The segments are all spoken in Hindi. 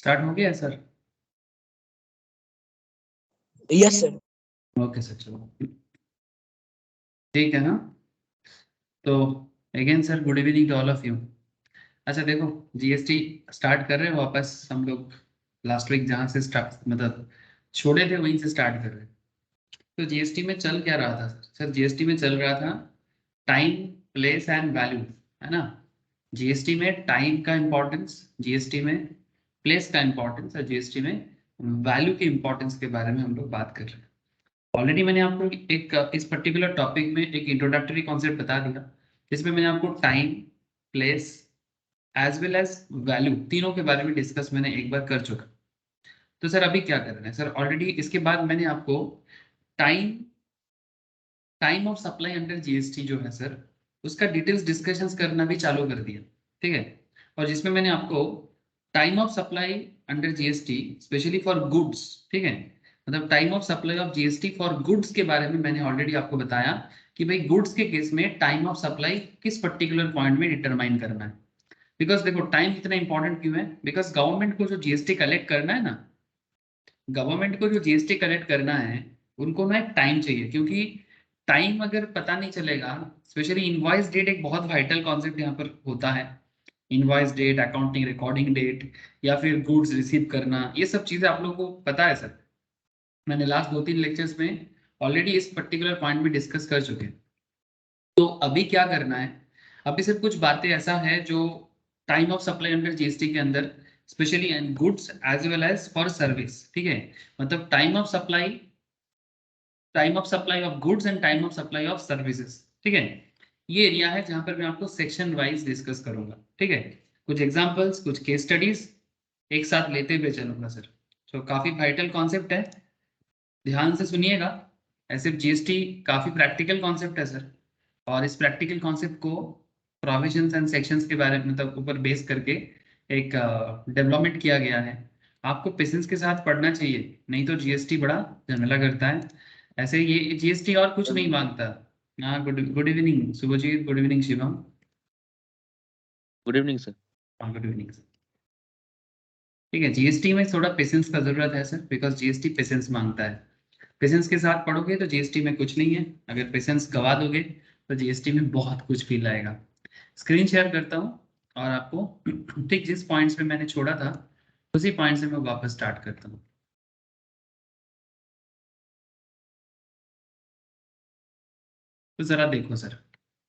स्टार्ट हो गया sir? Yes sir. Okay sir, चलो ठीक है ना। तो again sir good evening to all of you. अच्छा देखो, जीएसटी स्टार्ट कर रहे हैं वापस हम लोग। लास्ट वीक जहाँ से स्टार्ट मतलब छोड़े थे वहीं से स्टार्ट कर रहे हैं। तो जीएसटी में चल क्या रहा था सर? जीएसटी में चल रहा था टाइम, प्लेस एंड वैल्यू, है ना। जीएसटी में टाइम का इम्पोर्टेंस, जीएसटी में प्लेस का इम्पोर्टेंस और जीएसटी में वैल्यू के इम्पोर्टेंस के बारे में हम लोग बात कर रहे हैं। ऑलरेडी मैंने आपको एक इस पर्टिकुलर टॉपिक में एक इंट्रोडक्टरी कॉन्सेप्ट बता दिया, जिसमें मैंने आपको time, place as well as value तीनों के बारे में डिस्कस मैंने एक बार कर चुका। तो सर अभी क्या कर रहे हैं सर? ऑलरेडी इसके बाद मैंने आपको time time of supply under GST जो है सर, उसका डिटेल्स डिस्कशंस करना भी चालू कर दिया, ठीक है। और जिसमें मैंने आपको time of supply under GST specially for goods, ठीक है, मतलब time of supply of GST for goods के बारे में मैंने ऑलरेडी आपको बताया कि भाई गुड्स के केस में टाइम ऑफ सप्लाई किस पर्टिकुलर पॉइंट में डिटरमाइन करना है। बिकॉज देखो टाइम इतना इंपॉर्टेंट क्यों है? बिकॉज गवर्नमेंट को जो जीएसटी कलेक्ट करना है ना, गवर्नमेंट को जो जीएसटी कलेक्ट करना है उनको ना एक टाइम चाहिए, क्योंकि टाइम अगर पता नहीं चलेगा, स्पेशली इनवॉइस डेट एक बहुत वाइटल कॉन्सेप्ट यहाँ पर होता है। Invoice date, accounting recording date, या फिर गुड्स रिसीव करना, ये सब चीजें आप लोगों को पता है सर। मैंने लास्ट 2-3 लेक्चर्स में ऑलरेडी इस पर्टिकुलर पॉइंट में डिस्कस कर चुके हैं। तो अभी क्या करना है, अभी सिर्फ कुछ बातें ऐसा है जो time of supply under GST के अंदर specially and goods as well as for service, ठीक है, मतलब time of supply of goods and time of supply of services, ठीक है। ये एरिया है जहां पर मैं आपको सेक्शन वाइज डिस्कस करूंगा, ठीक है। कुछ एग्जांपल्स, कुछ केस स्टडीज एक साथ लेते हुए चलूंगा सर। तो काफी वाइटल कॉन्सेप्ट है, ध्यान से सुनिएगा। ऐसे जीएसटी काफी प्रैक्टिकल कॉन्सेप्ट है सर, और इस प्रैक्टिकल कॉन्सेप्ट को प्रोविजंस एंड सेक्शंस के बारे में मतलब ऊपर बेस करके एक डेवलपमेंट किया गया है। आपको पेशेंस के साथ पढ़ना चाहिए, नहीं तो जीएसटी बड़ा झमेला करता है। ऐसे ये जीएसटी और कुछ नहीं मांगता। हाँ, good good evening Shubhajit, good evening Shivam. Good evening sir. हाँ, गुड इवनिंग सर। ठीक है, जीएसटी में थोड़ा पेशेंस का जरूरत है सर, बिकॉज जीएसटी पेशेंस मांगता है। पेशेंस के साथ पढ़ोगे तो जीएसटी में कुछ नहीं है, अगर पेशेंस गवा दोगे तो जीएसटी में बहुत कुछ फील आएगा। स्क्रीन शेयर करता हूँ और आपको ठीक जिस पॉइंट्स पे मैंने छोड़ा था उसी पॉइंट से मैं वापस स्टार्ट करता हूँ। तो जरा देखो सर,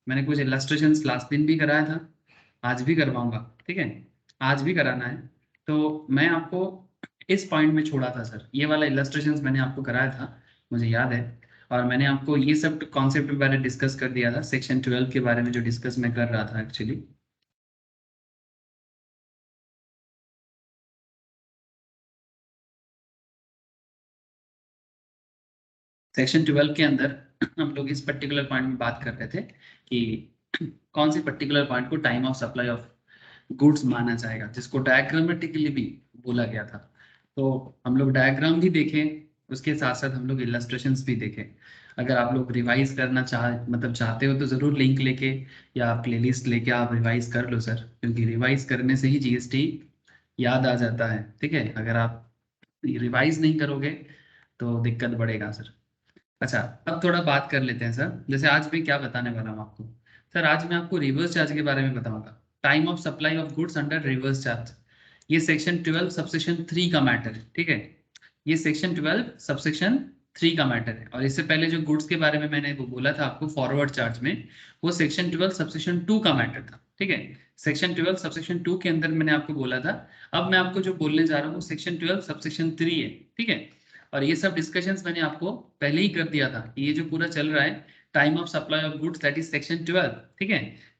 मैंने कुछ इलस्ट्रेशंस लास्ट दिन भी कराया था, आज भी करवाऊंगा, ठीक है, आज भी कराना है। तो मैं आपको इस पॉइंट में छोड़ा था सर, ये वाला इलस्ट्रेशंस मैंने आपको कराया था, मुझे याद है। और मैंने आपको ये सब कॉन्सेप्ट के बारे में डिस्कस कर दिया था, सेक्शन 12 के बारे में जो डिस्कस मैं कर रहा था एक्चुअली। सेक्शन 12 के अंदर हम लोग इस पर्टिकुलर पॉइंट में बात कर रहे थे कि कौन से पर्टिकुलर पॉइंट को time of supply of goods माना जाएगा, जिसको डायग्रामेटिकली भी बोला गया था। तो हम लोग डायग्राम भी देखें, उसके साथ साथ हम लोग इलस्ट्रेशंस भी देखें। अगर आप लोग रिवाइज करना चाहते हो तो जरूर लिंक लेके या प्लेलिस्ट लेके आप रिवाइज कर लो सर, क्योंकि रिवाइज करने से ही जीएसटी याद आ जाता है, ठीक है। अगर आप रिवाइज नहीं करोगे तो दिक्कत बढ़ेगा सर। अच्छा, अब थोड़ा बात कर लेते हैं सर, जैसे आज मैं क्या बताने वाला हूँ आपको। सर आज मैं आपको रिवर्स चार्ज के बारे में बताऊंगा, time of supply of goods under reverse charge. ये सेक्शन 12 सबसेक्शन 3 का मैटर है, ठीक है। ये सेक्शन 12 सबसेक्शन 3 का मैटर है। और इससे पहले जो गुड्स के बारे में मैंने वो बोला था आपको फॉरवर्ड चार्ज में, वो सेक्शन 12 सबसेक्शन 2 का मैटर था, ठीक है। सेक्शन 12 सबसेक्शन 2 के अंदर मैंने आपको बोला था। अब मैं आपको जो बोलने जा रहा हूँ सेक्शन 12 सबसेक्शन 3 है, ठीक है। और ये सब डिस्कशंस मैंने आपको पहले ही कर दिया था कि ये जो पूरा चल रहा है time of supply of goods that is section 12, ठीक है।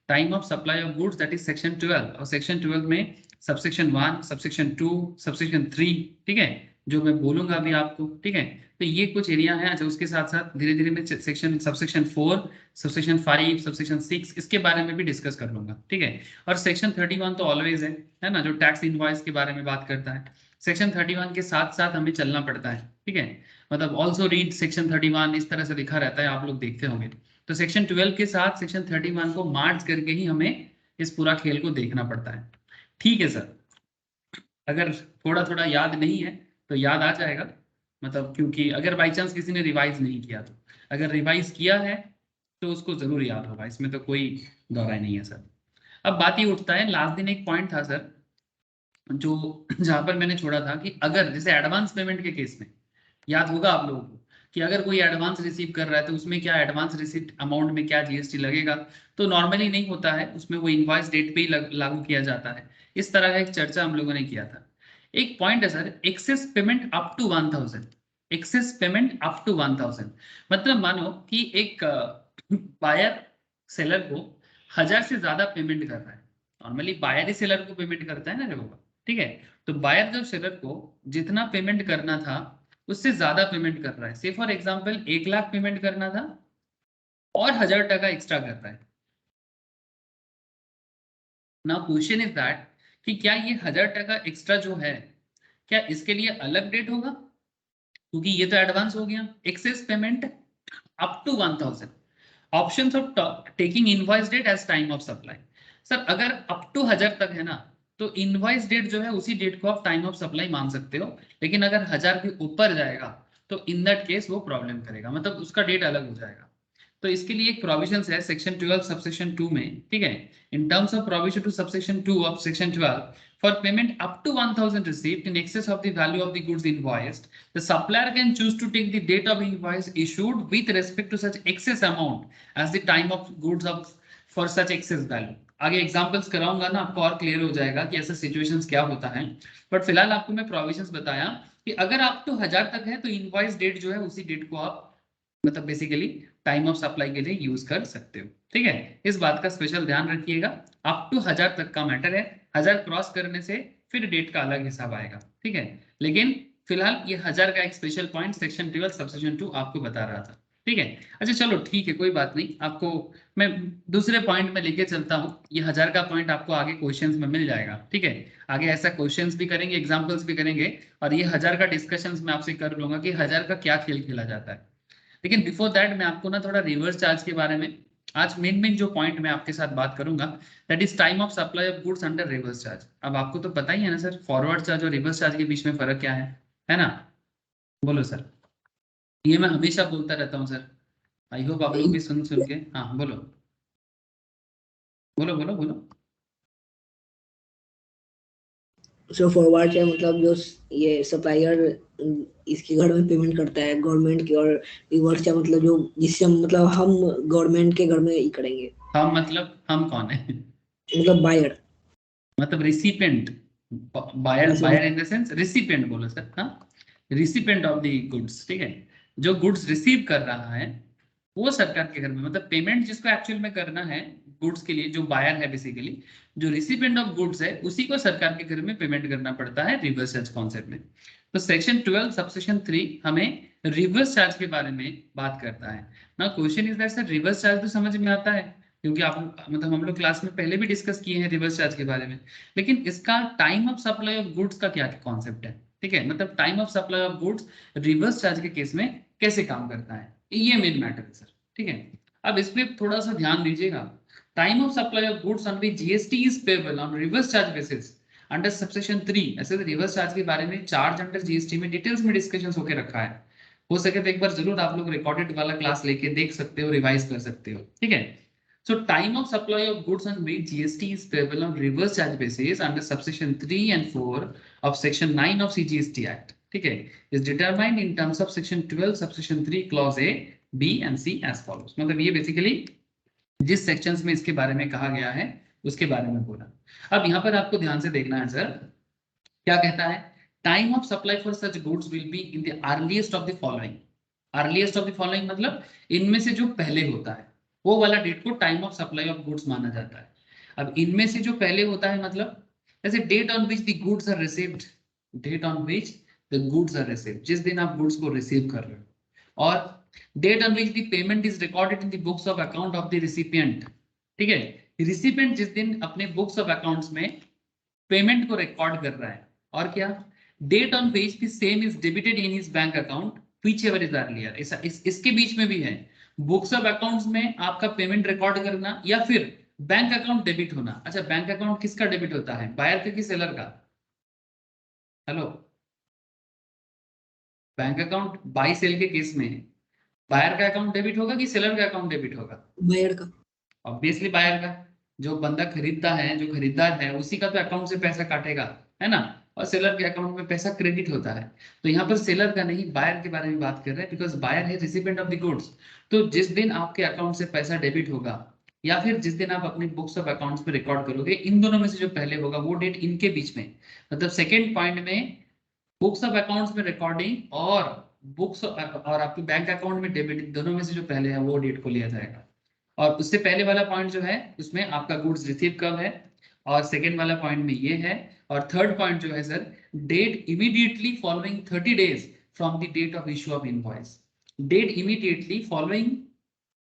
Time of supply of goods that is section 12, और सेक्शन 12 में सबसेक्शन 1, सबसेक्शन 2, सबसेक्शन 3, ठीक है, जो मैं बोलूंगा अभी आपको, ठीक है। तो ये कुछ एरिया है। अच्छा, उसके साथ साथ धीरे धीरे मैं सेक्शन सबसेक्शन 4, सबसेक्शन 5, सबसेक्शन 6 इसके बारे में भी डिस्कस कर लूंगा, ठीक है। और सेक्शन 31 तो ऑलवेज है ना, जो टैक्स इनवॉइस के बारे में बात करता है। सेक्शन 31 के साथ साथ हमें चलना पड़ता है, ठीक है, मतलब ऑल्सो रीड सेक्शन 31 इस तरह से लिखा रहता है, आप लोग देखते होंगे। तो सेक्शन 12 के साथ सेक्शन 31 को मार्च करके ही हमें इस पूरा खेल को देखना पड़ता है, ठीक है सर। अगर थोड़ा थोड़ा याद नहीं है तो याद आ जाएगा, मतलब क्योंकि अगर बाई चांस किसी ने रिवाइज नहीं किया तो, अगर रिवाइज किया है तो उसको जरूर याद होगा, इसमें तो कोई दौराय नहीं है सर। अब बात ये उठता है, लास्ट दिन एक पॉइंट था सर जो जहां पर मैंने छोड़ा था कि अगर जैसे एडवांस पेमेंट के केस में याद होगा आप लोगों को कि अगर कोई एडवांस रिसीव कर रहा है तो उसमें क्या एडवांस रिसीप्ट अमाउंट में क्या जीएसटी लगेगा, तो नॉर्मली नहीं होता है, उसमें वो इनवॉइस डेट पे ही लागू किया जाता है। इस तरह का एक चर्चा हम लोगों ने किया था। एक पॉइंट है sir, excess payment up to 1000, excess payment up to 1000, मतलब मानो कि एक बायर सेलर को 1000 से ज्यादा पेमेंट कर रहा है। नॉर्मली बायर ही सेलर को पेमेंट करता है ना रे बाबा, ठीक है। तो बायर जब सेलर को जितना पेमेंट करना था उससे ज्यादा पेमेंट कर रहा है, से फॉर एग्जाम्पल 1 लाख पेमेंट करना था और 1000 टका एक्स्ट्रा कर रहा है। नाउ क्वेश्चन इज दैट कि क्या ये 1000 टका एक्स्ट्रा जो है क्या इसके लिए अलग डेट होगा, क्योंकि ये तो एडवांस हो गया। Excess payment up to 1000, options of taking invoice date as time of supply. Sir अगर अप टू 1000 तक है ना तो इनवॉइस डेट जो है उसी डेट को आप टाइम ऑफ सप्लाई मान सकते हो, लेकिन अगर 1000 के ऊपर जाएगा तो इन दैट केस वो प्रॉब्लम करेगा, मतलब उसका डेट अलग हो जाएगा। तो इसके लिए एक प्रोविजन है सेक्शन 12 सबसेक्शन 2 में, ठीक है। In terms of provision to subsection 2 of section 12, for payment up to 1000 received in excess of the value of the goods invoiced, the supplier can choose to take the date of invoice issued with respect to such excess amount as the time of goods of for such excess value। आगे एग्जांपल्स कराऊंगा ना आपको और क्लियर हो जाएगा कि ऐसा सिचुएशंस क्या होता है, बट फिलहाल आपको मैं प्रोविजंस बताया कि अगर आप तो 1000 तक है तो इनवॉइस डेट जो है उसी डेट को आप मतलब बेसिकली टाइम ऑफ सप्लाई के लिए यूज कर सकते हो, ठीक है। इस बात का स्पेशल ध्यान रखिएगा, अप टू 1000 तक का मैटर है, 1000 क्रॉस करने से फिर डेट का अलग हिसाब आएगा, ठीक है। लेकिन फिलहाल ये 1000 का एक स्पेशल पॉइंट सेक्शन 12 सबसेक्शन 2 आपको बता रहा था, ठीक है। अच्छा चलो ठीक है, कोई बात नहीं, आपको मैं दूसरे पॉइंट में लेके चलता हूँ। ये 1000 का पॉइंट आपको आगे क्वेश्चंस में मिल जाएगा, ठीक है। आगे ऐसा क्वेश्चंस भी करेंगे, एग्जांपल्स भी करेंगे, और ये 1000 का डिस्कशंस मैं आपसे कर लूंगा कि 1000 का क्या खेल खेला जाता है। लेकिन बिफोर दैट मैं आपको ना थोड़ा रिवर्स चार्ज के बारे में आज मेन जो पॉइंट मैं आपके साथ बात करूंगा, that is time of supply of goods under reverse charge. अब आपको तो पता ही है ना सर, फॉरवर्ड चार्ज और रिवर्स चार्ज के बीच में फर्क क्या है ना। बोलो सर, ये मैं हमेशा बोलता रहता हूँ सर, आई होप आप लोग भी सुन सुन के, हाँ बोलो बोलो बोलो बोलो। सो फॉरवर्ड चार्ज मतलब जो ये सप्लायर इसके घर में पेमेंट करता है गवर्नमेंट की, और रिवर्स चार्ज मतलब जो जिससे मतलब हम गवर्नमेंट के घर में ही करेंगे। हम मतलब हम कौन है मतलब बायर, मतलब recipient, buyer buyer in the sense recipient बोलो सर, हाँ रिसिपेंट ऑफ द गुड्स, ठीक है। जो गुड्स रिसीव कर रहा है वो सरकार के घर में, मतलब पेमेंट जिसको एक्चुअल में करना है गुड्स के लिए, जो बायर है बेसिकली, जो रिसिपेंट ऑफ गुड्स है उसी को सरकार के घर में पेमेंट करना पड़ता है रिवर्स चार्ज कॉन्सेप्ट में। तो सेक्शन 12 सबसेक्शन 3 हमें रिवर्स चार्ज के बारे में बात करता है ना। Question is that sir reverse charge तो समझ में आता है, क्योंकि आप मतलब हम लोग क्लास में पहले भी डिस्कस किए हैं रिवर्स चार्ज के बारे में, लेकिन इसका time of supply of goods का क्या कॉन्सेप्ट है, ठीक है। मतलब time of supply of goods reverse charge के केस में कैसे काम करता है, ये मेन मैटर है सर, ठीक है। अब इस पे थोड़ा सा ध्यान दीजिएगा। Time of supply of goods on which GST is payable on reverse charge basis under subsection 3। ऐसे तो रिवर्स चार्ज के बारे में चार्ज अंडर जीएसटी में डिटेल्स में डिस्कशन होकर रखा है, हो सके तो एक बार जरूर आप लोग रिकॉर्डेड वाला क्लास लेके देख सकते हो, रिवाइज कर सकते हो, ठीक है। So time of supply of goods on which GST is payable on reverse charge basis under subsection 3 and 4 of section 9 of CGST Act, ठीक है, is determined in terms of section 12 subsection 3 clause A, B and C as follows। मतलब ये बेसिकली जिस सेक्शंस में इसके बारे में कहा गया है उसके बारे में बोला। अब यहाँ पर आपको ध्यान से देखना है सर, क्या कहता है, time of supply for such goods will be in the earliest of the following. Earliest of the following मतलब इनमें से जो पहले होता है वो वाला डेट को time of supply of goods माना जाता है। अब इनमें से जो पहले होता है मतलब जैसे date on which the goods are received, date on which the goods are received, जिस दिन आप गुड्स को रिसीव कर रहे हो, और date on which the payment is recorded in the books of account of the recipient, ठीक है। रिसिपिएंट जिस दिन अपने बुक्स ऑफ अकाउंट्स में पेमेंट को रिकॉर्ड कर रहा है, और क्या, date on which the same is debited in his bank account whichever is earlier. इसके बीच में भी है बुक्स ऑफ अकाउंट्स में आपका पेमेंट रिकॉर्ड करना या फिर बैंक अकाउंट डेबिट होना। अच्छा बैंक अकाउंट किसका डेबिट होता है, बायर का कि सेलर का, hello, bank account by sale के केस में बायर का अकाउंट डेबिट होगा कि सेलर का अकाउंट डेबिट होगा? बायर का। ऑब्वियसली बायर का। जो बंदा खरीदता है, जो खरीदार है, उसी का तो अकाउंट से पैसा काटेगा, है ना? और सेलर के अकाउंट में पैसा क्रेडिट होता है। तो यहाँ पर सेलर का नहीं, बायर के बारे में बात कर रहे हैं, बिकॉज बायर है रिसिपेंट ऑफ द गुड्स। तो जिस दिन आपके अकाउंट से पैसा डेबिट होगा या फिर जिस दिन आप अपनी बुक्स ऑफ अकाउंट्स में रिकॉर्ड करोगे, इन दोनों में से जो पहले होगा वो डेट इनके बीच में, मतलब सेकेंड पॉइंट में बुक्स ऑफ अकाउंट्स में रिकॉर्डिंग और बुक्स और आपके बैंक अकाउंट में डेबिट, दोनों में से जो पहले है वो डेट को लिया जाएगा। और उससे पहले वाला पॉइंट जो है उसमें आपका गुड्स रिसीव कब है, और सेकेंड वाला पॉइंट में ये है। और थर्ड पॉइंट जो है sir, date immediately following 30 days from the date of issue of invoice. Date immediately following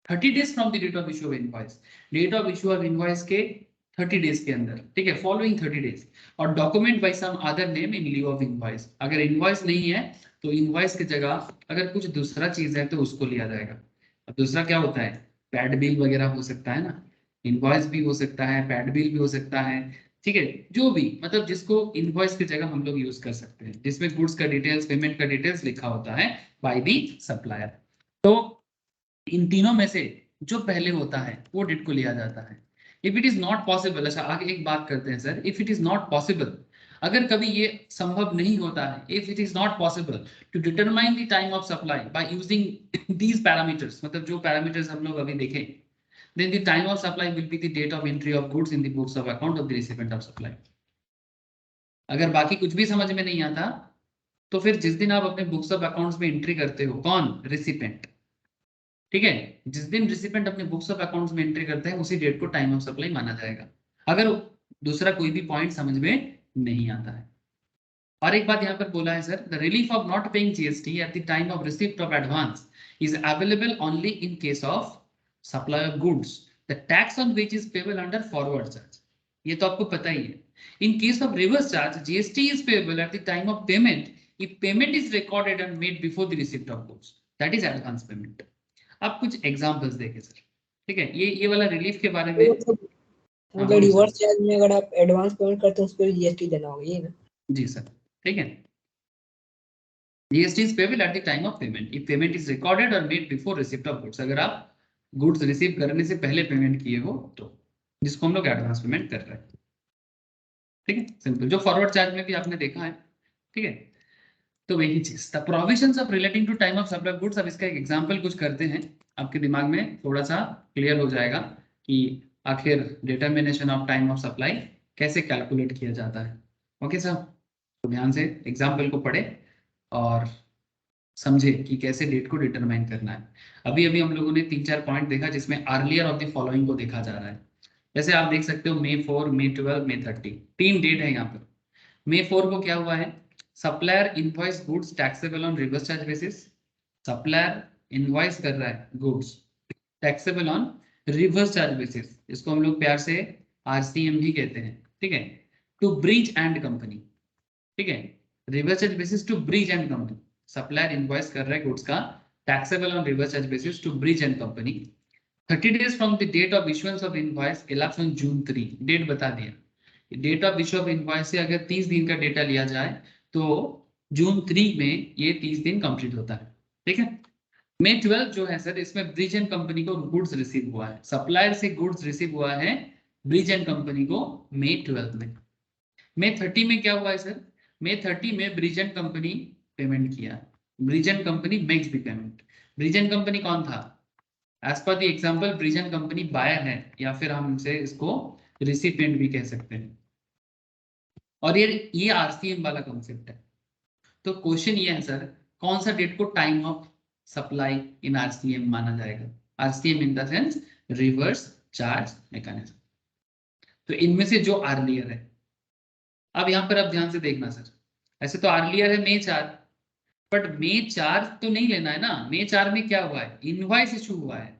30 days from the date of issue of invoice. Date of issue of invoice के 30 डेज के अंदर, ठीक है, फॉलोइंग 30 डेज। और document by some other name in lieu of invoice. अगर इनवॉइस नहीं है तो इनवॉइस की जगह अगर कुछ दूसरा चीज है तो उसको लिया जाएगा। अब दूसरा क्या होता है? पैड बिल वगैरह हो सकता है ना, इनवॉइस भी हो सकता है, पैड बिल भी हो सकता है, ठीक है, जो भी, मतलब जिसको इनवॉइस की जगह हम लोग यूज कर सकते हैं, जिसमें गुड्स का डिटेल्स, पेमेंट का डिटेल्स लिखा होता है बाय दी सप्लायर। तो इन तीनों में से जो पहले होता है वो डेट को लिया जाता है। If it is not possible, अच्छा आगे एक बात करते हैं sir, if it is not possible, अगर कभी ये संभव नहीं होता है, if it is not possible to determine the time of supply by using these parameters, मतलब जो पैरामीटर्स हम लोग अभी देखें, then the time of supply will be the date of entry of goods in the books of account of the recipient of supply. अगर बाकी कुछ भी समझ में नहीं आता तो फिर जिस दिन आप अपने बुक्स ऑफ अकाउंट्स में एंट्री करते हो, कौन? रिसिपेंट, ठीक है, जिस दिन रिसिपेंट अपने बुक्स ऑफ अकाउंट्स में एंट्री करते हैं उसी डेट को टाइम ऑफ सप्लाई माना जाएगा, अगर दूसरा कोई भी पॉइंट समझ में नहीं आता है। और एक बात यहाँ पर बोला है sir, the relief of not paying GST at the time of receipt of advance is available only in case of supply of goods the tax on which is payable under forward charge. ये तो आपको पता ही है। In case of reverse charge GST is payable at the time of payment if payment is recorded and made before the receipt of goods, that is advance payment. अब कुछ एग्जांपल्स देखें सर, ठीक है, ये वाला रिलीफ के बारे में। मतलब रिवर्स चार्ज में अगर आप एडवांस पेमेंट करते हैं उस पर जीएसटी देना होगा, ये ना? जी सर, ठीक है। GST is payable at the time of payment if payment is recorded और made before receipt of goods, अगर आप गुड्स रिसीव करने से पहले पेमेंट किए हो तो, जिसको हम लोग एडवांस पेमेंट कर रहे हैं, ठीक है, सिंपल, जो फॉरवर्ड चार्ज में भी आपने देखा है, ठीक है। तो वही चीज, the provisions of relating to time of supply goods. अब इसका एक एग्जांपल कुछ करते हैं, आपके दिमाग में थोड़ा सा क्लियर हो जाएगा कि आखिर determination of time of supply कैसे कैलकुलेट किया जाता है। ओके सर, तो ध्यान से एग्जाम्पल को पढ़े और समझे कि कैसे डेट को डिटरमाइन करना है। अभी अभी हम लोगों ने 3-4 पॉइंट देखा जिसमें अर्लियर ऑफ द फॉलोइंग को देखा जा रहा है। जैसे आप देख सकते हो May 4, May 12, May 30, 3 डेट है यहाँ पर। May 4 को क्या हुआ है? Supplier invoice goods taxable on reverse charge basis. Supplier invoice कर रहा है goods taxable on reverse charge basis, इसको हम लोग प्यार से RCM भी कहते हैं, ठीक है, टू ब्रिज एंड कंपनी, ठीक है, reverse charge basis to Bridge and company. Supplier invoice कर रहा है गुड्स का taxable on reverse charge basis to Bridge and company. 30 days from the date of issuance of invoice elapsed on June 3, date बता दिया। Date of issue of invoice से अगर 30 दिन का डेटा लिया जाए तो जून 3 में ये 30 दिन कंप्लीट होता है, ठीक है। May 12 जो है सर, इसमें ब्रिज एंड कंपनी को गुड्स रिसीव हुआ है, सप्लायर से गुड्स रिसीव हुआ है ब्रिज एंड कंपनी को May 12 में। May 30 में क्या हुआ है सर? May 30 में ब्रिज एंड कंपनी पेमेंट किया, Bridge and company makes the payment. Bridge and company कौन था? As per the example Bridge and company buyer है, या फिर हम इसे इसको रिसिपिएंट भी कह सकते हैं। और ये आरसीएम वाला कॉन्सेप्ट है। तो क्वेश्चन ये है सर, कौन सा डेट को time of supply in RCM माना जाएगा? RCM in the sense reverse charge mechanism. तो इनमें से जो अर्लियर है, अब यहाँ पर आप ध्यान से देखना सर, ऐसे तो अर्लियर है May 4, बट May 4 तो नहीं लेना है ना। May 4 में क्या हुआ है? इनवॉइस इशू हुआ है,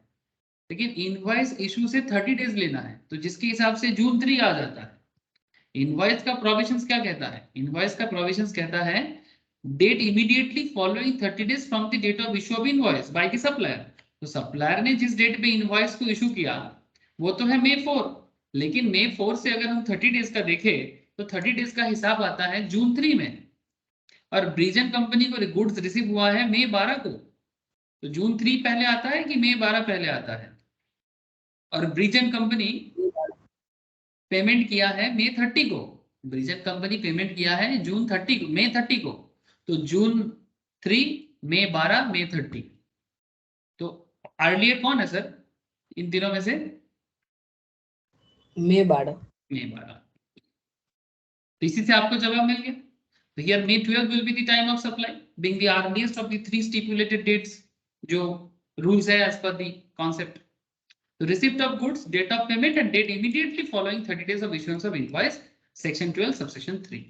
लेकिन इनवॉइस इशू से 30 डेज लेना है, तो जिसके हिसाब से जून 3 आ जाता है। इनवॉइस का प्रोविजंस क्या कहता है? इनवॉइस का प्रोविजंस कहता है date immediately following 30 days from the date of issue of invoice by the supplier. तो सप्लायर ने जिस डेट पे इनवॉइस को इशू किया वो तो है May 4, लेकिन May 4 से अगर हम 30 डेज का देखें तो 30 डेज का हिसाब आता है जून 3 में। और ब्रिजन कंपनी को गुड्स रिसीव हुआ है मई 12 को, तो जून 3 पहले आता है कि मई 12 पहले आता है? और ब्रिजन कंपनी पेमेंट किया है मई 30 को, ब्रिजन कंपनी पेमेंट किया है जून 30 को, मई 30 को, तो जून 3, मई 12, मई 30, तो अर्लियर कौन है सर इन तीनों में से? मई 12। मई 12। तो इसी से आपको जवाब मिल गया। तो here May 12 will be the time of supply, being the earliest of the 3 stipulated dates, जो rules है as per the concept. So receipt of goods, date of payment and date immediately following 30 days of issuance of invoice, section 12 subsection 3.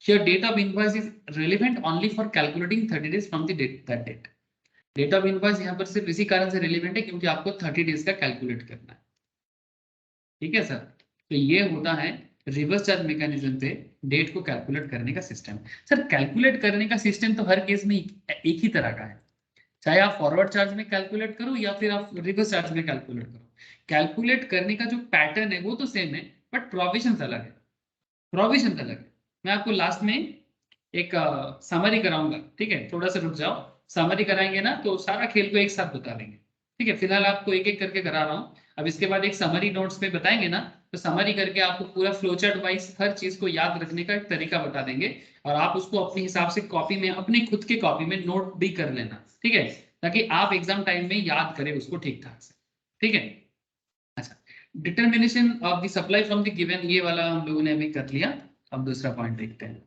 Here date of invoice is relevant only for calculating 30 days from the date, that date. Date of invoice यहाँ पर सिर्फ इसी कारण से relevant है क्योंकि आपको 30 days का calculate करना है। ठीक है सर, तो ये होता है रिवर्स चार्ज मैकेनिज्म पे डेट को कैलकुलेट करने का सिस्टम। सर कैलकुलेट करने का सिस्टम तो हर केस में एक ही तरह का है, चाहे आप फॉरवर्ड चार्ज में कैलकुलेट करो या फिर आप रिवर्स चार्ज में कैलकुलेट करो, कैलकुलेट करने का जो पैटर्न है वो तो सेम है, बट प्रोविजन अलग है। प्रोविजन अलग है। मैं आपको लास्ट में एक समरी कराऊंगा, ठीक है, थोड़ा सा रुक जाओ, समरी कराएंगे ना तो सारा खेल को एक साथ बता देंगे। ठीक है, फिलहाल आपको एक एक करके करा रहा हूँ, अब इसके बाद एक समरी नोट्स पे बताएंगे ना, तो समरी करके आपको पूरा फ्लोचार्ट वाइज हर चीज को याद रखने का एक तरीका बता देंगे, और आप उसको अपने हिसाब से कॉपी में, अपने खुद के कॉपी में नोट भी कर लेना, ठीक है, ताकि आप एग्जाम टाइम में याद करें उसको ठीक ठाक से। ठीक है, अच्छा, determination of the supply from the given, ये वाला हम लोगों ने अभी कर लिया। अब दूसरा पॉइंट देखते हैं,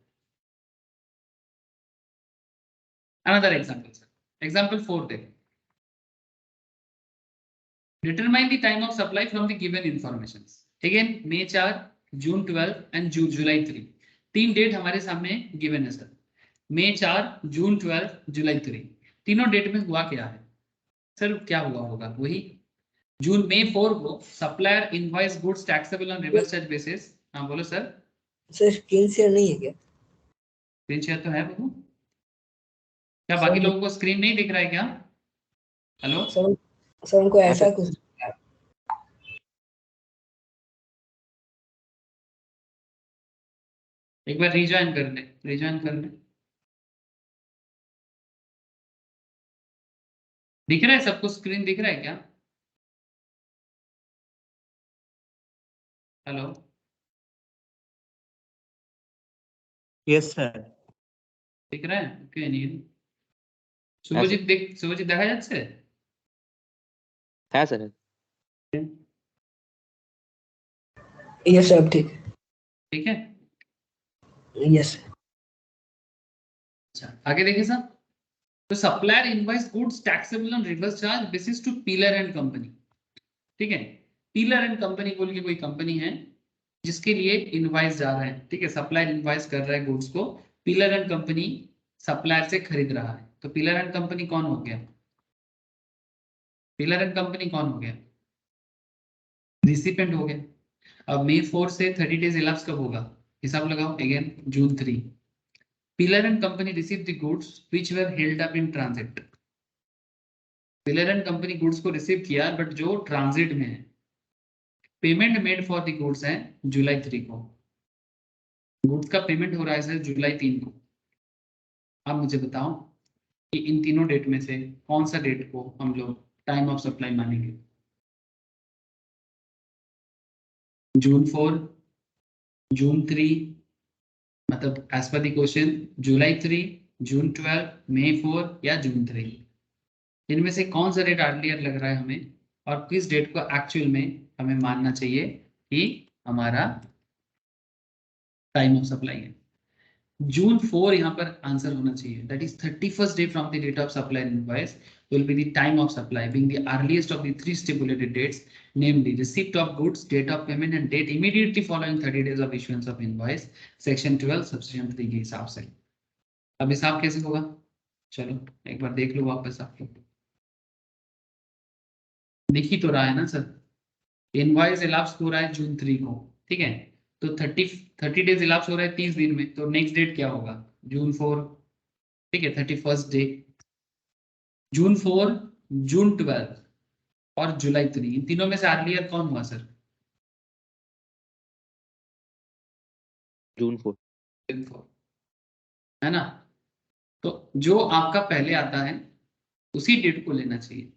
another example sir, example 4 देखो, determine the time of supply from the given informations, again May 4, June 12 and July 3, तीन डेट हमारे सामने गिवन है सर, May 4, June 12, July 3, तीनों डेट में हुआ क्या है सर? क्या हुआ होगा? वही जून May 4 को supplier invoice goods taxable on reverse charge basis. हाँ बोलो सर। सर स्क्रीन शेयर नहीं है क्या? स्क्रीन शेयर तो है बाबू, क्या बाकी लोगों को स्क्रीन नहीं दिख रहा है क्या? हेलो सर उनको ऐसा कुछ एक बार रिज्वाइन कर ले, रिज्वाइन कर ले। दिख रहा है सबको? स्क्रीन दिख रहा है क्या? Hello yes sir. दिख रहा है? ओके नील শুভজিৎ দেখ, শুভজিৎ দেখা যাচ্ছে? হ্যাঁ স্যার। यस सर, ठीक ठीक है, यस। अच्छा आगे देखिए साहब, तो supplier invoice goods taxable on reverse charge basis to Peeler and company. ठीक है, पीलर एंड कंपनी बोल के कोई कंपनी है जिसके लिए इनवॉइस जा रहा है, ठीक है, सप्लायर इनवॉइस कर रहा है गुड्स को, पीलर एंड कंपनी सप्लायर से खरीद रहा है, तो पीलर एंड कंपनी कौन हो गया? पीलर एंड कंपनी कौन हो गया? रिसिपेंट हो गया। अब May 4 से 30 डेज इलाप्स कब होगा? हिसाब लगाओ, again June 3, pillar and company receive the goods which were held up in transit. Pillar and company goods को रिसीव किया बट जो ट्रांजिट में है, payment made for the goods है जुलाई 3 को, गुड्स का पेमेंट हो रहा है सर जुलाई 3 को। आप मुझे बताओ कि इन तीनों डेट में से कौन सा डेट को हम लोग टाइम ऑफ सप्लाई मानेंगे? June 4, June 3, मतलब as per the question July 3, June 12, May 4 या June 3, इनमें से कौन सा डेट अर्लियर लग रहा है हमें, और किस डेट को एक्चुअल में हमें मानना चाहिए कि हमारा टाइम ऑफ सप्लाई है? June 4 यहाँ पर आंसर होना चाहिए, that is 31st day from the date of supply invoice will be the time of supply, being the earliest of the three stipulated dates, namely receipt of goods, date of payment and date immediately following 30 days of issuance of invoice, section 12 subsection 3 के हिसाब से। अब हिसाब कैसे होगा? चलो एक बार देख लो वापस, आप लोग दिख ही तो रहा है ना सर, इनवॉइस इलाप्स हो रहा है June 3 को, ठीक है, तो 30 डेज इलाप्स हो रहा है 30 दिन में, तो नेक्स्ट डेट क्या होगा? June 4, ठीक है, 31st डे, June 4, June 12 और जुलाई 3, इन तीनों में से अर्लियर कौन हुआ सर? June 4। है ना, तो जो आपका पहले आता है उसी डेट को लेना चाहिए,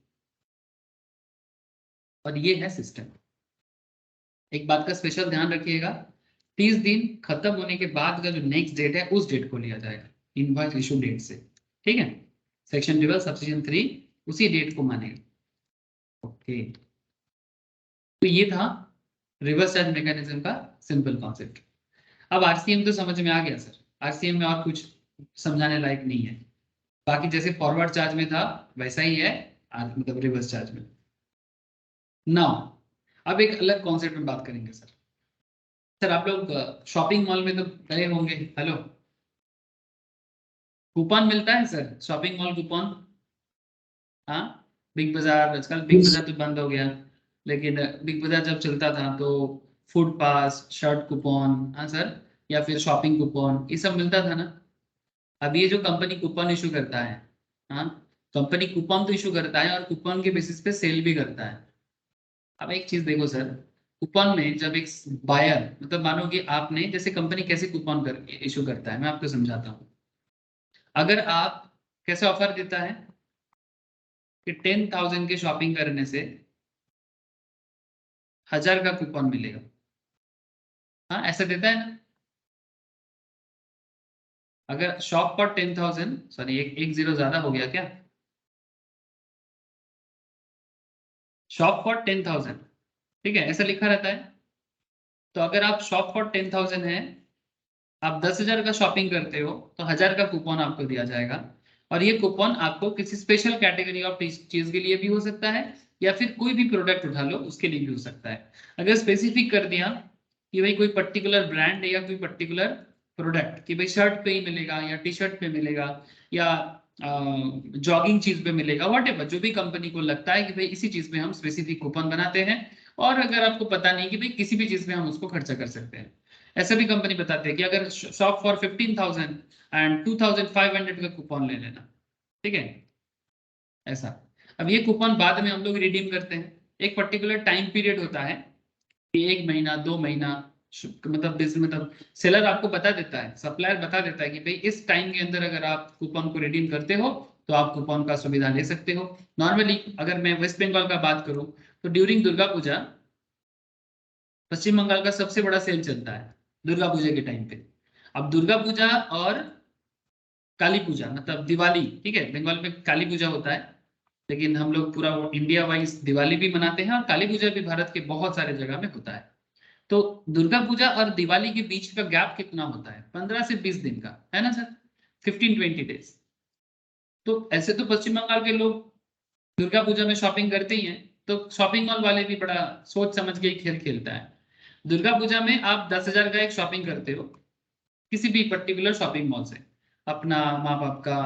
और ये है सिस्टम। एक बात का स्पेशल ध्यान रखिएगा, 30 दिन खत्म होने के बाद का जो नेक्स्ट डेट है उस डेट को लिया जाएगा इनवॉइस इशू डेट से, ठीक है। सेक्शन 12 सबसेक्शन 3 उसी डेट को मानेगा। ओके, तो ये था रिवर्स चार्ज मैकेनिज्म का सिंपल कॉन्सेप्ट। अब आरसीएम तो समझ में आ गया सर, आरसीएम में और कुछ समझाने लायक नहीं है, बाकी जैसे फॉरवर्ड चार्ज में था वैसा ही है मतलब रिवर्स चार्ज में। नाउ अब एक अलग कॉन्सेप्ट में बात करेंगे सर। सर आप लोग शॉपिंग मॉल में तो गए होंगे, हेलो, कूपन मिलता है सर, शॉपिंग मॉल कूपन? हाँ, बिग बाजार, आजकल बिग बाजार तो बंद हो गया, लेकिन बिग बाजार जब चलता था तो फूड पास, शर्ट कूपन, हाँ सर, या फिर शॉपिंग कूपन, ये सब मिलता था ना। अब ये जो कंपनी कूपन इशू करता है, हाँ, कंपनी कूपन तो इशू करता है और कूपन के बेसिस पे सेल भी करता है। अब एक चीज देखो सर, कूपन में जब एक बायर, मतलब मानो कि आपने, जैसे कंपनी कैसे कूपन कर इशू करता है मैं आपको समझाता हूँ। अगर आप, कैसे ऑफर देता है कि 10,000 के शॉपिंग करने से 1000 का कूपन मिलेगा, हाँ ऐसा देता है ना। अगर शॉप पर 10,000, सॉरी एक जीरो ज्यादा हो गया क्या, शॉप फॉर 10,000, ठीक है, ऐसा लिखा रहता है। तो अगर आप शॉप फॉर 10,000 है, आप 10,000 का शॉपिंग करते हो तो 1000 का कूपन आपको दिया जाएगा, और ये कूपन आपको किसी स्पेशल कैटेगरी ऑफ चीज के लिए भी हो सकता है, या फिर कोई भी प्रोडक्ट उठा लो उसके लिए भी हो सकता है। अगर स्पेसिफिक कर दिया कि भाई कोई पर्टिकुलर ब्रांड या कोई पर्टिकुलर प्रोडक्ट, कि भाई शर्ट पे ही मिलेगा या टी शर्ट पे मिलेगा या जॉगिंग चीज पे मिलेगा, वट एवर, जो भी कंपनी को लगता है कि भाई इसी चीज पे हम स्पेसिफिक कूपन बनाते हैं, और अगर आपको पता नहीं कि भाई किसी भी चीज में हम उसको खर्चा कर सकते हैं, ऐसा भी कंपनी बताते हैं कि अगर शॉप फॉर 15,000 एंड 2,500 का कूपन ले लेना, ठीक है, ऐसा। अब ये कूपन बाद में हम लोग रिडीम करते हैं, एक पर्टिकुलर टाइम पीरियड होता है कि 1 महीना 2 महीना, मतलब सेलर आपको बता देता है, सप्लायर बता देता है कि भाई इस टाइम के अंदर अगर आप कूपन को रिडीम करते हो तो आप कूपन का सुविधा ले सकते हो। नॉर्मली अगर मैं वेस्ट बंगाल का बात करूं तो ड्यूरिंग दुर्गा पूजा पश्चिम बंगाल का सबसे बड़ा सेल चलता है दुर्गा पूजा के टाइम पे। अब दुर्गा पूजा और काली पूजा, मतलब दिवाली, ठीक है, बंगाल में काली पूजा होता है, लेकिन हम लोग पूरा इंडिया वाइज दिवाली भी मनाते हैं, और काली पूजा भी भारत के बहुत सारे जगह में होता है। तो दुर्गा पूजा और दिवाली के बीच का गैप कितना होता है, 15 से 20 दिन का, है ना सर, 15-20 डेज। तो ऐसे तो पश्चिम बंगाल के लोग दुर्गा पूजा में शॉपिंग करते ही हैं, तो शॉपिंग मॉल वाले भी बड़ा सोच समझ के खेल खेलता है। दुर्गा पूजा में आप 10,000 का एक शॉपिंग करते हो किसी भी पर्टिकुलर शॉपिंग मॉल से, अपना, माँ बाप का,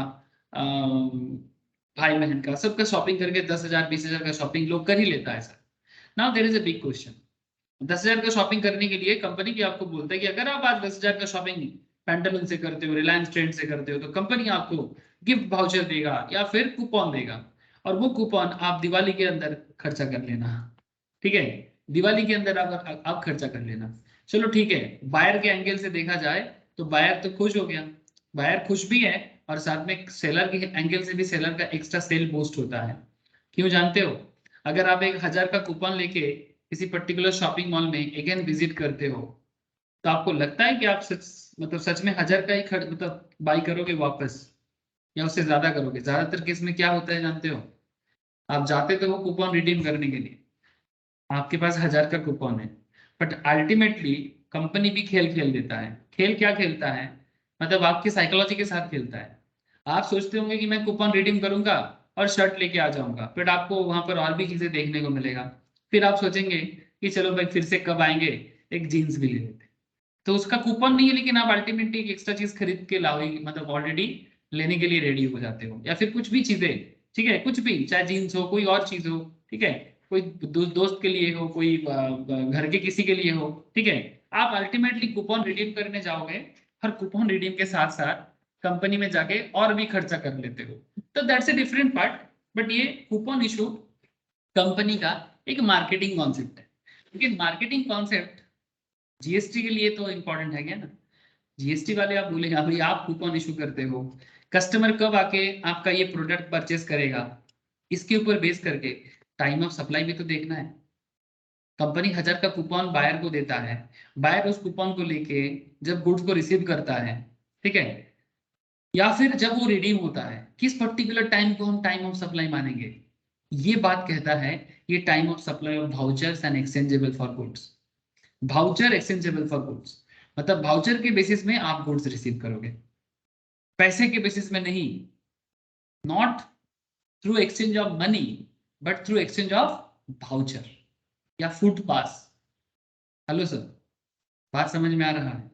भाई बहन का, सबका शॉपिंग करके 10,000 20,000 का शॉपिंग लोग कर ही लेता है sir. Now there is a big question, 10,000 का शॉपिंग करने के लिए कंपनी भी आपको बोलता है कि अगर आप आज 10,000 का शॉपिंग पैंटालून से करते हो, रिलायंस ट्रेंड से करते हो, तो कंपनी आपको गिफ्ट वाउचर देगा या फिर कूपन देगा, और वो कूपन आप दिवाली के अंदर खर्चा कर लेना, ठीक है, दिवाली के अंदर आप खर्चा कर लेना। चलो ठीक है, बायर के एंगल से देखा जाए तो बायर तो खुश हो गया, बायर खुश भी है, और साथ में सेलर के एंगल से भी सेलर का एक्स्ट्रा सेल बूस्ट होता है। क्यों जानते हो, अगर आप 1,000 का कूपन लेके किसी पर्टिकुलर शॉपिंग मॉल में अगेन विजिट करते हो, तो आपको लगता है कि आप सच में 1,000 का ही मतलब बाई करोगे वापस, या उससे ज्यादा करोगे? ज्यादातर केस में क्या होता है जानते हो, आप जाते तो वो कूपन रिडीम करने के लिए, आपके पास 1,000 का कूपन है, बट अल्टीमेटली कंपनी भी खेल खेल देता है। खेल क्या खेलता है, मतलब आपकी साइकोलॉजी के साथ खेलता है। आप सोचते होंगे कि मैं कूपन रिडीम करूंगा और शर्ट लेके आ जाऊंगा, फिर आपको वहां पर और भी चीजें देखने को मिलेगा, फिर आप सोचेंगे कि चलो भाई फिर से कब आएंगे, एक जीन्स भी ले लेते। तो उसका कूपन नहीं है, लेकिन आप अल्टीमेटली एक एक्स्ट्रा चीज खरीद के लाओगे, मतलब ऑलरेडी लेने के लिए रेडी हो जाते हो, या फिर कुछ भी चीजें, ठीक है, कुछ भी, चाहे जीन्स हो, कोई और चीज हो, ठीक है, कोई दोस्त के लिए हो, कोई घर के किसी के लिए हो, ठीक है, आप अल्टीमेटली कूपन रिडीम करने जाओगे, और कूपन रिडीम के साथ साथ कंपनी में जाके और भी खर्चा कर लेते हो। तो that's a different part, but ये कूपन इशू कंपनी का एक मार्केटिंग कॉन्सेप्ट है, लेकिन मार्केटिंग कॉन्सेप्ट जीएसटी के लिए तो इंपॉर्टेंट है क्या ना। जीएसटी वाले आप बोलेंगे भाई आप कूपन इशू करते हो, कस्टमर कब आके आपका ये प्रोडक्ट परचेस करेगा, इसके ऊपर बेस करके टाइम ऑफ सप्लाई भी तो देखना है। कंपनी 1000 का कूपन बायर को देता है, बायर उस कूपन को लेके जब गुड्स को रिसीव करता है, ठीक है, या फिर जब वो रिडीम होता है, किस पर्टिकुलर टाइम को हम टाइम ऑफ सप्लाई मानेंगे, ये बात कहता है ये time of supply of vouchers and exchangeable for goods. Voucher exchangeable for goods मतलब वाउचर के बेसिस में आप गुड्स रिसीव करोगे, पैसे के बेसिस में नहीं, not through exchange of money but through exchange of voucher या फूड पास। हेलो सर, बात समझ में आ रहा है?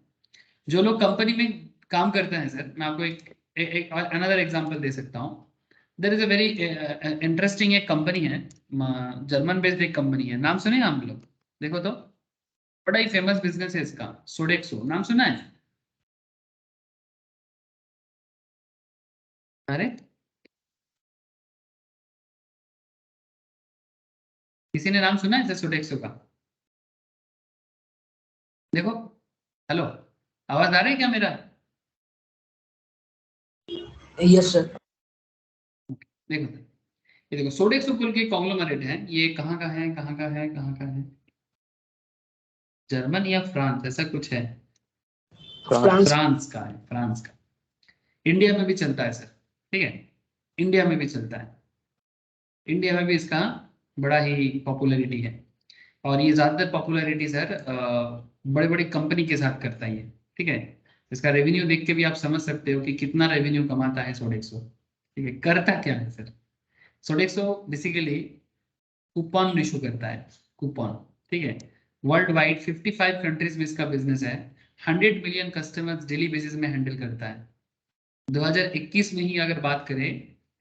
जो लोग कंपनी में काम करते हैं सर, मैं आपको एक अनदर एग्जांपल दे सकता हूँ। There is a very interesting एक कंपनी है, जर्मन बेस्ड एक कंपनी है, नाम सुने आप लोग? देखो तो बड़ा ही फेमस बिजनेस है इसका, सोडेक्सो, नाम सुना है? अरे किसी ने नाम सुना है सर सोडेक्सो का? देखो, हेलो, आवाज आ रही है क्या मेरा? Yes sir. देखो ये देखो, सोडेक्सो बोल के कॉन्ग्लोमरेट है, ये कहाँ का है, कहाँ का है, कहाँ का है, जर्मन या फ्रांस ऐसा कुछ है, फ्रांस। फ्रांस का है, फ्रांस का। इंडिया में भी चलता है सर, ठीक है, इंडिया में भी चलता है, इंडिया में भी इसका बड़ा ही पॉपुलैरिटी है। और ये ज्यादातर पॉपुलैरिटी सर बड़े बड़े कंपनी के साथ करता ही है, ठीक है। इसका रेवेन्यू देख के भी आप समझ सकते हो कि कितना रेवेन्यू कमाता है सोडेक्सो, ठीक है। करता क्या है sir? Sodexo basically coupon issue करता है, कूपन, ठीक है। वर्ल्ड वाइड 55 कंट्रीज में इसका बिजनेस है, 100 मिलियन कस्टमर्स डेली बेसिस में हैंडल करता है। 2021 में ही अगर बात करें,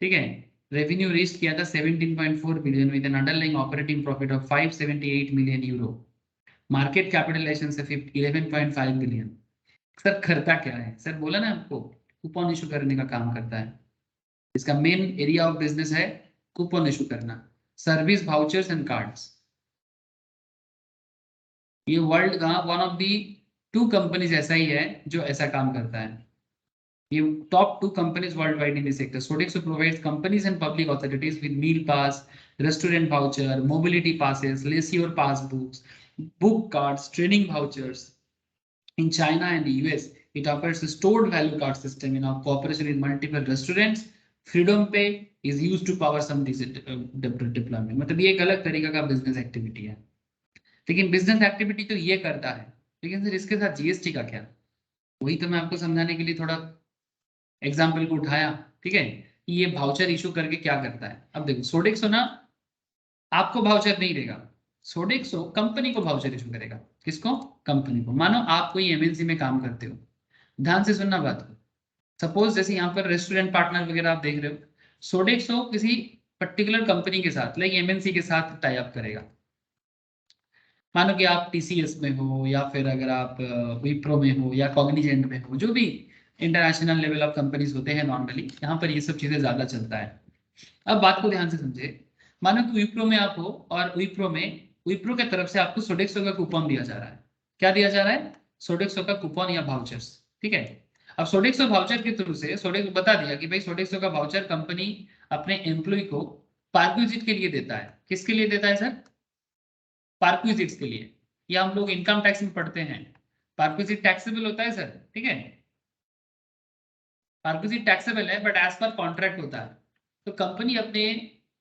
ठीक है, रेवेन्यू रीच किया था 17.4 billion with an underlying operating profit of 578 million euro, market capitalization से 11.5 बिलियन। सर करता क्या है सर? बोला ना आपको, कूपन इशू करने का काम करता है। इसका मेन एरिया ऑफ बिजनेस है कूपन इशू करना, सर्विस, वाउचर्स एंड कार्ड्स। ये वर्ल्ड का वन ऑफ दी 2 कंपनीज ऐसा ही है जो ऐसा काम करता है। ये top 2 companies worldwide in this sector. Sodexo provides companies and public authorities with meal pass, restaurant voucher, mobility passes, leisure passbooks, book cards, training vouchers. In China and the US, it offers a stored value card system in our cooperation with multiple restaurants. Freedom Pay is used to power some deployment. मतलब ये एक अलग तरीका का बिजनेस एक्टिविटी है, लेकिन बिजनेस एक्टिविटी तो ये करता है, लेकिन सर इसके साथ जीएसटी का क्या? वही तो मैं आपको समझाने के लिए थोड़ा एग्जाम्पल को उठाया, ठीक है। ये वाउचर इशू करके क्या करता है? अब देखो, सोडेक्सो ना आपको वाउचर नहीं देगा, सोडेक्सो कंपनी को वाउचर इशू करेगा। किसको? कंपनी को। मानो आप कोई एमएनसी में काम करते हो, ध्यान से सुनना बात को। सपोज जैसे यहाँ पर रेस्टोरेंट पार्टनर वगैरह आप देख रहे हो, सोडेक्सो किसी पर्टिकुलर कंपनी के साथ, लाइक एमएनसी के साथ टाई अप करेगा। मानो कि आप टीसीएस में हो, या फिर अगर आप विप्रो में हो या कॉग्निजेंट में हो, जो भी इंटरनेशनल लेवल ऑफ कंपनीज होते हैं, नॉर्मली यहाँ पर ये सब चीजें ज्यादा चलता है। अब बात को ध्यान से समझे, मानो कि विप्रो में आप हो और विप्रो के तरफ से आपको सोडेक्सो का कूपन दिया जा रहा है। क्या दिया जा रहा है? सोडेक्सो का कूपन या वाउचर्स, ठीक है। अब सोडेक्सो वाउचर के थ्रू से सोडेक्सो बता दिया कि भाई सोडेक्सो का वाउचर कंपनी अपने एम्प्लॉय को पार्क विजिट के लिए देता है। किसके लिए देता है सर? पार्क विजिट्स के लिए। या हम लोग इनकम टैक्स में पढ़ते हैं, पार्क विजिट टैक्सेबल होता है सर, ठीक है, पार्क विजिट टैक्सेबल है बट एज पर कॉन्ट्रैक्ट होता है। तो कंपनी अपने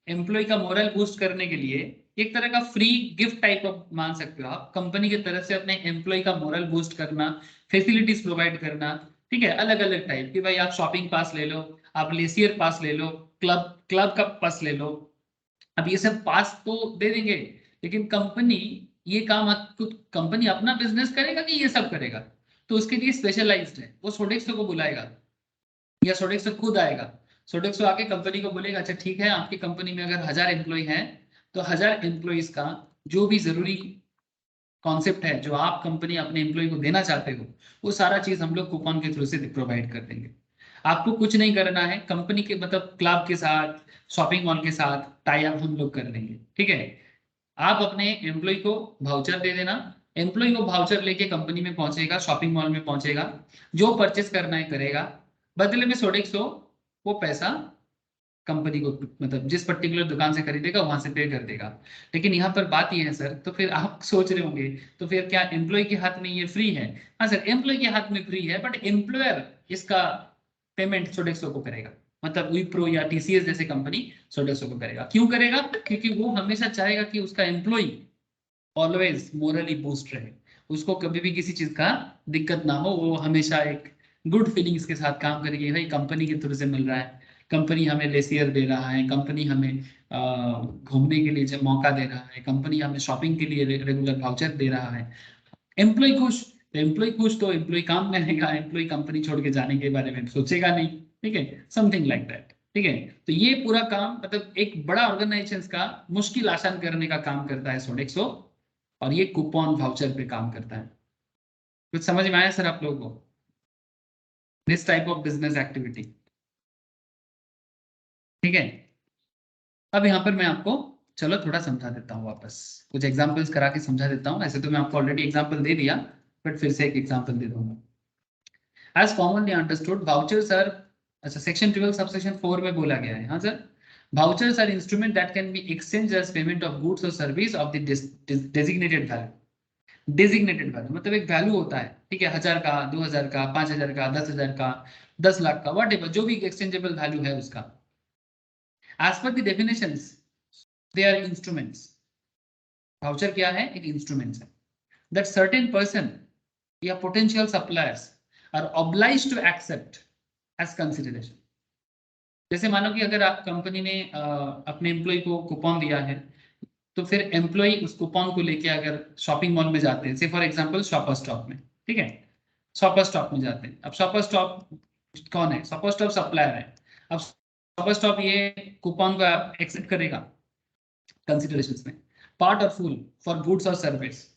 एम्प्लॉय का मोरल बूस्ट करने के लिए एक तरह का फ्री गिफ्ट टाइप ऑफ मान सकते हो आप, कंपनी की तरफ से अपने एम्प्लॉय का मोरल बूस्ट करना, फैसिलिटीज प्रोवाइड करना, ठीक है, अलग अलग टाइप की। भाई आप शॉपिंग पास ले लो, आप लेसियर पास ले लो, क्लब क्लब का पास ले लो। अब ये सब पास तो दे देंगे, लेकिन कंपनी ये काम कंपनी अपना बिजनेस करेगा कि ये सब करेगा? तो उसके लिए स्पेशलाइज्ड है, वो सोडेक्सो को बुलाएगा या सोडेक्सो खुद आएगा। सोडेक्सो आके कंपनी को बोलेगा अच्छा ठीक है, आपकी कंपनी में अगर 1000 एम्प्लॉय हैं तो 1000 एम्प्लॉयज का जो भी जरूरी कॉन्सेप्ट है, जो आप कंपनी अपने एम्प्लॉय को देना चाहते हो, वो सारा चीज हम लोग कूपन के थ्रू से प्रोवाइड कर देंगे। आपको कुछ नहीं करना है, कंपनी के मतलब क्लब के साथ, शॉपिंग मॉल के साथ टाई अप हम लोग कर देंगे, ठीक है। आप अपने एम्प्लॉय को वाउचर दे देना, एम्प्लॉय को वाउचर लेके कंपनी में पहुंचेगा, शॉपिंग मॉल में पहुंचेगा, जो परचेस करना है करेगा, बदले में सोडेक्सो वो पैसा कंपनी को मतलब जिस पर्टिकुलर दुकान से खरीदेगा वहां से पे कर देगा। लेकिन यहाँ पर बात ये है सर, तो फिर आप सोच रहे होंगे तो फिर क्या एम्प्लॉय के हाथ में ये फ्री है? हाँ सर, एम्प्लॉय के हाथ में फ्री है, बट एम्प्लॉयर इसका पेमेंट सोडेक्सो को करेगा। मतलब विप्रो या टीसीएस जैसे कंपनी सोडेक्सो को करेगा। क्यों करेगा? क्योंकि वो हमेशा चाहेगा कि उसका एम्प्लॉय ऑलवेज मोरली बूस्ट रहे, उसको कभी भी किसी चीज का दिक्कत ना हो, वो हमेशा एक गुड फीलिंग्स के साथ काम करेगी। भाई कंपनी के थ्रू से मिल रहा है, कंपनी हमें लेसियर दे रहा है, कंपनी हमें घूमने के लिए जब मौका दे रहा है, कंपनी हमें शॉपिंग के लिए रेगुलर वाउचर दे रहा है। एम्प्लॉय खुश, तो एम्प्लॉय खुश तो एम्प्लॉय काम में रहेगा, एम्प्लॉय कंपनी छोड़ के जाने के बारे में सोचेगा नहीं। ठीक है, समथिंग लाइक दैट। ठीक है, तो ये पूरा काम मतलब एक बड़ा ऑर्गेनाइजेशन का मुश्किल आसान करने का काम करता है सोडेक्सो, और ये कूपन वाउचर पे काम करता है। कुछ समझ में आया सर आप लोगों को? This type of business activity. ठीक है, अब यहाँ पर मैं आपको चलो थोड़ा समझा देता हूँ, वापस कुछ एग्जांपल्स करा के समझा देता हूँ। ऐसे तो मैं आपको ऑलरेडी एग्जांपल दे दिया, बट फिर से एक एग्जांपल दे दूंगा। As commonly understood vouchers are, अच्छा सेक्शन 12 सबसेक्शन 4 में बोला गया है, हाँ sir, vouchers are instrument that can be exchange as payment of goods और service of the designated value. Designated value मतलब एक वैल्यू होता है, ठीक है, 1000 का, 2000 का, 5000 का, 10,000 का, 10 लाख का, वट जो भी एक्सचेंजेबल वैल्यू है उसका। As per the definitions they are instruments. Voucher क्या है? एक इंस्ट्रूमेंट है that certain person or potential suppliers are obliged to accept as consideration. जैसे मानो कि अगर आप कंपनी ने अपने एम्प्लॉय को कूपन दिया है, तो फिर एम्प्लॉय उस कूपन को लेके अगर शॉपिंग मॉल में जाते हैं, से फॉर एग्जांपल शॉपर स्टॉप में, ठीक है, शॉपर स्टॉप में जाते हैं। अब शॉपर स्टॉप कौन है? शॉपर स्टॉप सप्लायर है। अब शॉपर स्टॉप ये कूपन को एक्सेप्ट करेगा कंसिडरेशंस में, पार्ट और फुल फॉर गुड्स और service.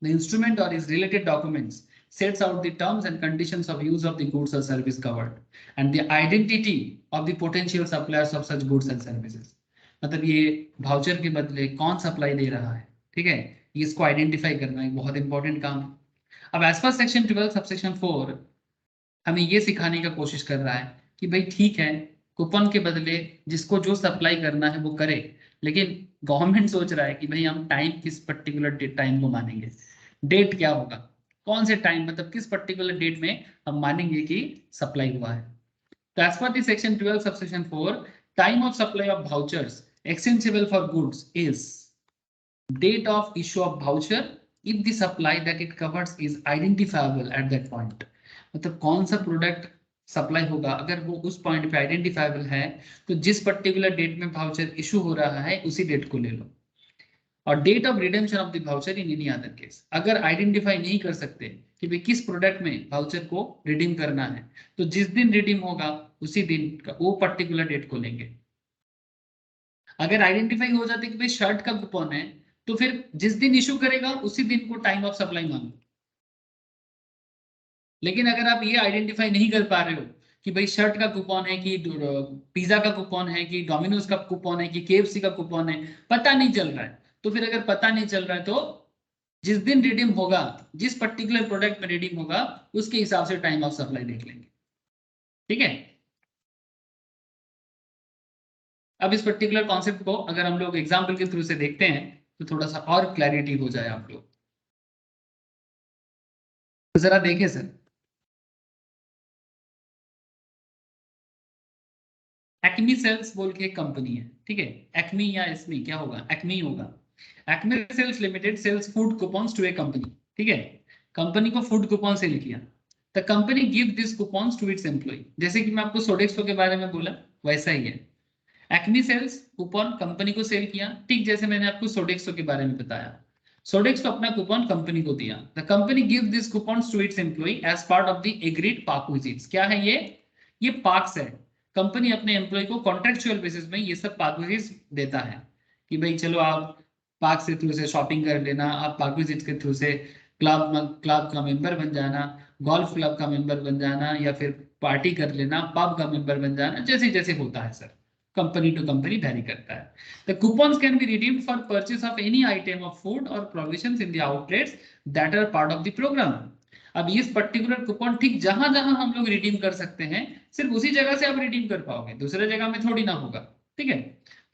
The instrument or its related documents sets out the terms and conditions of use of the goods or service covered and the identity of the potential suppliers of such goods and services. मतलब ये वाउचर के बदले कौन सप्लाई दे रहा है, ठीक है, इसको आइडेंटिफाई करना एक बहुत इंपॉर्टेंट काम है। अब एज पर सेक्शन 12 सबसेक्शन 4 हमें ये सिखाने का कोशिश कर रहा है कि भाई ठीक है, कूपन के बदले जिसको जो सप्लाई करना है वो करे, लेकिन गवर्नमेंट सोच रहा है कि भाई हम टाइम किस पर्टिकुलर टाइम को मानेंगे, डेट क्या होगा, कौन से टाइम मतलब किस पर्टिकुलर डेट में हम मानेंगे कि सप्लाई हुआ है। तो as per the section 12 subsection 4 time of supply of vouchers exchangeable for goods is date of issue of voucher if the supply that it covers is identifiable at that point। मतलब कौन सा प्रोडक्ट सप्लाई होगा अगर वो उस पॉइंट पे आइडेंटिफाइबल है, तो जिस पर्टिकुलर डेट में वाउचर इशू हो रहा है उसी डेट को ले लो। और date of redemption of the voucher in any other case, अगर आइडेंटिफाई नहीं कर सकते कि भाई किस प्रोडक्ट में वाउचर को रिडीम करना है, तो जिस दिन रिडीम होगा उसी दिन का वो पर्टिकुलर डेट को लेंगे। अगर आइडेंटिफाई हो जाते कि भाई शर्ट का कूपन है, तो फिर जिस दिन इशू करेगा उसी दिन को टाइम ऑफ सप्लाई मानो। लेकिन अगर आप ये आइडेंटिफाई नहीं कर पा रहे हो कि भाई शर्ट का कूपन है कि पिज्जा का कूपन है कि डोमिनोज का कूपन है कि केएफसी का कूपन है, पता नहीं चल रहा है, तो फिर अगर पता नहीं चल रहा है तो जिस दिन रिडीम होगा, जिस पर्टिकुलर प्रोडक्ट में रिडीम होगा उसके हिसाब से टाइम ऑफ सप्लाई देख लेंगे। ठीक है, अब इस पर्टिकुलर कॉन्सेप्ट को अगर हम लोग एग्जाम्पल के थ्रू से देखते हैं तो थोड़ा सा और क्लैरिटी हो जाए आप लोग। तो जरा देखें सर, एक्मी सेल्स बोल के एक कंपनी है, ठीक है, एक्मी या एस्मी क्या होगा, एक्मी होगा। Acme sells limited sells food coupons to a company, ठीक है, कंपनी को फूड कूपन सेल किया। The company give this coupons to its employ, जैसे कि मैं आपको सोडेक्सो के बारे में बोला वैसा ही है। एक्मी सेल्स कूपन कंपनी को सेल किया, ठीक जैसे मैंने आपको सोडेक्सो के बारे में बताया। सोडेक्सो अपना कूपन कंपनी को दिया। The company give this coupons to its employ as part of the agreed park visits. क्या है ये पार्क्स है। कंपनी अपने एम्प्लॉय को कॉन्ट्रेक्चुअल बेसिस में ये सब पार्क विजिट्स देता है कि भाई चलो आप पार्क से थ्रू से शॉपिंग कर लेना, आप पार्क विजिट्स के थ्रू से क्लब का मेंबर बन जाना, गोल्फ क्लब का मेंबर बन जाना, या फिर पार्टी कर लेना, पब का मेंबर बन जाना, जैसे जैसे होता है sir, company to company vary करता है। The coupons can be redeemed for purchase of any item of food और provisions in the outlets that are part of the programme. अब इस पर्टिकुलर कूपन ठीक जहां जहां हम लोग रिडीम कर सकते हैं सिर्फ उसी जगह से आप रिडीम कर पाओगे, दूसरे जगह में थोड़ी ना होगा, ठीक है।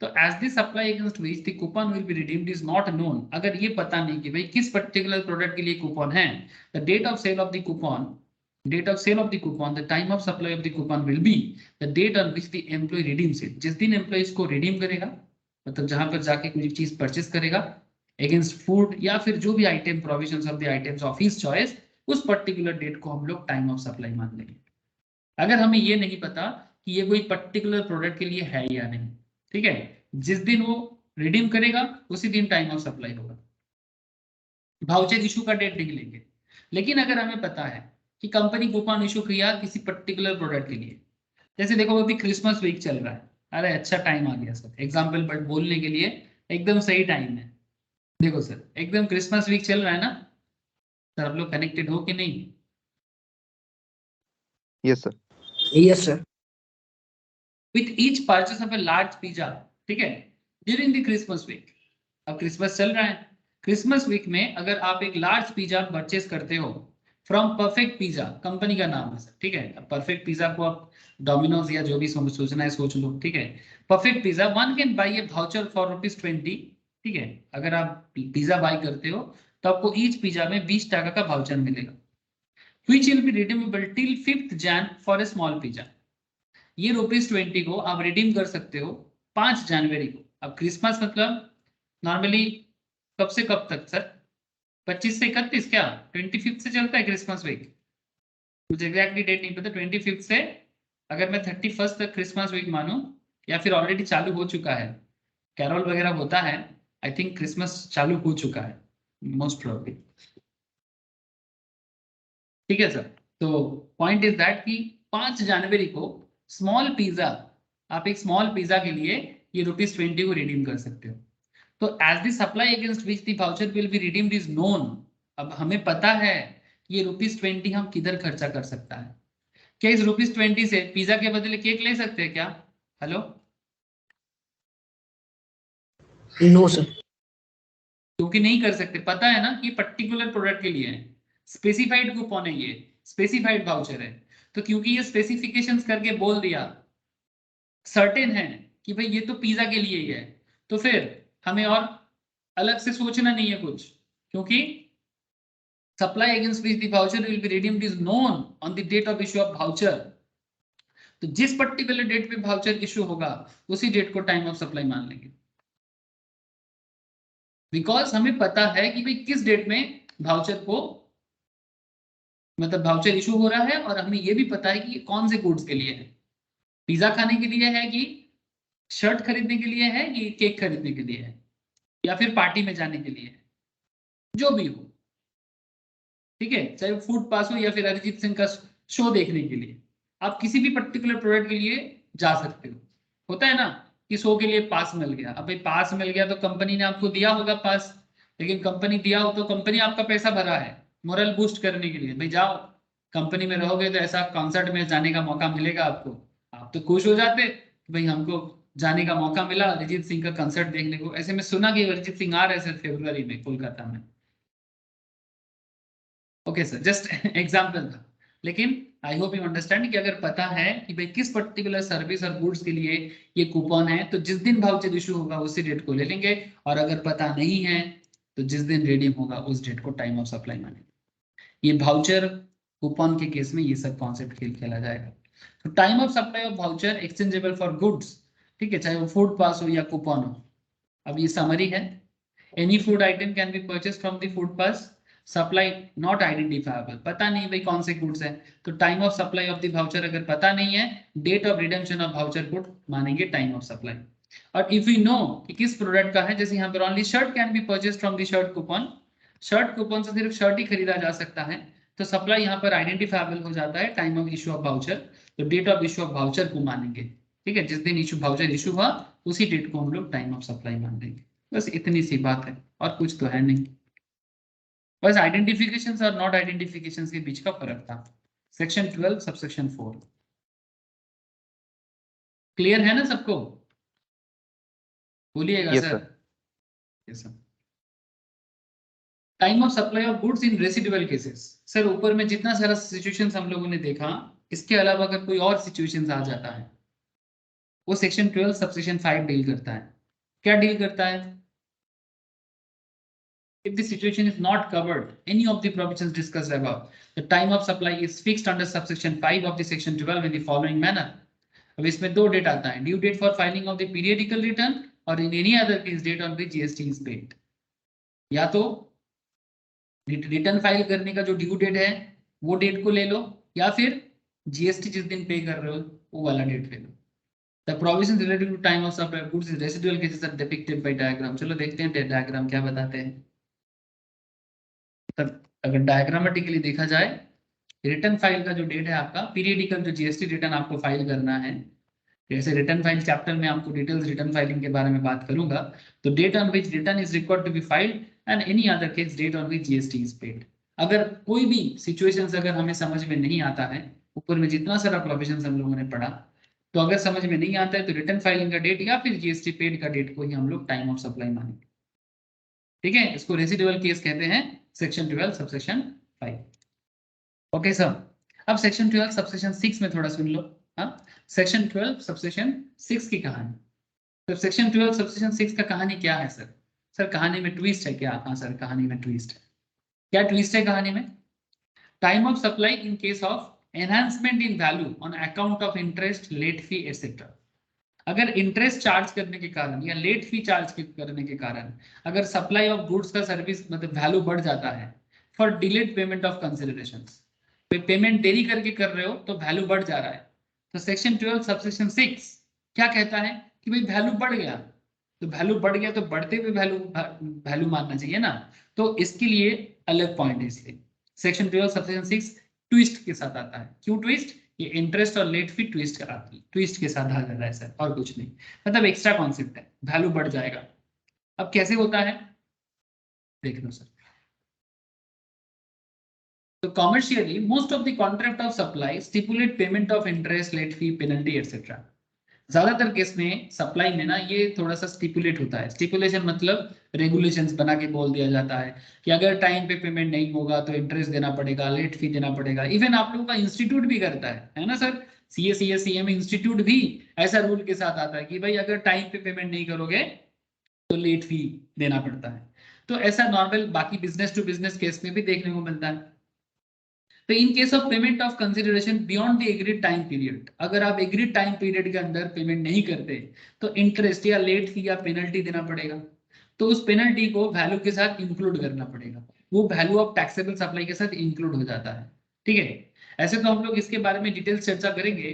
तो as the supply against which the coupon will be redeemed is not known, अगर ये पता नहीं कि भाई किस पर्टिकुलर प्रोडक्ट के लिए कूपन है, the date of sale of the coupon, date of sale of the coupon, the time of supply of the coupon will be the date on which the employee redeems it, जिस दिन एम्प्लॉय इसको रिडीम करेगा, मतलब जहां पर जाके कोई चीज परचेस करेगा अगेंस्ट फूड या फिर जो भी item provisions of the items of his choice, उस पर्टिकुलर डेट को हम लोग टाइम ऑफ सप्लाई मान लेंगे। अगर हमें ये नहीं पता कि ये कोई पर्टिकुलर प्रोडक्ट के लिए है या नहीं, ठीक है, जिस दिन वो रिडीम करेगा उसी दिन टाइम ऑफ सप्लाई होगा। वाउचर इशू का डेट नहीं लेंगे। लेकिन अगर हमें पता है कि कंपनी कूपन इशू किया किसी पर्टिकुलर प्रोडक्ट के लिए, जैसे देखो अभी क्रिसमस वीक चल रहा है, अरे अच्छा टाइम आ गया सर, एग्जाम्पल बट बोलने के लिए एकदम सही टाइम है। देखो सर एकदम क्रिसमस वीक चल रहा है ना सर, आप लोग कनेक्टेड हो कि नहीं? Yes sir. Yes sir. With each purchase of a large pizza, ठीक है, ड्यूरिंग द क्रिसमस वीक। अब क्रिसमस चल रहा है, क्रिसमस वीक में अगर आप एक लार्ज पिज्जा परचेस करते हो फ्रॉम परफेक्ट पिज्जा, कंपनी का नाम है सर, ठीक है, परफेक्ट पिज्जा को आप डोमिनोज या जो भी सोचना है सोच लो, ठीक है। Perfect pizza one can buy A voucher for ₹20, ठीक है, अगर आप पिज्जा बाई करते हो तो आपको ईच पिज्जा में 20 टका का वाउचर मिलेगा, which will be redeemable till 5th Jan for a small pizza। ये ₹20 को आप रिडीम कर सकते हो 5 जनवरी को। अब क्रिसमस मतलब नॉर्मली कब से कब तक सर? 25 से 31, क्या 25 से चलता है क्रिसमस वीक? मुझे एग्जैक्टली डेट नहीं पता, 25 से अगर मैं 31 तक क्रिसमस वीक मानूं, या फिर ऑलरेडी चालू हो चुका है, कैरोल वगैरह होता है, आई थिंक क्रिसमस चालू हो चुका है मोस्ट प्रोबेबली, ठीक है सर। तो पॉइंट इज दैट कि 5 जनवरी को स्मॉल पिज्जा, आप एक स्मॉल पिज्जा के लिए ये ₹20 को रिडीम कर सकते हो। तो as the supply against which the voucher will be redeemed is known, अब हमें पता है कि ये ₹20 हम किधर खर्चा कर सकता है। क्या इस ₹20 से पिज्जा के बदले केक ले सकते हैं क्या? Hello, no sir. क्योंकि नहीं कर सकते, पता है ना कि पर्टिकुलर प्रोडक्ट के लिए है, स्पेसिफाइड कूपन है, ये स्पेसिफाइड वाउचर है, तो क्योंकि ये स्पेसिफिकेशंस करके बोल दिया, सर्टेन है कि भाई ये तो पिज्जा के लिए ही है, तो फिर हमें और अलग से सोचना नहीं है कुछ, क्योंकि supply against which the voucher will be redeemed is known on the date of issue of voucher. तो जिस पर्टिकुलर डेट पे वाउचर इशू होगा उसी डेट को टाइम ऑफ सप्लाई मान लेंगे, बिकॉज हमें पता है कि भाई किस डेट में वाउचर को, मतलब वाउचर इशू हो रहा है, और हमें यह भी पता है कि ये कौन से गुड्स के लिए है, पिज्जा खाने के लिए है कि शर्ट खरीदने के लिए है कि केक खरीदने के लिए है या फिर पार्टी में जाने के लिए है, जो भी हो, ठीक है, चाहे वो फूड पास हो या फिर अरिजीत सिंह का शो देखने के लिए, आप किसी भी पर्टिकुलर प्रोडक्ट के लिए जा सकते हो। होता है ना कि शो के लिए पास मिल गया, अब भाई पास मिल गया तो कंपनी ने आपको दिया होगा पास, लेकिन कंपनी दिया हो तो कंपनी आपका पैसा भरा है मोरल बूस्ट करने के लिए, भाई जाओ कंपनी में रहोगे तो ऐसा कॉन्सर्ट में जाने का मौका मिलेगा आपको, आप तो खुश हो जाते भाई हमको जाने का मौका मिला अरिजीत सिंह का कंसर्ट देखने को। ऐसे में सुना कि अरिजीत सिंह आ रहे सर फरवरी में कोलकाता में, ओके सर जस्ट एग्जाम्पल था, लेकिन आई होप यू अंडरस्टैंड कि अगर पता है कि भाई किस पर्टिकुलर सर्विस और गुड्स के लिए ये कूपन है तो जिस दिन वाउचर इशू होगा उसी डेट को ले लेंगे, और अगर पता नहीं है तो जिस दिन रिडीम होगा उस डेट को टाइम ऑफ सप्लाई मानेंगे। ये वाउचर कूपन के केस में ये सब कॉन्सेप्ट खेला जाएगा। तो time of supply of voucher exchangeable for goods, ठीक है, चाहे वो फूड पास हो या कूपन हो। अब ये समरी है, any food item can be purchase from the food pass, supply not identifiable, पता नहीं भाई कौन से गुड्स है, तो time of supply of the voucher अगर पता नहीं है, date of redemption of voucher को मानेंगे टाइम ऑफ सप्लाई। और इफ यू नो कि किस प्रोडक्ट का है, जैसे यहाँ पर only shirt can be purchase from the shirt coupon, shirt coupon से सिर्फ शर्ट ही खरीदा जा सकता है, तो सप्लाई यहाँ पर आइडेंटिफाइबल हो जाता है time of issue of voucher, तो date of issue of voucher को मानेंगे, ठीक है, जिस दिन इशू वाउचर इशू हुआ उसी डेट को हम लोग टाइम ऑफ सप्लाई मान देंगे। बस इतनी सी बात है, और कुछ तो है नहीं, बस आइडेंटिफिकेशंस और नॉट आइडेंटिफिकेशंस के बीच का फर्क था। सेक्शन 12 सबसेक्शन 4 क्लियर है ना सबको? बोलिएगा yes sir. Sir. Yes sir. Time of supply of goods in residual cases. Sir ऊपर में जितना सारा सिचुएशंस हम लोगों ने देखा, इसके अलावा अगर कोई और सिचुएशंस आ जाता है, वो सेक्शन 12 सबसेक्शन 5 डील करता है। क्या डील करता है? If the situation is not covered, any of the provisions discussed above, the time of supply is fixed under subsection 5 of the section 12 in the following manner. अब इसमें दो डेट आता है, due date for filing of the periodical return और in any other case date on which GST is paid. या तो रिटर्न फाइल करने का जो ड्यू डेट है वो डेट को ले लो, या फिर जीएसटी जिस दिन पे कर रहे हो वो वाला डेट ले लो। The provisions related to time of supply of goods in residual cases are depicted by diagram. चलो देखते हैं डायग्राम क्या बताते हैं। तब अगर डायग्रामेटिकली देखा जाए, रिटर्न फाइल का जो डेट है आपका, पीरियडिकल जो जीएसटी रिटर्न आपको फाइल करना है, जैसे रिटर्न फाइल चैप्टर में आपको डिटेल्स रिटर्न फाइलिंग के बारे में बात करूंगा, तो date on which return is required to be filed and any other case date on which GST is paid. अगर कोई भी सिचुएशंस अगर हमें समझ में नहीं आता है, ऊपर में जितना सारा प्रोविजंस हम लोगों ने पढ़ा, तो अगर समझ में नहीं आता है तो रिटर्न फाइलिंग का डेट या फिर जीएसटी पेड का डेट को ही हम लोग टाइम ऑफ सप्लाई मानेंगे। ठीक है, इसको रेसिडुअल केस कहते हैं, सेक्शन 12 सबसेक्शन 5। ओके सर, अब सेक्शन 12 सबसेक्शन 6 में थोड़ा सुन लो। हाँ, सेक्शन 12 सबसेक्शन 6 की कहानी। तो सेक्शन 12 सबसेक्शन 6 का कहानी क्या है सर? सर कहानी में ट्विस्ट है क्या? हाँ सर, कहानी में ट्विस्ट है। क्या ट्विस्ट है कहानी में? Time of supply in case of enhancement in value on account of interest, late fee etcetera. अगर इंटरेस्ट चार्ज करने के कारण या लेट फी चार्ज करने के कारण अगर सप्लाई ऑफ गुड्स का सर्विस मतलब वैल्यू बढ़ जाता है for delayed payment of consideration, payment देरी करके कर रहे हो तो वैल्यू बढ़ जा रहा है, तो सेक्शन 12 सबसेक्शन 6 क्या कहता है कि भाई वैल्यू बढ़ गया, तो वैल्यू बढ़ गया तो बढ़ते हुए वैल्यू मानना चाहिए ना। तो इसके लिए अलग पॉइंट है, इसलिए सेक्शन 12 सबसेक्शन 6 ट्विस्ट के साथ आता है। क्यों ट्विस्ट? ये इंटरेस्ट और लेट फी ट्विस्ट कराती है, ट्विस्ट के साथ आ जाता है सर, और कुछ नहीं, मतलब एक्स्ट्रा कॉन्सेप्ट है, वैल्यू बढ़ जाएगा। अब कैसे होता है देख लो सर। तो commercially most of the contract of supply stipulate payment of interest, late fee, penalty etcetera. ज्यादातर केस में सप्लाई में ना ये थोड़ा सा स्टिपुलेट होता है। स्टिपुलेशन मतलब रेगुलेशंस बना के बोल दिया जाता है कि अगर टाइम पे पेमेंट नहीं होगा तो इंटरेस्ट देना पड़ेगा, लेट फी देना पड़ेगा। इवन आप लोगों का इंस्टीट्यूट भी करता है ना सर, CA इंस्टीट्यूट भी ऐसा रूल के साथ आता है कि भाई अगर टाइम पे पेमेंट नहीं करोगे तो लेट फी देना पड़ता है। तो ऐसा नॉर्मल बाकी बिजनेस टू बिजनेस केस में भी देखने को मिलता है। तो इन case of payment of consideration beyond the agreed time period, अगर आप एग्रीड टाइम पीरियड के अंदर पेमेंट नहीं करते तो इंटरेस्ट या लेट फी या पेनल्टी देना पड़ेगा। तो उस पेनल्टी को वैल्यू के साथ इंक्लूड करना पड़ेगा, वो वैल्यू ऑफ टैक्सेबल सप्लाई के साथ इंक्लूड हो जाता है। ठीक है, ऐसे तो हम लोग इसके बारे में डिटेल चर्चा करेंगे।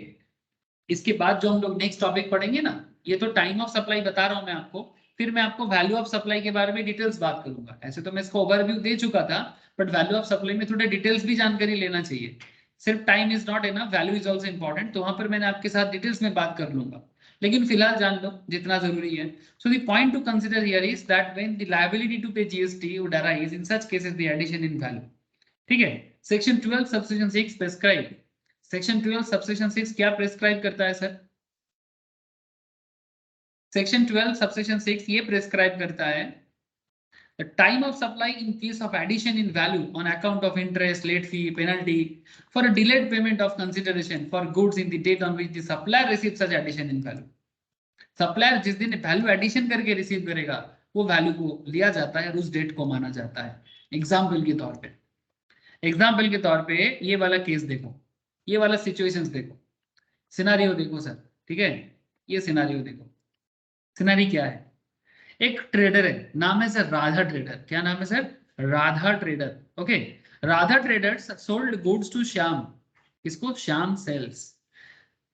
इसके बाद जो हम लोग नेक्स्ट टॉपिक पढ़ेंगे ना, ये तो टाइम ऑफ सप्लाई बता रहा हूं मैं आपको, फिर मैं आपको वैल्यू ऑफ सप्लाई के बारे में डिटेल्स बात करूंगा। ऐसे तो मैं इसको ओवरव्यू दे चुका था, बट वैल्यू ऑफ सप्लाई में थोड़े डिटेल्स भी जानकारी लेना चाहिए। सिर्फ time is not enough, value is also important, तो वहां पर मैंने आपके साथ डिटेल्स में बात कर लूंगा, लेकिन फिलहाल जान लो जितना जरूरी है। So the point to consider here is that when the liability to pay GST would arise in such cases the addition in value. ठीक है, section 12 subsection 6 prescribe, section 12 subsection 6 क्या प्रेस्क्राइब करता है सर? सेक्शन 12 सबसेक्शन 6 ये प्रेस्क्राइब करता है the time of supply in case of addition in value on account of interest, late fee, penalty for a delayed payment of consideration for goods in the date on which the supplier receives such addition in value. Supplier जिस दिन वैल्यू एडिशन करके रिसीव करेगा वो वैल्यू को लिया जाता है, उस डेट को माना जाता है। एग्जाम्पल के तौर पे ये वाला केस देखो, ये वाला सिचुएशंस देखो, सिनारियो देखो सर। ठीक है, ये सिनारियो देखो। सिनारी क्या है? एक ट्रेडर है, नाम है सर राधा ट्रेडर। क्या नाम है sir? Radha trader. Okay, Radha traders sold goods to Shyam. किसको? श्याम सेल्स।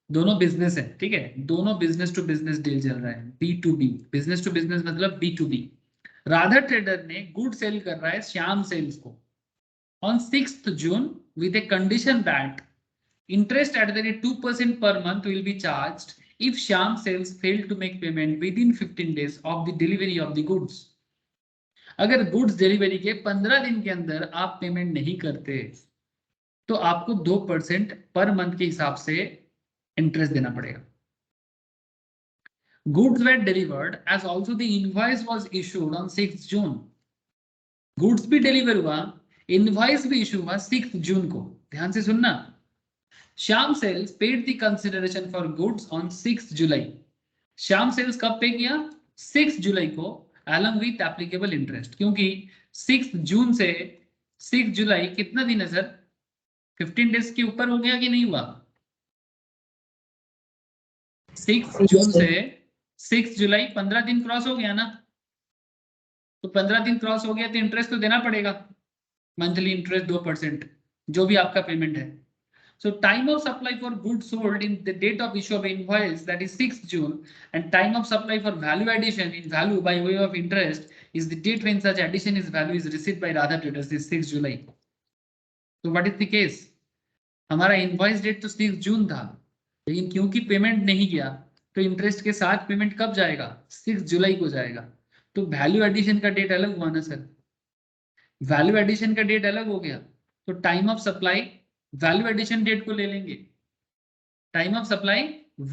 दोनों बिजनेस है, ठीक है, दोनों बिजनेस टू बिजनेस डील चल रहा है, B2B, बिजनेस टू बिजनेस मतलब B2B। राधा ट्रेडर ने गुड सेल कर रहा है श्याम सेल्स को on 6th June with a condition that interest at the rate 2% per month will be charged if Shyam Sales fail to make payment within 15 days of the delivery of the goods. अगर गुड्स डिलीवरी के 15 दिन के अंदर आप पेमेंट नहीं करते तो आपको 2% पर मंथ के हिसाब से इंटरेस्ट देना पड़ेगा। Goods were delivered as also the invoice was issued on 6th June. Goods भी डिलीवर हुआ, इनवॉइस भी इशू हुआ 6 जून को। ध्यान से सुनना, Shyam sales paid the consideration for goods on 6 July. Shyam sales कब पे किया? 6 जुलाई को, along with applicable इंटरेस्ट, क्योंकि 6 जून से 6 जुलाई कितना दिन है सर? 15 डेज के ऊपर हो गया कि नहीं हुआ? 6 जून से 6 जुलाई 15 दिन क्रॉस हो गया ना, तो 15 दिन क्रॉस हो गया तो इंटरेस्ट तो देना पड़ेगा, मंथली इंटरेस्ट 2%, जो भी आपका पेमेंट है। So time of supply for goods sold in the date of issue of invoice, that is 6 June, and time of supply for value addition in value by way of interest is the date when such addition is value is received by Radha Traders, is 6 July. So what is the case? हमारा इनवॉइस डेट तो 6 जून था, लेकिन क्योंकि पेमेंट नहीं गया तो इंटरेस्ट के साथ पेमेंट कब जाएगा? 6 जुलाई को जाएगा। तो वैल्यू एडिशन का डेट अलग हुआ ना सर, वैल्यू एडिशन का डेट अलग हो गया, तो time of supply value addition date को ले लेंगे, time of supply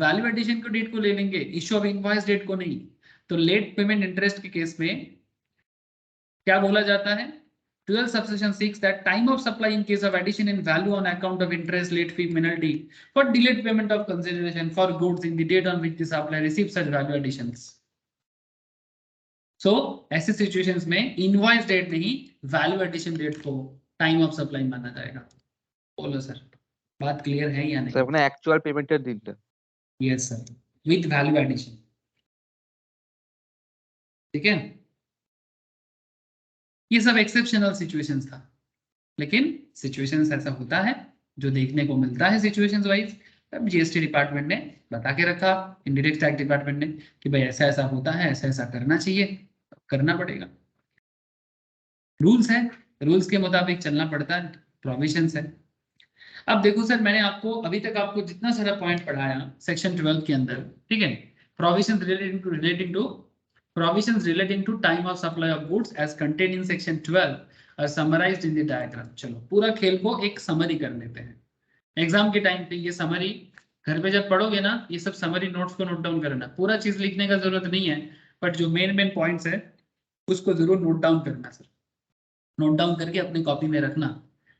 value addition को डेट को ले लेंगे, इश्यू ऑफ इनवॉइस डेट को नहीं। तो लेट पेमेंट इंटरेस्ट के केस में क्या बोला जाता है? 12 subsection 6 that time of supply in case of addition in value on account of interest, late fee, penalty for delayed payment of consideration for goods in the date on which the supplier receives such value additions. So ऐसे situations में invoice date नहीं, value addition date को time of supply माना जाएगा। बोलो सर, बात क्लियर है या नहीं? सर अपने एक्चुअल पेमेंटेर दिनটা। Yes sir, with value addition. ठीक है, ये सब एक्सेप्शनल सिचुएशंस था, लेकिन सिचुएशंस ऐसा होता है जो देखने को मिलता है सिचुएशंस वाइज। अब जीएसटी डिपार्टमेंट ने बता के रखा, इनडायरेक्ट टैक्स डिपार्टमेंट ने, कि भाई ऐसा ऐसा होता है, ऐसा ऐसा करना चाहिए, करना पड़ेगा। रूल्स है, रूल्स के मुताबिक चलना पड़ता है, प्रोविजंस है। अब देखो सर, मैंने आपको अभी तक आपको जितना सारा पॉइंट पढ़ाया सेक्शन 12 के अंदर, ठीक है, provisions relating to time of supply of goods as contained in section 12 are summarized in the diagram। चलो पूरा खेल को एक समरी कर लेते हैं। एग्जाम के टाइम पे ये समरी घर पे जब पढ़ोगे ना, ये सब समरी नोट्स को नोट डाउन करना, पूरा चीज लिखने का जरूरत नहीं है, बट जो मेन पॉइंट्स है उसको जरूर नोट डाउन करना सर, नोट डाउन करके अपनी कॉपी में रखना,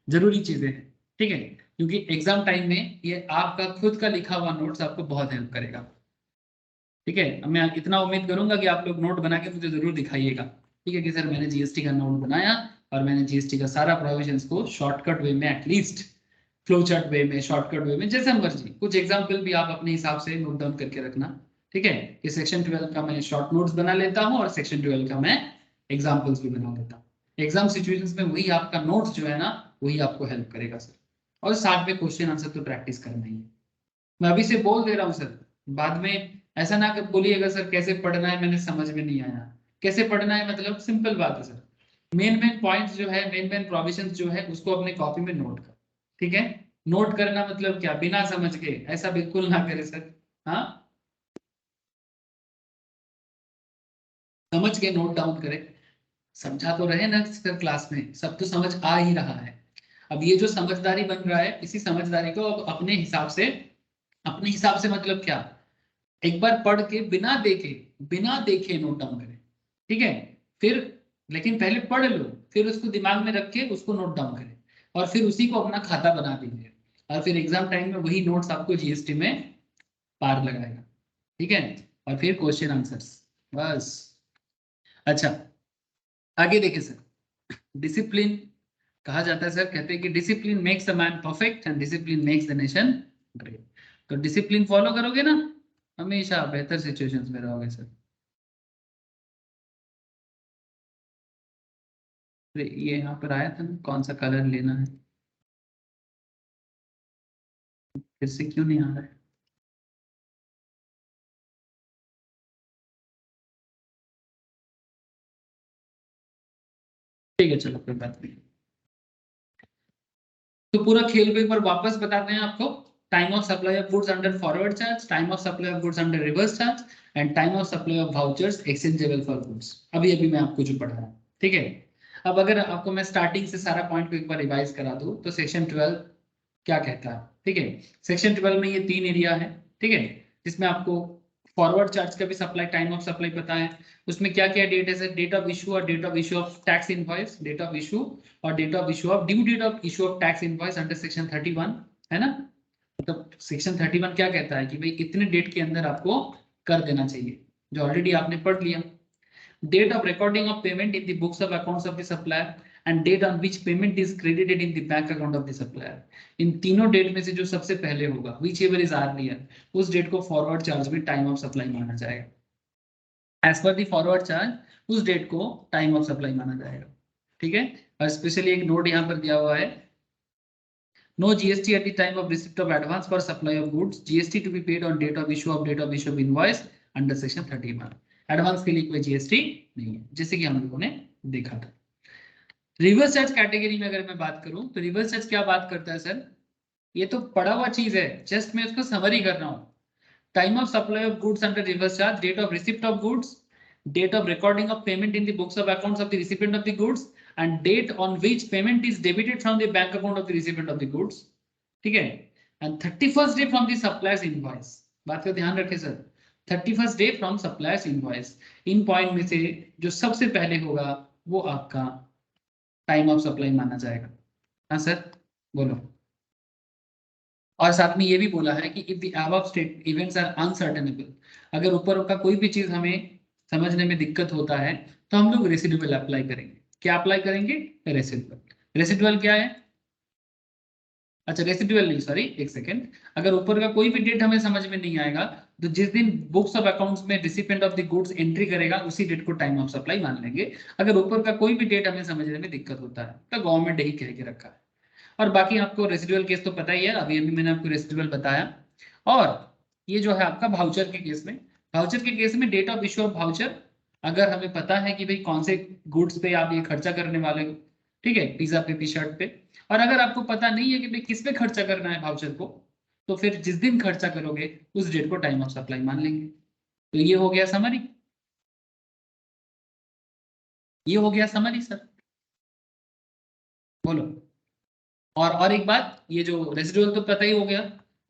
जरूरी चीजें हैं, ठीक है, क्योंकि एग्जाम टाइम में ये आपका खुद का लिखा हुआ नोट्स आपको बहुत हेल्प करेगा। ठीक है, मैं इतना उम्मीद करूंगा कि आप लोग नोट बना के मुझे जरूर दिखाइएगा, ठीक है, कि सर मैंने जीएसटी का नोट बनाया और मैंने जीएसटी का सारा प्रोविजंस को शॉर्टकट वे में, एटलीस्ट फ्लो चार्ट वे में, शॉर्टकट वे में, जैसे मर्जी, कुछ एग्जाम्पल भी आप अपने हिसाब से नोट डाउन करके रखना। ठीक है, कि सेक्शन 12 का मैं शॉर्ट नोट्स बना लेता हूँ और सेक्शन 12 का मैं एग्जाम्पल्स भी बना लेता हूँ। एग्जाम सिचुएशंस में वही आपका नोट्स जो है ना, वही आपको हेल्प करेगा सर, और साथ में क्वेश्चन आंसर तो प्रैक्टिस करना ही है। मैं अभी से बोल दे रहा हूँ सर, बाद में ऐसा ना बोलिएगा सर कैसे पढ़ना है, मैंने समझ में नहीं आया। कैसे पढ़ना है मतलब सिंपल बात है सर, मेन पॉइंट्स जो है, मेन प्रोविजंस जो है, उसको अपने कॉपी में नोट कर। ठीक है, नोट करना मतलब क्या, बिना समझ के, ऐसा बिल्कुल ना करे सर। हाँ, समझ के नोट डाउन करें। समझा तो रहे ना सर, क्लास में सब तो समझ आ ही रहा है। अब ये जो समझदारी बन रहा है, इसी समझदारी को अब अपने हिसाब से मतलब क्या, एक बार पढ़ के बिना देखे नोट डाउन करें। ठीक है, फिर लेकिन पहले पढ़ लो, फिर उसको दिमाग में रख के उसको नोट डाउन करें, और फिर उसी को अपना खाता बना दीजिए, और फिर एग्जाम टाइम में वही नोट्स आपको जीएसटी में पार लगाएगा। ठीक है, और फिर क्वेश्चन आंसर्स, बस। अच्छा, आगे देखिए सर, डिसिप्लिन कहा जाता है सर, कहते हैं कि discipline makes the man perfect and discipline makes the nation great. तो डिसिप्लिन फॉलो करोगे ना, हमेशा बेहतर सिचुएशंस में रहोगे सर। ये यहाँ पर आया था ना, कौन सा कलर लेना है, फिर से क्यों नहीं आ रहा है? ठीक है, चलो कोई बात नहीं। तो पूरा खेल को एक बार वापस बताते हैं आपको। Time of supply of goods under forward charge, time of supply of goods under reverse charge, and time of supply of vouchers exchangeable for goods. अभी मैं आपको जो पढ़ा रहा, ठीक है। अब अगर आपको मैं स्टार्टिंग से सारा पॉइंट को एक बार रिवाइज करा दूं, तो सेक्शन 12 क्या कहता है, ठीक है। सेक्शन 12 में ये 3 एरिया है, ठीक है, जिसमें आपको फॉरवर्ड चार्ज का भी सप्लाई टाइम ऑफ सप्लाई पता है, उसमें क्या क्या डेट है सर, डेट ऑफ इशू और date of issue of tax invoice, date of issue और date of issue of due date of issue of tax invoice under section 31 है ना। मतलब सेक्शन 31 क्या कहता है कि भाई इतने डेट के अंदर आपको कर देना चाहिए, जो ऑलरेडी आपने पढ़ लिया। Date of recording of payment in the books of accounts of the supplier and date on which payment is credited in the bank account of the supplier. इन तीनों डेट में से जो सबसे पहले होगा whichever is earlier, उस डेट को फॉरवर्ड चार्ज में टाइम ऑफ सप्लाई माना जाएगा। एज पर दी फॉरवर्ड चार्ज उस डेट को टाइम ऑफ सप्लाई माना जाएगा। ठीक है, और स्पेशली एक नोट यहाँ पर दिया हुआ है, no GST at the time of receipt of advance for supply of goods, GST to be paid on date of issue of invoice under section 31। Advance के लिए कोई जीएसटी नहीं है, जैसे कि हम लोगों ने देखा था। रिवर्स चार्ज कैटेगरी में अगर मैं बात करूं तो रिवर्स चार्ज क्या बात करता है सर, ये तो पढ़ा हुआ चीज है, जस्ट मैं उसको समरी कर रहा हूं। Time of supply of goods under reverse charge, date of receipt of goods, date of recording of payment in the books of accounts of the recipient of the goods and date on which payment is debited from the bank account of the recipient of the goods. ठीक है, and 31st day from the suppliers invoice. बात का ध्यान रखें sir, 31st day from suppliers invoice. In point में से जो सबसे पहले होगा वो आपका टाइम ऑफ सप्लाई माना जाएगा। हाँ सर बोलो। और साथ में ये भी बोला है कि if the above state events are unascertainable, अगर ऊपर का कोई भी चीज हमें समझने में दिक्कत होता है तो हम लोग रेसिडुअल अप्लाई करेंगे। क्या अप्लाई करेंगे, रेसिडुअल। रेसिडुअल क्या है, अच्छा रेसिडुअल नहीं, सॉरी एक सेकेंड, अगर ऊपर का कोई भी डेट हमें समझ में नहीं आएगा तो जिस दिन बुक्स ऑफ अकाउंट्स में recipient of the goods entry करेगा उसी डेट को टाइम ऑफ सप्लाई मान लेंगे। अगर ऊपर का कोई भी डेट हमें समझने में दिक्कत होता है तो गवर्नमेंट यही कह के रखा है। और बाकी आपको रेसिडुअल केस तो पता ही है, अभी अभी मैंने आपको रेसिडुअल बताया। और ये जो है आपका वाउचर के केस में, वाउचर के केस में date of issue of voucher, अगर हमें पता है कि भाई कौन से गुड्स पे आप ये खर्चा करने वाले हो, ठीक है, पिज्जा पे, टी शर्ट पे, और अगर आपको पता नहीं है कि भाई किस पे खर्चा करना है वाउचर को, तो फिर जिस दिन खर्चा करोगे उस डेट को टाइम ऑफ सप्लाई मान लेंगे। तो ये हो गया समरी, ये हो गया समरी सर, बोलो। और एक बात, ये जो रेसिडुअल तो पता ही हो गया,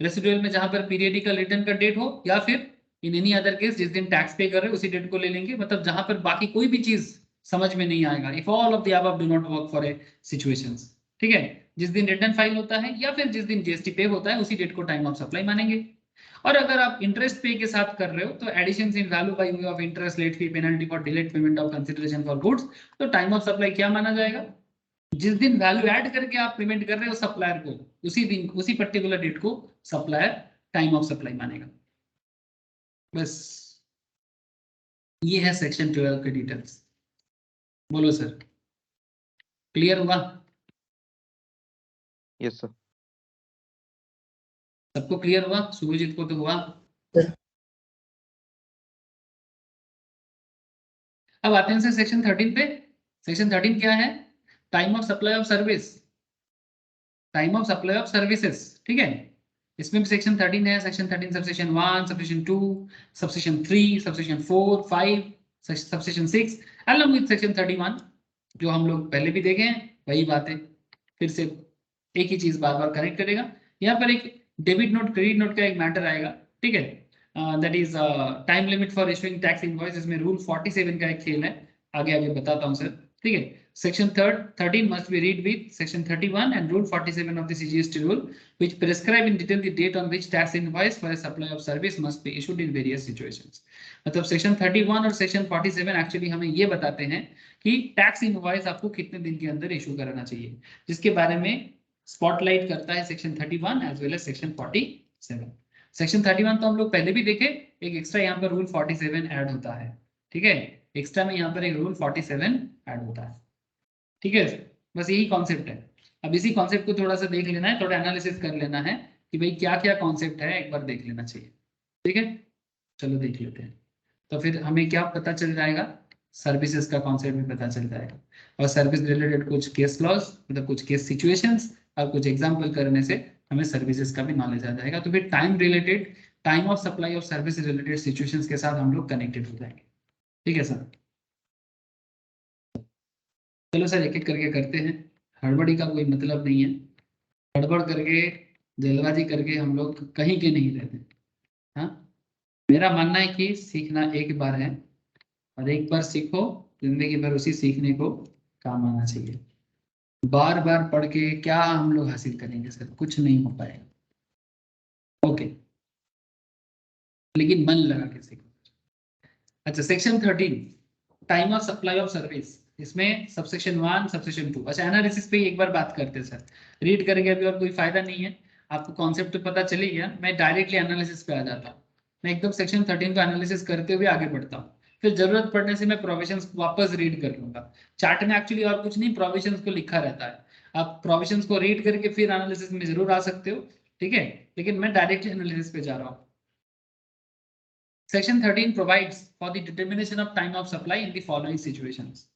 रेसिडुअल में जहां पर पीरियडिकल रिटर्न का डेट हो या फिर इन एनी अदर केस जिस दिन टैक्स पे कर रहे हो उसी डेट को ले लेंगे। मतलब जहां पर बाकी कोई भी चीज समझ में नहीं आएगा, if all of the above do not work for a situations. ठीक है, जिस दिन रिटर्न फाइल होता है या फिर जिस दिन जीएसटी पे होता है उसी डेट को टाइम ऑफ सप्लाई मानेंगे। और अगर आप इंटरेस्ट पे के साथ कर रहे हो तो additions in value by way of interest, late fee, penalty for delayed payment of consideration for goods, तो टाइम ऑफ सप्लाई क्या माना जाएगा, जिस दिन वैल्यू ऐड करके आप पेमेंट कर रहे हो सप्लायर को उसी दिन उसी पर्टिकुलर डेट को सप्लायर टाइम ऑफ सप्लाई मानेगा। बस ये है सेक्शन 12 के डिटेल्स। बोलो सर, क्लियर हुआ? Yes sir. सबको क्लियर हुआ? सुरजीत को तो हुआ। अब आते हैं सर सेक्शन 13 पे। सेक्शन 13 क्या है, time of supply of service, time of supply of services. ठीक है, इसमें भी सेक्शन 13 है, section 13 subsection 1, subsection 2, subsection 3, subsection 4, 5, subsection 6 along with section 31 जो हम लोग पहले भी देखे हैं वही बातें फिर से एक ही चीज बार बार कनेक्ट करेगा। यहाँ पर एक डेबिट नोट क्रेडिट नोट का एक मैटर आएगा, ठीक है, that is time limit for issuing tax invoice. इसमें रूल 47 का एक खेल है, आगे आगे बताता हूँ सर। ठीक है, section 13 must be read with section 31 and rule 47 of the CGST rule which prescribe in detail the date on which tax invoice for a supply of service must be issued in various situations। मतलब section 31 और section 47 एक्चुअली हमें ये बताते हैं कि टैक्स इनवॉइस आपको कितने दिन के अंदर इशू कराना चाहिए, जिसके बारे में स्पॉटलाइट करता है section 31 as well as section 47। Section 31 तो हम लोग पहले भी देखे, एक एक्स्ट्रा यहाँ पर रूल 47 ऐड होता है। ठीक है, एक्स्ट्रा में यहाँ पर एक रूल 47 ऐड होता है। ठीक है, बस यही कॉन्सेप्ट है। अब इसी कॉन्सेप्ट को थोड़ा सा देख लेना है, थोड़ा एनालिसिस कर लेना है कि भाई क्या क्या कॉन्सेप्ट है, एक बार देख लेना चाहिए। ठीक है, चलो देख लेते हैं। तो फिर हमें क्या पता चल जाएगा, सर्विसेज का कॉन्सेप्ट भी पता चल जाएगा, और सर्विस रिलेटेड कुछ केस लॉज, मतलब कुछ केस सिचुएशंस और कुछ एग्जाम्पल करने से हमें सर्विसेज का भी नॉलेज आ जाएगा। तो फिर time related, time of supply of service related situations के साथ हम लोग कनेक्टेड हो जाएंगे। ठीक है सर, चलो सर एक एक करके करते हैं, हड़बड़ी का कोई मतलब नहीं है, हड़बड़ करके जल्दबाजी करके हम लोग कहीं के नहीं रहते। हाँ, मेरा मानना है कि सीखना एक बार है और एक बार सीखो जिंदगी भर उसी सीखने को काम आना चाहिए। बार बार पढ़ के क्या हम लोग हासिल करेंगे सर, कुछ नहीं हो पाएगा। ओके, लेकिन मन लगा के सीखो। अच्छा, section 13 time of supply of service, इसमें सबसेक्शन 1 सबसेक्शन 2। अच्छा, एनालिसिस पे एक बार बात करते हैं सर, रीड करेंगे अभी और कोई फायदा नहीं है, आपको कॉन्सेप्ट तो पता चल ही गया। मैं डायरेक्टली एनालिसिस पे आ जाता हूँ, मैं एकदम सेक्शन 13 का एनालिसिस करते हुए आगे बढ़ता हूँ, फिर जरूरत पड़ने से मैं प्रोविजंस वापस रीड कर लूंगा। चार्ट में एक्चुअली और कुछ नहीं, प्रोविजंस को लिखा रहता है, आप प्रोविजंस को रीड करके फिर एनालिसिस में जरूर आ सकते हो, ठीक है, लेकिन मैं डायरेक्टली एनालिसिस पे जा रहा हूँ। Section 13 provides for the determination of time of supply in the following situations.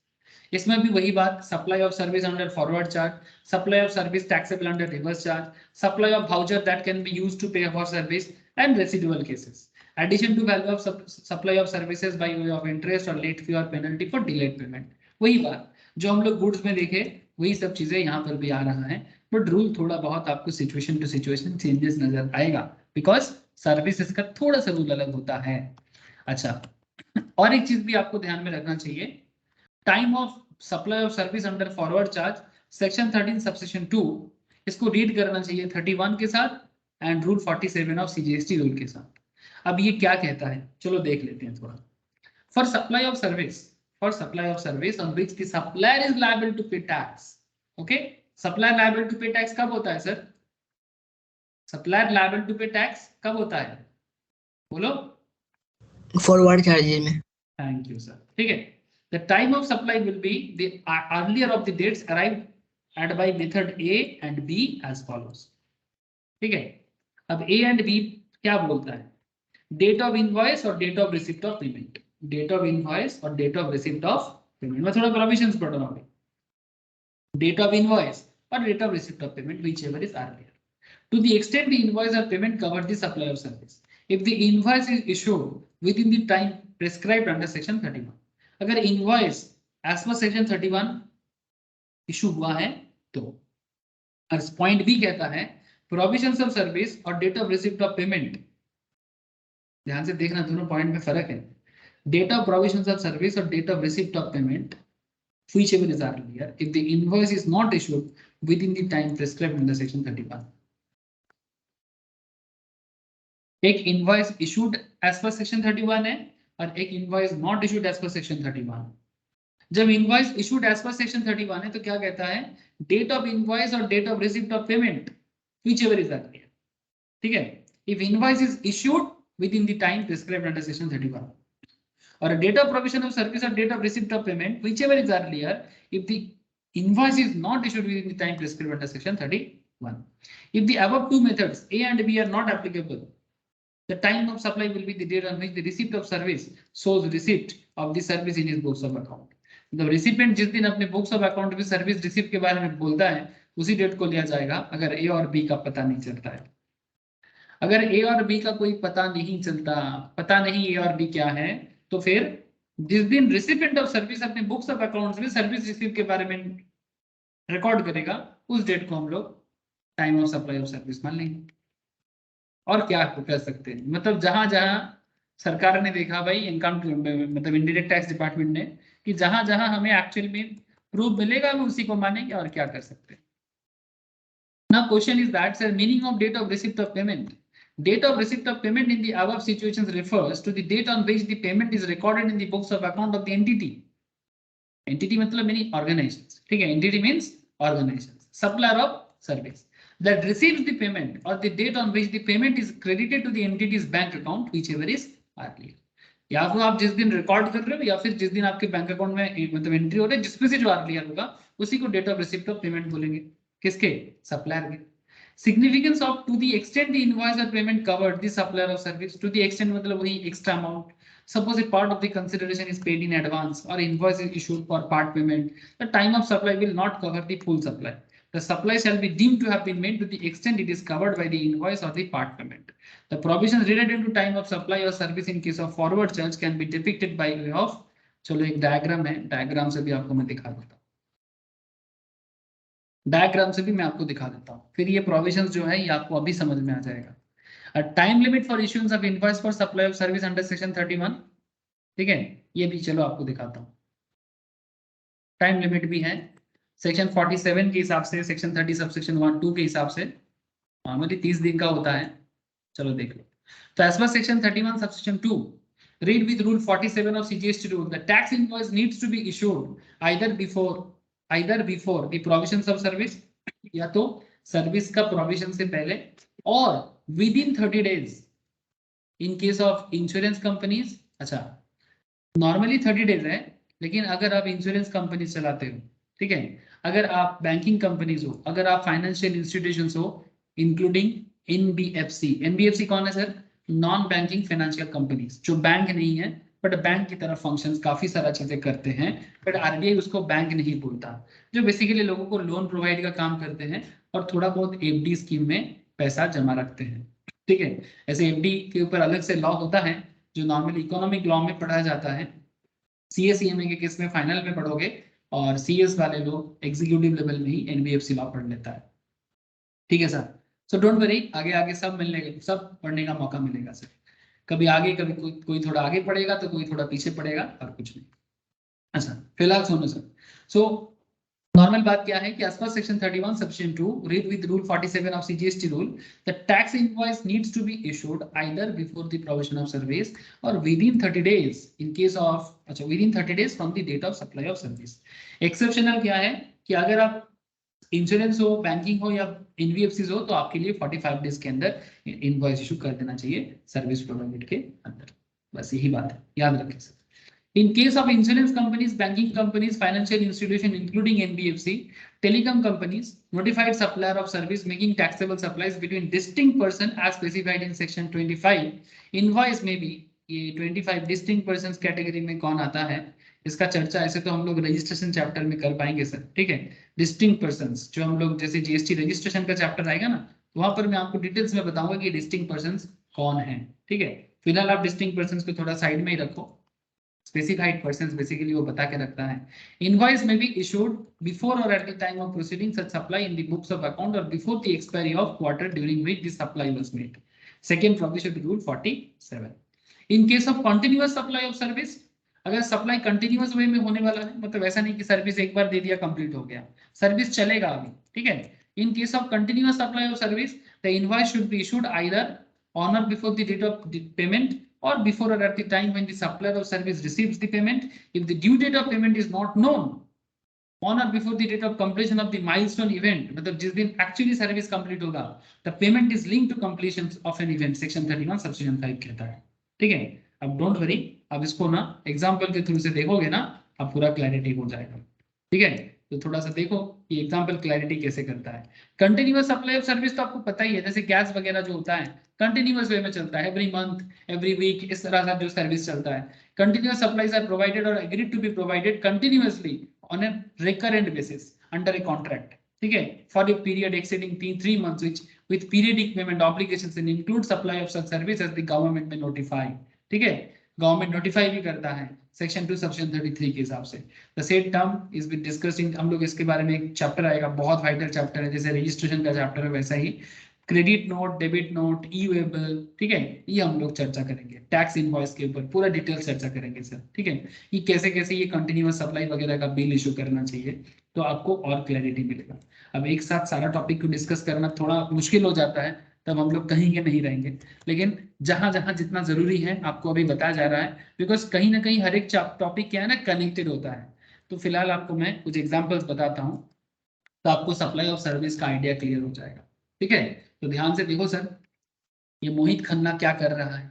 इसमें भी वही बात, supply of service under forward charge, supply of service taxable under reverse charge, supply of voucher that can be used to pay for service and residual cases, addition to value of supply of services by way of interest और लेट फी और पेनल्टी फॉर डिलेड पेमेंट। वही बात जो हम लोग गुड्स में देखे, वही सब चीजें यहाँ पर भी आ रहा है, बट रूल थोड़ा बहुत आपको सिचुएशन टू सिचुएशन चेंजेस नजर आएगा, बिकॉज सर्विसेज का थोड़ा सा रूल अलग होता है। अच्छा, और एक चीज भी आपको ध्यान में रखना चाहिए, time of supply of service under forward charge section 13 subsection 2, इसको रीड करना चाहिए 31 के साथ and rule 47 of CGST rule के साथ। अब ये क्या कहता है, चलो देख लेते हैं थोड़ा। For supply of service on which the supplier is liable to pay tax. Okay, supplier liable to pay tax कब होता है सर? Supplier liable to pay tax कब होता है, बोलो? फॉरवर्ड चार्जेस में। थैंक यू सर, ठीक है। The time of supply will be the earlier of the dates arrived at by method A and B as follows. ठीक है, अब A and B क्या बोलता है? Date of invoice और date of receipt of payment, date of invoice और date of receipt of payment। मैं थोड़ा provisions पढ़ रहा हूँ। Date of invoice और date of receipt of payment, whichever is earlier. To the extent the invoice or payment covers the supply of service, if the invoice is issued within the time prescribed under section 31, अगर invoice as per section 31 issue हुआ है तो, और पॉइंट भी कहता है प्रोविजंस ऑफ सर्विस और date of receipt of payment, ध्यान से देखना दोनों पॉइंट में फर्क है। Date of provisions of service और date of receipt of payment whichever is earlier if the invoice is not issued within the time prescribed under section 31। एक invoice issued as per section 31 है और एक invoice not issued as per section 31। जब invoice issued as per section 31 है तो क्या कहता है, डेट ऑफ इनवॉइस और date of receipt of payment whichever is earlier, ठीक है। If invoice is issued within the time prescribed under section 31 और date of provision of service और date of receipt of payment whichever is earlier if the invoice is not issued within the time prescribed under section 31। if the above two methods A and B are not applicable, the time of supply will be the date on which the receipt of service shows receipt of the service in his books of account। मतलब रिसिपेंट जिस दिन अपने बुक्स ऑफ अकाउंट में सर्विस रिसिप्ट के बारे में बोलता है उसी डेट को लिया जाएगा, अगर ए और बी का पता नहीं चलता है। अगर ए और बी का कोई पता नहीं ए और बी क्या है, तो फिर जिस दिन रिसिपेंट ऑफ सर्विस अपने बुक्स ऑफ अकाउंट्स में सर्विस रिसिप्ट के बारे में रिकॉर्ड करेगा, उस डेट को हम लोग time of supply of service मान लेंगे। और क्या कर सकते हैं, मतलब जहां जहां सरकार ने देखा भाई, इनकम मतलब इनडायरेक्ट टैक्स डिपार्टमेंट ने, कि जहां जहां हमें एक्चुअल में प्रूफ मिलेगा हम उसी को मानेंगे, और क्या कर सकते हैं। Now question is that sir, meaning of date of receipt of payment. Date of receipt of payment in the above situations refers to the date on which the payment is recorded in the books of account of the entity। Entity मतलब meaning organizations, ठीक है, entity means organizations, supplier of service that receives the payment or the date on which the payment is credited to the entity's bank account whichever is earlier। या तो आप जिस दिन रिकॉर्ड कर रहे हो या फिर जिस दिन आपके बैंक अकाउंट में मतलब एंट्री हो रही है, जिसमें से जो अर्लियर होगा उसी को date of receipt of payment बोलेंगे। किसके? सप्लायर के। Significance of to the extent the invoice और payment covered the supplier of service, to the extent मतलब वही extra amount. Suppose a part of the consideration is paid in advance or invoice is issued for part payment, the time of supply will not cover the full supply. The supply shall be deemed to have been made to the extent it is covered by the invoice or the part payment. The provisions related to time of supply or service in case of forward charge can be depicted by way of, चलो एक डायग्राम है, डायग्राम से भी आपको मैं दिखा देता हूँ, डायग्राम से भी मैं आपको दिखा देता हूँ, फिर ये प्रोविजंस जो है ये आपको अभी समझ में आ जाएगा। Time limit for issuance of invoice for supply of service under section 31, ठीक है, ये भी चलो आपको दिखाता हूँ। टाइम लिमिट भी है सेक्शन 47 के हिसाब से, सेक्शन 30 सब सेक्शन 1(2) के हिसाब से नॉर्मली 30 दिन का होता है। चलो देख लो। तो as per section 31 subsection 2, read with rule 47 of CGST rule, the tax invoice needs to be issued either before the provisions of service, या तो सर्विस का प्रोविजन से पहले, और with in 30 days in case of insurance companies. अच्छा, नॉर्मली 30 डेज है, लेकिन अगर आप इंश्योरेंस कंपनी चलाते हो, ठीक है, अगर आप बैंकिंग कंपनीज हो, अगर आप फाइनेंशियल इंस्टीट्यूशंस हो, इंक्लूडिंग एनबीएफसी। एनबीएफसी कौन है sir? Non banking financial companies, जो बैंक नहीं है बट बैंक की तरह फंक्शंस काफी सारा चीजें करते हैं, बट आरबीआई उसको बैंक नहीं बोलता, जो बेसिकली लोगों को लोन प्रोवाइड का काम करते हैं और थोड़ा बहुत एफडी स्कीम में पैसा जमा रखते हैं, ठीक है। ऐसे एफडी के ऊपर अलग से लॉ होता है जो नॉर्मली इकोनॉमिक लॉ में पढ़ा जाता है, सीएसईएमए के केस में फाइनल में पढ़ोगे, और सीएस वाले लोग एग्जीक्यूटिव लेवल में ही एनबीएफसी लॉ पढ़ लेता है, ठीक है सर। सो डोंट वरी, आगे आगे सब मिलने, सब पढ़ने का मौका मिलेगा सर। कभी आगे, कभी कोई थोड़ा आगे पढ़ेगा तो कोई थोड़ा पीछे पढ़ेगा, और कुछ नहीं। अच्छा, फिलहाल सुनो सर। सो नॉर्मल बात क्या है कि as per section 31 section 2, read with rule 47 of CGST rule, the tax invoice needs to be issued either before the provision of service or within 30 days in case of, अच्छा, within 30 days from the date of supply of service। Exceptional क्या है कि अगर आप इंश्योरेंस हो, बैंकिंग हो या एनबीएफसी हो, तो आपके लिए 45 डेज के अंदर इनवॉइस इशू कर देना चाहिए सर्विस प्रोवाइडेड के अंदर। बस यही बात है, याद रखें sir. In case of insurance companies, banking companies, financial institution including NBFC, telecom companies, notified supplier of service making taxable supplies between distinct person as specified in section 25, invoice में भी ये 25 distinct persons कैटेगरी में कौन आता है, इसका चर्चा ऐसे तो हम लोग रजिस्ट्रेशन चैप्टर में कर पाएंगे सर, ठीक है। डिस्टिंक्ट पर्संस जो हम लोग जैसे जीएसटी रजिस्ट्रेशन का चैप्टर आएगा ना, वहां पर मैं आपको डिटेल्स में बताऊंगा कि डिस्टिंक्ट पर्संस कौन है, ठीक है। फिलहाल आप डिस्टिंक्ट पर्संस को थोड़ा साइड में ही रखो, specified persons बेसिकली वो बता के रखता है। Invoice may be issued before or at the time of proceeding such supply in the books of account or before the expiry of quarter during which the supply was made. Second provision to rule 47. In case of continuous supply of service, अगर सप्लाई कंटिन्यूअस वे में होने वाला है, मतलब ऐसा नहीं कि सर्विस एक बार दे दिया कंप्लीट हो गया, सर्विस चलेगा अभी, ठीक है। In case of continuous supply of service, the invoice should be issued either on or before the date of payment or before or at the time when the supplier of service receives the payment. If the due date of payment is not known, on or before the date of completion of the milestone event, मतलब जिस दिन actually service complete होगा, the payment is linked to completion of an event, section 31 subsection 5 कहता है, ठीक है। अब डोंट वरी, अब इसको ना एग्जाम्पल के थ्रू से देखोगे ना, अब पूरा क्लैरिटी हो जाएगा, ठीक है। तो थोड़ा सा देखो ये एग्जाम्पल क्लैरिटी कैसे करता है। कंटिन्यूअस सप्लाई ऑफ सर्विस तो आपको पता ही है, जैसे गैस वगैरह जो होता है कंटिन्यूअस वे में चलता है, एवरी मंथ, एवरी वीक, इस तरह का जो सर्विस चलता है। कंटिन्यूअस सप्लाईज आर प्रोवाइडेड और agreed to be provided continuously on a recurrent basis under a contract, ठीक है, for a period exceeding 3 months which with periodic payment obligations and include supply of such service as the government may notify, ठीक है। गवर्नमेंट नोटिफाई भी करता है सेक्शन 2 सेक्शन 33 के हिसाब से। The same term is be discussing, हम लोग इसके बारे में एक चैप्टर आएगा, बहुत वाइटल चैप्टर है, जैसे रजिस्ट्रेशन का चैप्टर है वैसा ही क्रेडिट नोट, डेबिट नोट, ई वेबल, ठीक है, ये हम लोग चर्चा करेंगे। टैक्स इनवॉइस के ऊपर पूरा डिटेल चर्चा करेंगे सर, ठीक है, कि कैसे कैसे ये कंटिन्यूअस सप्लाई वगैरह का बिल इशू करना चाहिए, तो आपको और क्लैरिटी मिलेगा। अब एक साथ सारा टॉपिक को डिस्कस करना थोड़ा मुश्किल हो जाता है, तब हम लोग कहीं के नहीं रहेंगे, लेकिन जहां जहां जितना जरूरी है आपको अभी बताया जा रहा है, बिकॉज कहीं ना कहीं हर एक टॉपिक क्या है ना, कनेक्टेड होता है। तो फिलहाल आपको मैं कुछ एग्जांपल्स बताता हूं, तो आपको सप्लाई ऑफ सर्विस का आइडिया क्लियर हो जाएगा, ठीक है। तो ध्यान से देखो सर, ये मोहित खन्ना क्या कर रहा है,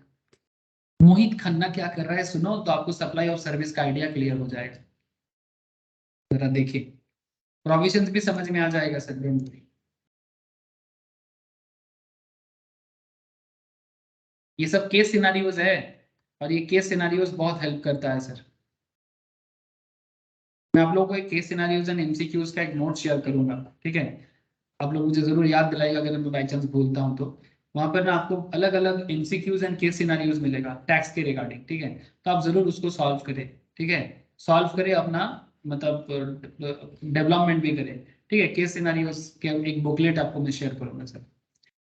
मोहित खन्ना क्या कर रहा है सुनो, तो आपको सप्लाई ऑफ सर्विस का आइडिया क्लियर हो जाएगा। जरा देखिए, प्रोविजंस भी समझ में आ जाएगा सर, डोंट वरी। ये सब केस सिनारियोज है, और ये केस सिनारियोज बहुत हेल्प करता है सर। मैं आप लोगों को एक केस सिनारियोज एंड एमसीक्यूज का एक नोट शेयर करूंगा, ठीक है। आप लोग मुझे जरूर याद दिलाएगा अगर मैं बाई चांस भूलता हूं तो। वहां पर ना आपको अलग अलग एमसीक्यूज एंड केस सिनारियोज मिलेगा टैक्स के रिगार्डिंग, ठीक है। तो आप जरूर उसको सॉल्व करें, ठीक है, सॉल्व करें, अपना मतलब डेवलपमेंट भी करें, ठीक है। केस सिनारियोज के एक बुकलेट आपको मैं शेयर करूंगा sir.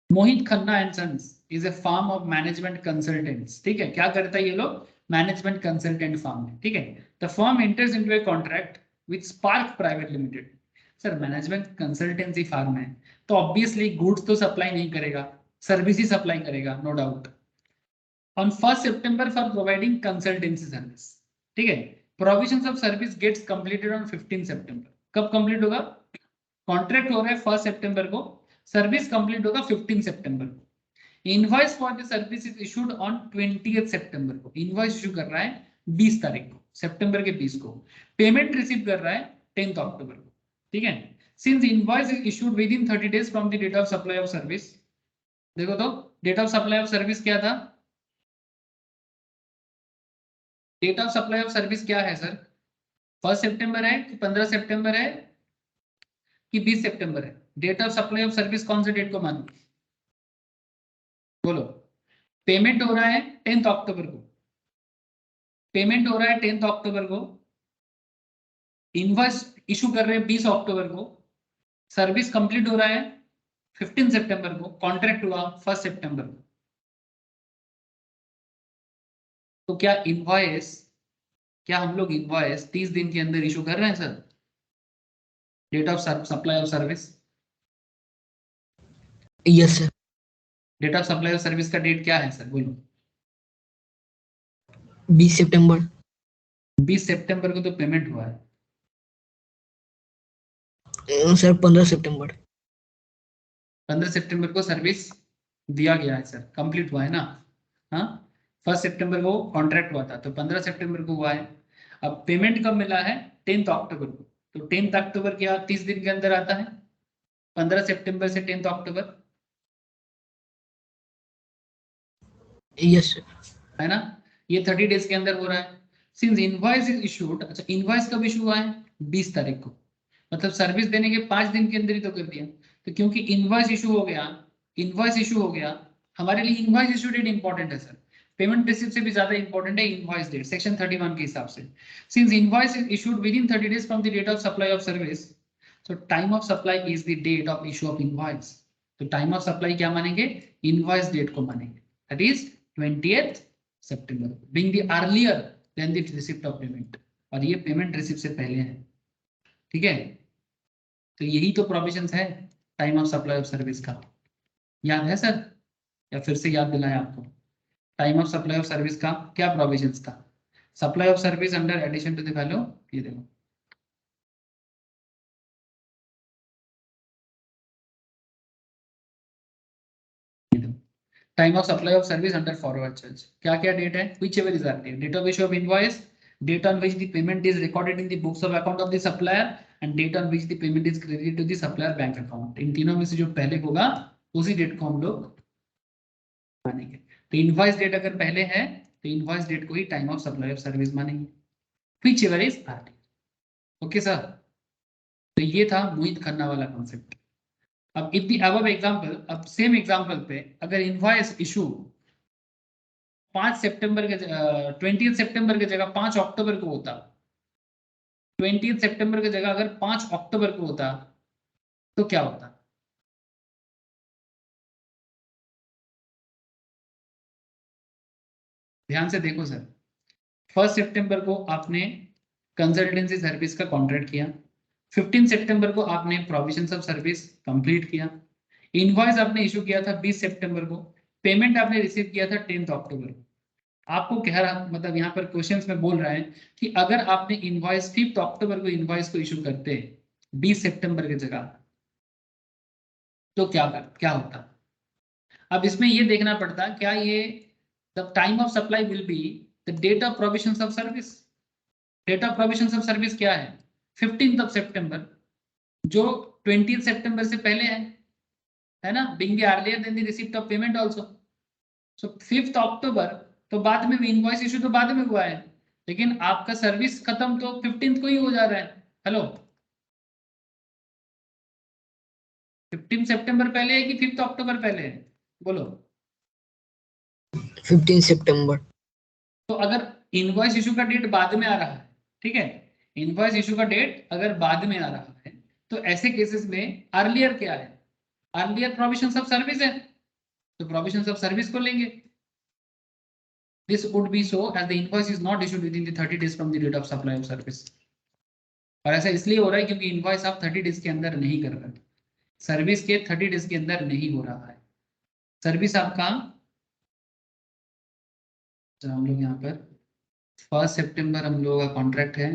Mohit Khanna and sons is a firm of management consultants. ठीक है, क्या करता है ये लोग? मैनेजमेंट कंसल्टेंट फर्म है। ठीक है, the firm enters into a contract with Spark Private Limited. Sir management consultancy firm है तो ऑब्वियसली गुड्स तो सप्लाई नहीं करेगा, सर्विस ही सप्लाई करेगा, नो डाउट। ऑन 1 सितंबर फॉर प्रोवाइडिंग कंसल्टेंसी सर्विस। ठीक है, provisions of service gets completed on 15 सितंबर। कब कंप्लीट होगा? कॉन्ट्रैक्ट हो रहा है 1 सितंबर को, सर्विस कंप्लीट होगा 15 सितंबर को। Invoice for the service is issued on 20 सितंबर को। इनवॉइस इशू कर रहा है 20 तारीख को, सितंबर के 20 को। पेमेंट रिसीव कर रहा है 10 अक्टूबर को। ठीक है, since invoice is issued within 30 days from the date of supply of service. देखो तो date of supply of service क्या था? Date of supply of service क्या है सर? 1 सितंबर है कि 15 सितंबर है कि 20 सितंबर है? Date of supply of service कौन से डेट को मानो? बोलो। पेमेंट हो रहा है 10 अक्टूबर को, पेमेंट हो रहा है 10 अक्टूबर को, इनवॉइस इशू कर रहे हैं 20 अक्टूबर को, सर्विस कंप्लीट हो रहा है 15 सितंबर को, कॉन्ट्रैक्ट हुआ 1 सितंबर को। तो क्या इनवॉइस, क्या हम लोग इनवॉइस 30 दिन के अंदर इशू कर रहे हैं sir? Date of supply of service, yes sir. Date of supply of service का डेट क्या है सर? बोलो। 20 सितंबर। 20 सितंबर को तो पेमेंट हुआ है सर 15 सितंबर। 15 सितंबर को सर्विस दिया गया है सर, कंप्लीट हुआ है ना? हाँ, 1 सितंबर को कॉन्ट्रैक्ट हुआ था तो 15 सितंबर को हुआ है। अब पेमेंट कब मिला है? 10 अक्टूबर को। तो 10 अक्टूबर क्या 30 दिन के अंदर आता है? 15 सितंबर से 10 अक्टूबर, यस सर। है ना? ये 30 डेज के अंदर हो रहा है। सिंस इनवॉइस इज इशूड, अच्छा इनवॉइस कब इशू हुआ है? 20 तारीख को, मतलब सर्विस देने के 5 दिन के अंदर ही तो कर दिया। तो क्योंकि इनवॉइस इशू हो गया, इनवॉइस इशू हो गया, हमारे लिए इनवॉइस इशू डेट इंपॉर्टेंट है सर। पेमेंट रिसीव से भी ज्यादा इंपॉर्टेंट है इनवॉइस डेट, सेक्शन 31 के हिसाब से। Since invoice is issued within 30 days from the date of supply of service, so time of supply is the date of issue of invoice. तो टाइम ऑफ सप्लाई क्या मानेंगे? इनवॉइस डेट को मानेंगे, दैट इज 20th सितंबर, being the earlier than the receipt of payment। और ये पेमेंट रिसीव से पहले है। ठीक है, तो यही तो प्रोविजंस है time of supply of service का। याद है सर या फिर से याद दिलाया आपको? Time of supply of service का क्या प्रोविजंस था? Supply of service under addition to the value, ये देखो time of supply of service under forward charge क्या क्या डेट है? whichever is earlier, date of issue of invoice, date on which the payment is recorded in the books of account of the supplier and date on which the payment is credited to the supplier bank account। इन तीनों में से जो पहले होगा उसी डेट को हम लोग मानेंगे। तो इनवॉइस डेट अगर पहले है तो इनवॉइस डेट को ही time of supply of service मानेंगे, whichever is earlier। Okay sir, तो ये था मोहित खन्ना वाला कॉन्सेप्ट। अब इन दी अबव एग्जांपल, अब सेम एग्जांपल पे अगर इनवॉइस इशू 5 सितंबर के 20 सितंबर की जगह 5 अक्टूबर को होता, 20 सितंबर की जगह अगर 5 अक्टूबर को होता तो क्या होता? ध्यान से देखो सर, 1 सितंबर को आपने कंसल्टेंसी सर्विस का कॉन्ट्रैक्ट किया, 15 सितंबर को आपने प्रोविजंस ऑफ सर्विस कंप्लीट किया, इनवॉइस आपने इशू किया था 20 सितंबर को, पेमेंट आपने रिसीव किया था 10 अक्टूबर को। आपको कह रहा, मतलब यहाँ पर क्वेश्चंस में बोल रहा है कि अगर आपने इनवॉइस 5 अक्टूबर को इनवॉइस को इशू करते 20 सितंबर की जगह तो क्या होता? अब इसमें ये देखना पड़ता क्या ये the time of supply will be the date of provisions of service. Date of provisions of service क्या है? 15 सितंबर, जो 20 सितंबर से पहले है ना? being the earlier than the receipt of payment also। so 5 अक्टूबर तो बाद में, इनवॉइस इशू तो बाद में हुआ है, लेकिन आपका सर्विस खत्म तो 15 को ही हो जा रहा है। हेलो, 15 सितंबर पहले है कि 5 अक्टूबर पहले है? बोलो। 15 सितंबर। तो अगर इनवॉइस इशू का डेट बाद में आ रहा है, ठीक है, इनवॉइस इशू का डेट अगर बाद में आ रहा है तो ऐसे केसेस में अर्लियर क्या है? अर्लियर प्रोविजंस ऑफ सर्विस है, तो प्रोविजन ऑफ सर्विस को लेंगे। This would be so as the invoice is not issued within the 30 days from the date of supply of service. और ऐसा इसलिए हो रहा है क्योंकि इनवॉइस आप 30 days के अंदर नहीं कर रहे, सर्विस के 30 days के अंदर नहीं हो रहा है। सर्विस आपका, तो हम लोग यहाँ पर 1 सितंबर हम लोगों का कॉन्ट्रैक्ट है,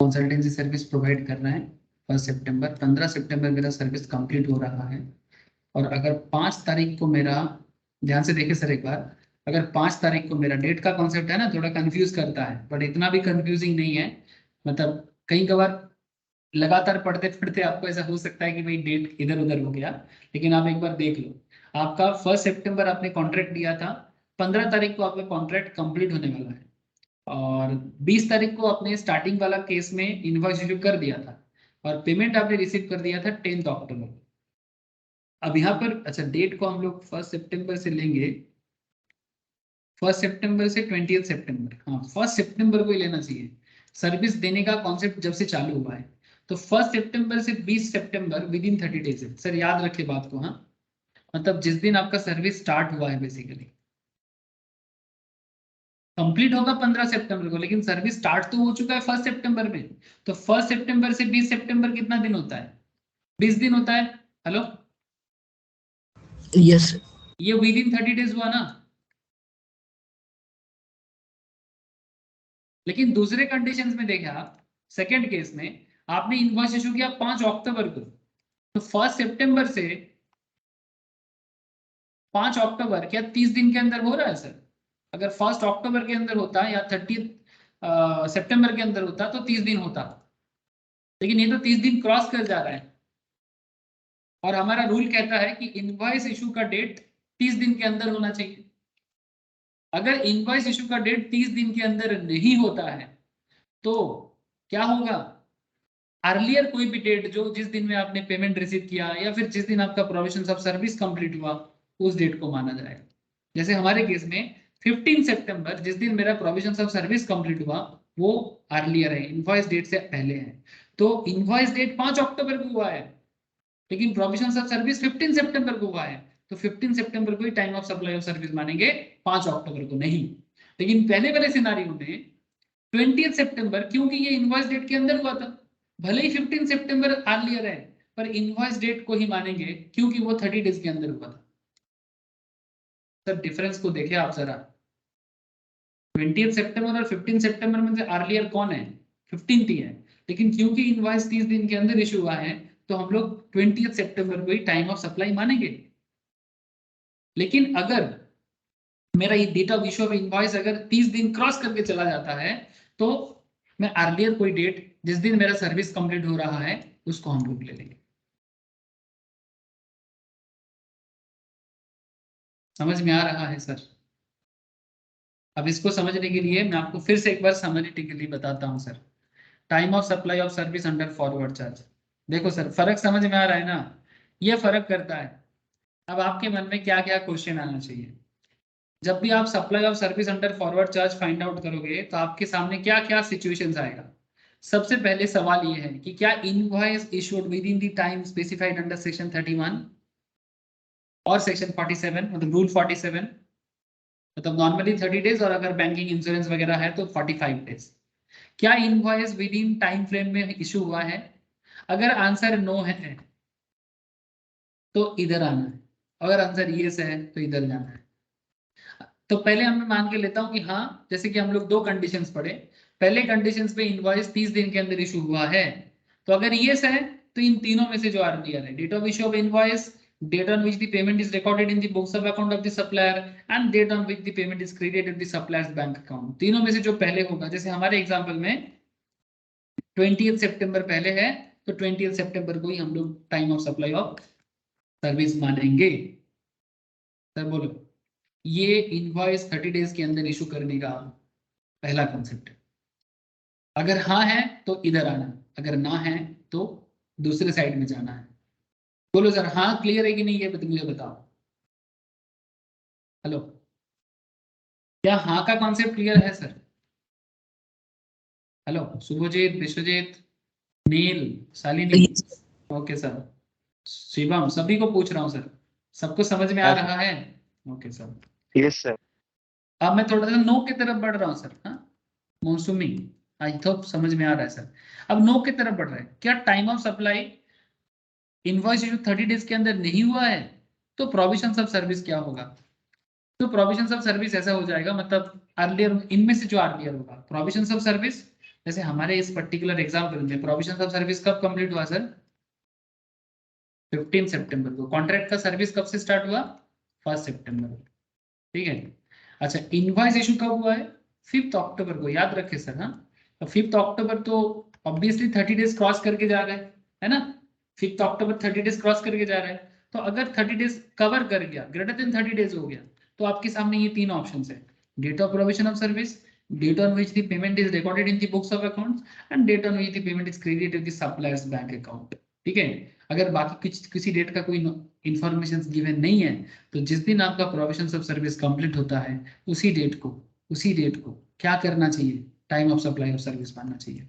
कंसल्टेंसी सर्विस प्रोवाइड कर रहे हैं 1 सितंबर। 15 सितंबर मेरा सर्विस कंप्लीट हो रहा है। और अगर 5 तारीख को मेरा, ध्यान से देखिए सर एक बार, अगर 5 तारीख को मेरा डेट का कॉन्सेप्ट है ना, थोड़ा कंफ्यूज करता है, बट इतना भी कंफ्यूजिंग नहीं है। मतलब कई बार लगातार पढ़ते पढ़ते आपको ऐसा हो सकता है कि भाई डेट इधर उधर हो गया, लेकिन आप एक बार देख लो। आपका 1 सितंबर आपने कॉन्ट्रैक्ट दिया था, 15 तारीख को आपका कॉन्ट्रैक्ट कंप्लीट होने वाला है, और 20 तारीख को आपने स्टार्टिंग वाला केस में इनवॉइस इशू कर दिया था, और पेमेंट आपने रिसीव कर दिया था 10 अक्टूबर। अब यहाँ पर अच्छा डेट को हम लोग 1 सितंबर से लेंगे, 1 सितंबर से 20 सितंबर, हाँ 1 सितंबर को ही लेना चाहिए। सर्विस देने का कॉन्सेप्ट जब से चालू हुआ है, तो 1 सितंबर से 20 सितंबर विद इन 30 days है सर, याद रखिए बात को। हाँ मतलब जिस दिन आपका सर्विस स्टार्ट हुआ है, बेसिकली कंप्लीट होगा 15 सितंबर को, लेकिन सर्विस स्टार्ट तो हो चुका है 1 सितंबर में। तो 1 सितंबर से 20 सितंबर कितना दिन होता है? 20 दिन होता है। हेलो, यस ये विद इन 30 days हुआ ना। लेकिन दूसरे कंडीशंस में देखें आप, सेकंड केस में आपने इनवॉइस इशू किया 5 अक्टूबर को, तो 1 सितंबर से 5 अक्टूबर क्या 30 दिन के अंदर हो रहा है सर? अगर 1 अक्टूबर के अंदर होता या 30 सितंबर के अंदर होता तो 30 दिन होता, लेकिन ये तो 30 दिन क्रॉस कर जा रहा है। और हमारा रूल कहता है कि इनवॉइस इशू का डेट 30 दिन के अंदर होना चाहिए। अगर इनवॉइस इशू का डेट 30 दिन के अंदर नहीं होता है तो क्या होगा? अर्लियर कोई भी डेट जो जिस दिन में आपने पेमेंट रिसीव किया या फिर जिस दिन आपका प्रोविजन ऑफ सर्विस कंप्लीट हुआ, उस डेट को माना जाएगा। जैसे हमारे केस में 15 सितंबर जिस दिन मेरा प्रोविजन ऑफ सर्विस कंप्लीट हुआ, वो अर्लियर है, इनवॉइस डेट से पहले है। तो इनवॉइस डेट 5 अक्टूबर को हुआ है, लेकिन प्रोविजन ऑफ सर्विस 15 सितंबर को हुआ है, तो 15 सितंबर को ही time of supply of service मानेंगे, 5 अक्टूबर को नहीं। लेकिन पहले वाले सिनारियो में 20 सितंबर, क्योंकि ये इनवॉइस डेट के अंदर हुआ था, भले ही 15 सितंबर अर्लियर है, पर इनवॉइस डेट को ही मानेंगे क्योंकि वो 30 डेज के अंदर हुआ था। सर डिफरेंस को देखें आप जरा, 20 सितंबर और 15 सितंबर में से अर्लियर कौन है? 15 ही है, लेकिन क्योंकि इनवॉइस 30 दिन के अंदर इशू हुआ है, तो हम लोग 20 सितंबर को ही टाइम ऑफ सप्लाई मानेंगे। लेकिन अगर मेरा ये date of issue of invoice अगर 30 दिन क्रॉस करके चला जाता है, तो मैं अर्लियर कोई डेट जिस दिन मेरा सर्विस कंप्लीट हो रहा है उसको हम लोग ले लेंगे। समझ में आ रहा है सर? अब इसको समझने के लिए मैं आपको फिर से एक बार समझने बताता हूं sir. Time of supply of service under forward charge, देखो सर फर्क समझ में आ रहा है ना? ये फर्क करता है। अब आपके मन में क्या क्या क्वेश्चन आना चाहिए जब भी आप supply of service under forward charge find out करोगे, तो आपके सामने क्या क्या सिचुएशंस आएगा? सबसे पहले सवाल ये है कि क्या invoice issued within the time specified under section 31 और सेक्शन 47, मतलब रूल 47, मतलब नॉर्मली 30 डेज, और अगर बैंकिंग इंश्योरेंस वगैरह है तो 45 डेज। क्या invoice with in time frame में इशू हुआ है? अगर आंसर नो है तो इधर आना है, अगर आंसर यस है तो इधर जाना है। तो पहले हम मान के लेता हूं कि हाँ, जैसे कि हम लोग दो कंडीशंस पढ़े। पहले कंडीशंस पे इनवॉइस 30 दिन के अंदर इशू हुआ है, तो अगर यस है तो इन तीनों में से जो अर्लियर है, date of issue of invoice, date on which the payment is recorded in the books of account of the supplier, and date on which the payment is credited the supplier's bank account, तीनों में से जो पहले होगा, जैसे हमारे एग्जांपल में 20 सितंबर पहले है, तो 20 सितंबर को ही हम लोग time of supply of service मानेंगे। सर बोलो, ये इनवॉइस 30 डेज के अंदर इशू करने का पहला कॉन्सेप्ट है। अगर हाँ है तो इधर आना, अगर ना है तो दूसरे साइड में जाना है। बोलो सर, हाँ क्लियर है कि नहीं, ये मुझे बताओ। हेलो, क्या हाँ का कॉन्सेप्ट क्लियर है सर? हेलो शुभजीत, विश्वजीत, नील, शालिनी, ओके सर, शिवम, सभी को पूछ रहा हूँ सर, सबको समझ में आ रहा है? Okay sir, yes sir. अब मैं थोड़ा सा नो की तरफ बढ़ रहा हूँ सर। हाँ मौसमी, आई होप समझ में आ रहा है सर। अब नो की तरफ बढ़ रहा है, क्या time of supply invoice issue 30 days के अंदर नहीं हुआ है तो प्रोविजन ऑफ सर्विस क्या होगा? तो प्रोविजन ऑफ सर्विस ऐसा हो जाएगा, मतलब अर्लियर, इनमें से जो अर्लियर होगा प्रोविजन ऑफ सर्विस। जैसे हमारे इस पर्टिकुलर एग्जांपल में प्रोविजन ऑफ सर्विस कब कंप्लीट हुआ सर? 15 सितंबर को। कॉन्ट्रैक्ट का सर्विस कब से स्टार्ट हुआ? 1 सितंबर। ठीक है। अच्छा, इनवॉइस इशू कब हुआ है? 5 अक्टूबर को, याद रखे सर। हाँ, तो 5 अक्टूबर तो ऑब्वियसली 30 डेज क्रॉस करके जा रहा है ना? 5 अक्टूबर 30 डेज क्रॉस करके जा रहा है, तो अगर 30 डेज कवर कर गया, ग्रेटर देन 30 डेज हो गया, तो आपके सामने ये तीन ऑप्शन है: date of provision of service, date on which the payment is recorded in the books of accounts, and date on which the payment is credited to the supplier's bank account. ठीक है। अगर बाकी किसी डेट का कोई इंफॉर्मेशन गिवन नहीं है, तो जिस दिन आपका प्रोविजन ऑफ सर्विस कंप्लीट होता है उसी डेट को क्या करना चाहिए? Time of supply of service मानना चाहिए।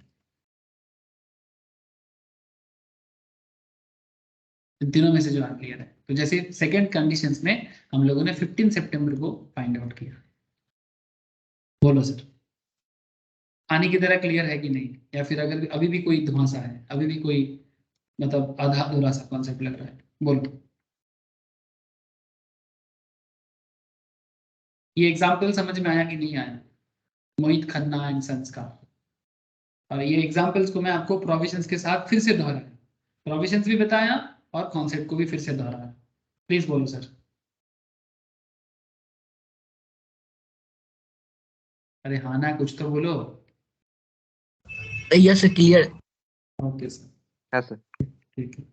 इन तीनों में से जो क्लियर है, तो जैसे सेकंड कंडीशंस में हम लोगों ने 15 सितंबर को फाइंड आउट किया। बोलो सर, पानी की तरह क्लियर है कि नहीं, या फिर अगर अभी भी कोई धुआंसा है, अभी भी कोई मतलब आधा अधूरा सा कॉन्सेप्ट लग रहा है? बोलो। ये एग्जाम्पल समझ में आया कि नहीं आया? मोहित खन्ना एंड सन्स का। और ये एग्जाम्पल्स को मैं आपको प्रोविजंस के साथ फिर से दोहराया, प्रोविजंस भी बताया और कॉन्सेप्ट को भी फिर से दोहराया। प्लीज बोलो सर। अरे हाँ ना, कुछ तो बोलो। Yes clear. ओके सर, हाँ सर। ठीक है।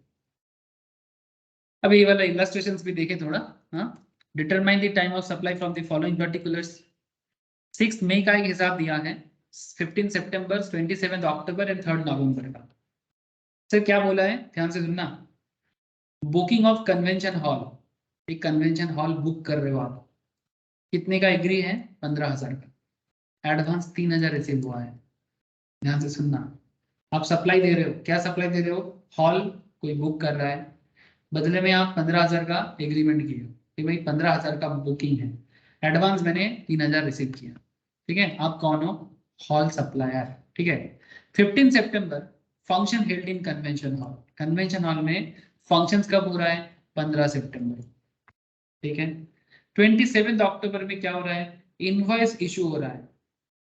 अब ये वाला इलस्ट्रेशंस भी देखें थोड़ा। हाँ, determine the time of supply from the following particulars. 6 मई का एक हिसाब दिया है, 15 सितंबर, 27 अक्टूबर एंड 3 नवंबर का। सर क्या बोला है, ध्यान से सुनना। बुकिंग ऑफ कन्वेंशन हॉल, एक कन्वेंशन हॉल बुक कर रहे हो आप, कितने का एग्री है? 15,000 का। एडवांस 3,000 रिसीव हुआ है। ध्यान से सुनना, आप सप्लाई दे रहे हो, क्या सप्लाई दे रहे हो? हॉल कोई बुक कर रहा है, बदले में आप 15,000 का एग्रीमेंट किए हो कि भाई 15,000 का बुकिंग है, एडवांस मैंने 3,000 रिसीव किया। ठीक है, आप कौन हो? Hall supplier. ठीक है। 15 सितंबर function held in convention hall, convention hall में फंक्शंस कब हो रहा है? 15 सितंबर। ठीक है। 27 अक्टूबर में क्या हो रहा है? इनवॉइस इशू हो रहा है।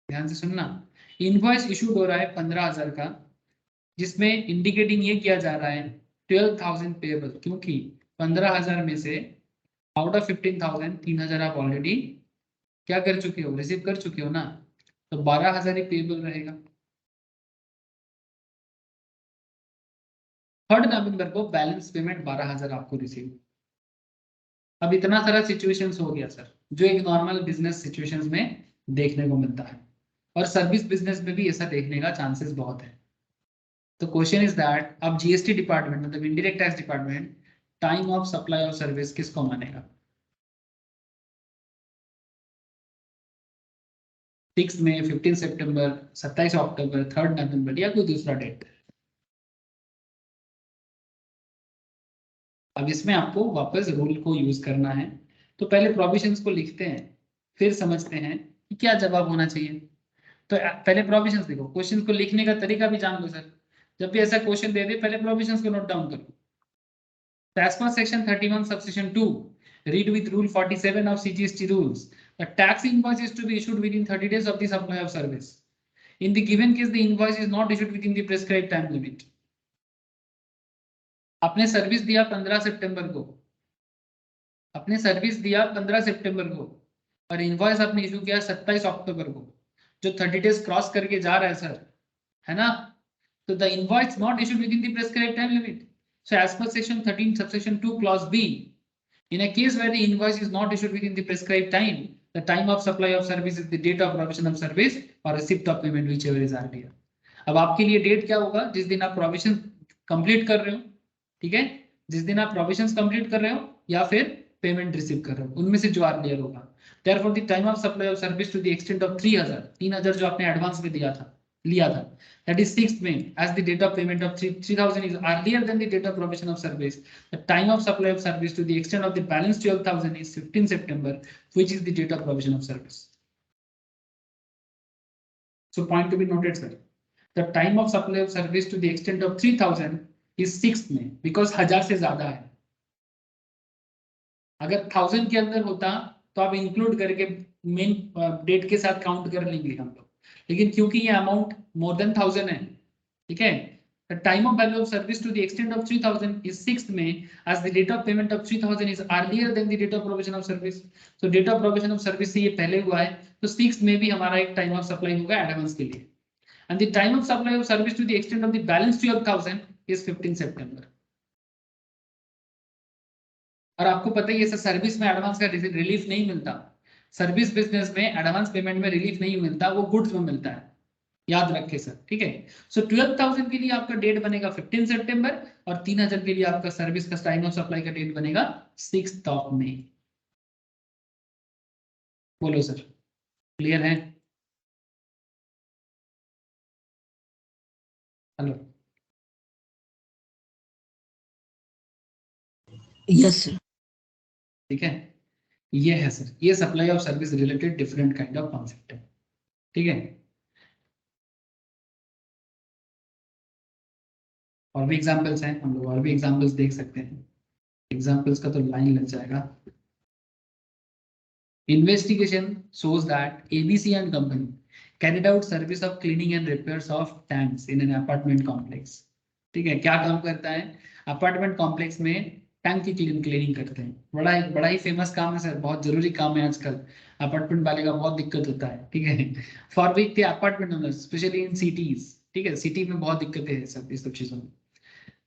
ध्यान से सुनना, इनवॉइस इशू हो रहा है 15,000 का, जिसमें इंडिकेटिंग ये किया जा रहा है 12,000 पेएबल, क्योंकि 15,000 में से आउट ऑफ 15,000 3,000 आप ऑलरेडी क्या कर चुके हो? रिसीव कर चुके हो ना, तो 12,000 ही पेएबल रहेगा। 3 नवंबर को बैलेंस पेमेंट 12,000 आपको रिसीव। अब इतना सारा सिचुएशंस हो गया सर, जो एक नॉर्मल बिजनेस सिचुएशंस में देखने को मिलता है, और सर्विस बिजनेस में भी ऐसा देखने का चांसेस बहुत है। तो क्वेश्चन इज दैट अब जीएसटी डिपार्टमेंट मतलब indirect tax department time of supply of service किसको मानेगा? 6 मई, 15 सितंबर, 27 अक्टूबर, 3 नवंबर, या कोई दूसरा डेट? अब इसमें आपको वापस रूल को यूज करना है, तो पहले प्रोविजंस को लिखते हैं, फिर समझते हैं कि क्या जवाब होना चाहिए। तो पहले प्रोविजंस देखो, क्वेश्चन को लिखने का तरीका भी जान लो सर। जब भी ऐसा क्वेश्चन दे दे, पहले प्रोविजंस को नोट डाउन करो। As per section 31 subsection 2, read with rule 47 of CGST rules, the tax invoice is to be issued within 30 days of the supply of service. In the given case, the invoice is not issued within the prescribed time limit. आपने सर्विस दिया 15 सितंबर को, आपने सर्विस दिया 15 सितंबर को, और इनवॉइस आपने इशू किया 27 अक्टूबर को, जो 30 डेज क्रॉस करके जा रहा है सर, है ना? तो the invoice not issued within the prescribed time limit. So as per section 13 subsection 2 clause B, in a case where the invoice is not issued within the prescribed time, the time of supply of service is the date of provision of service or receipt of payment, whichever is earlier. अब आपके लिए डेट क्या होगा? जिस दिन आप प्रोविजन कंप्लीट कर रहे हो, ठीक है, जिस दिन आप प्रोविजंस कंप्लीट कर रहे हो या फिर पेमेंट रिसीव कर रहे हो, उनमें से जो अर्लियर होगा। Therefore the time of supply of service to the extent of 3,000 जो आपने एडवांस में दिया था, लिया था, that is 6th May as the date of payment of 3,000 is earlier than the date of provision of service. The time of supply of service to the extent of the balance 12,000 is 15 September, which is the date of provision of service. So point to be noted, sir. The time of supply of service to the extent of 3,000 is 6th May because 1000 से ज्यादा है. अगर 1000 के अंदर होता तो आप इंक्लूड करके मेन डेट के साथ काउंट कर लेंगे हम लोग, लेकिन क्योंकि ये अमाउंट मोर देन 1000 है, ठीक है. The time of value of service to the extent of 3,000 is 6th May as the date of payment of 3,000 is earlier than the date of provision of service. So date of provision of service से ये पहले हुआ है, तो 6th में भी हमारा एक टाइम ऑफ सप्लाई होगा एडवांस के लिए. And the time of supply of service to the extent of the balance 12,000 is 15 September. और आपको पता ही है सर्विस में एडवांस का रिलीफ नहीं मिलता, सर्विस बिजनेस में एडवांस पेमेंट में रिलीफ नहीं मिलता, वो गुड्स में मिलता है, याद रखे सर, ठीक है. सो 12,000 के लिए आपका डेट बनेगा 15 सितंबर और 3,000 के लिए आपका सर्विस का टाइम ऑफ सप्लाई का डेट बनेगा 6th of May. बोलो सर, क्लियर है? Hello, yes sir. ठीक है, ये है सर, ये supply of service related different kind of concept है, ठीक है. और भी एग्जांपल्स हैं, हम लोग और भी एग्जांपल्स देख सकते हैं. एग्जांपल्स का तो लाइन लग जाएगा. Investigation shows that ABC and company carried out service of cleaning and repairs of tanks in an apartment complex. ठीक है, क्या काम करता है? अपार्टमेंट कॉम्प्लेक्स में टैंक की क्लीनिंग करते हैं. बड़ा ही फेमस काम है सर, बहुत जरूरी काम है आजकल. अपार्टमेंट वाले का बहुत दिक्कत होता है, ठीक है. फॉर वीक थे apartment owners specially in cities, ठीक है, सिटी में बहुत दिक्कतें हैं सब इस सब चीजों में.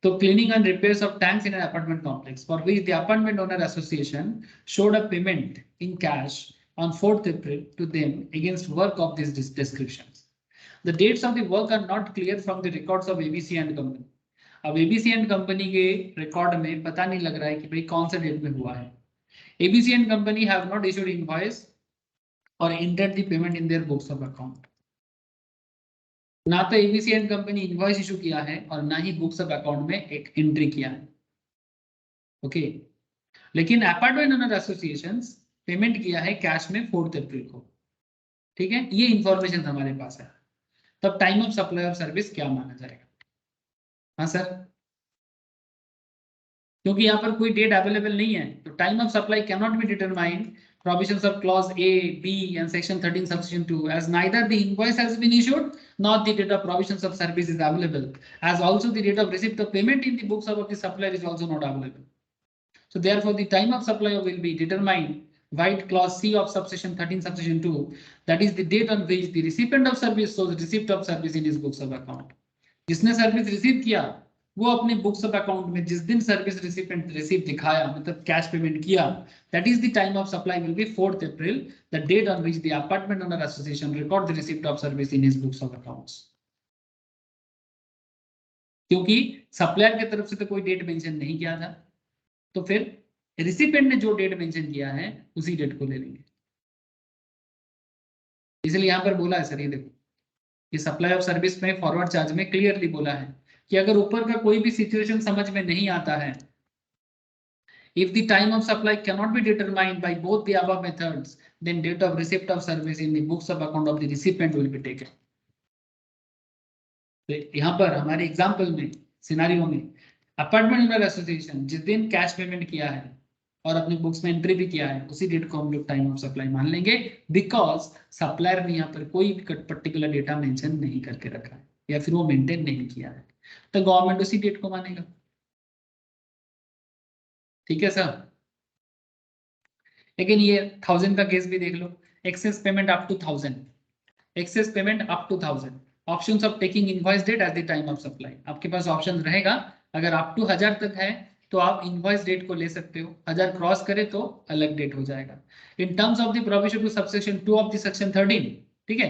So cleaning and repairs of tanks in an apartment complex for which the apartment owner association showed a payment in cash on 4th April to them against work of these descriptions. The dates of the work are not clear from the records of ABC and company. अब ABC and company के रिकॉर्ड में पता नहीं लग रहा है कि भाई कौन सा डेट में हुआ है. ABC and company have not issued invoice or entered the payment in their books of account. ना तो ABC and company invoice issue किया है और ना ही बुक्स ऑफ अकाउंट में एक एंट्री किया है, ओके. लेकिन अपार्टमेंट ओनर एसोसिएशन पेमेंट किया है कैश में 4th अप्रैल को, ठीक है. ये इंफॉर्मेशन हमारे पास है. तब time of supply of service क्या माना जाएगा? हाँ सर, क्योंकि यहाँ पर कोई डेट अवेलेबल नहीं है, तो time of supply can not be determined provisions of clause A, B and section 13 subsection 2 as neither the invoice has been issued nor the date of provisions of service is available, as also the date of receipt of payment in the books of the supplier is also not available. So therefore the time of supply will be determined by clause C of subsection 13 subsection 2, that is the date on which the recipient of service shows receipt of service in his books of account. जिसने सर्विस रिसीव किया वो अपने बुक्स ऑफ अकाउंट में जिस दिन सर्विस रिसिपेंट रिसीव दिखाया, मतलब कैश पेमेंट किया, that is the time of supply will be 4th April, the date on which the apartment owner association record the receipt of service in his books of accounts. क्योंकि सप्लायर की तरफ से तो कोई डेट मेंशन नहीं किया था, तो फिर रिसिपेंट ने जो डेट मेंशन किया है उसी डेट को ले लेंगे. इसलिए यहाँ पर बोला है सर, ये देखो, ये सप्लाई ऑफ सर्विस में फॉरवर्ड चार्ज में क्लियरली बोला है कि अगर ऊपर का कोई भी सिचुएशन समझ में नहीं आता है, if the time of supply cannot be determined by both the above methods, then date of receipt of service in the books of account of the recipient will be taken. तो यहाँ पर हमारे एग्जांपल में, सिनेरियो में, अपार्टमेंट ओनर एसोसिएशन जिस दिन कैश पेमेंट किया है और अपने बुक्स में एंट्री भी किया है, उसी डेट को हम लोग टाइम ऑफ सप्लाई मान लेंगे, बिकॉज सप्लायर ने यहाँ पर कोई पर्टिकुलर डेटा मेंशन नहीं करके रखा है या फिर वो मेंटेन नहीं किया है, तो गवर्नमेंट उसी डेट को मानेगा. ठीक है सर. लेकिन ये 1000 का केस भी देख लो, excess payment up to 1000, excess payment up to 1000, options of taking invoice date at the time of supply. आपके पास ऑप्शन रहेगा, अगर अप टू 1000 तक है तो आप इनवॉइस डेट को ले सकते हो, 1000 क्रॉस करे तो अलग डेट हो जाएगा. In terms of the provision to subsection 2 of the section 13, ठीक है,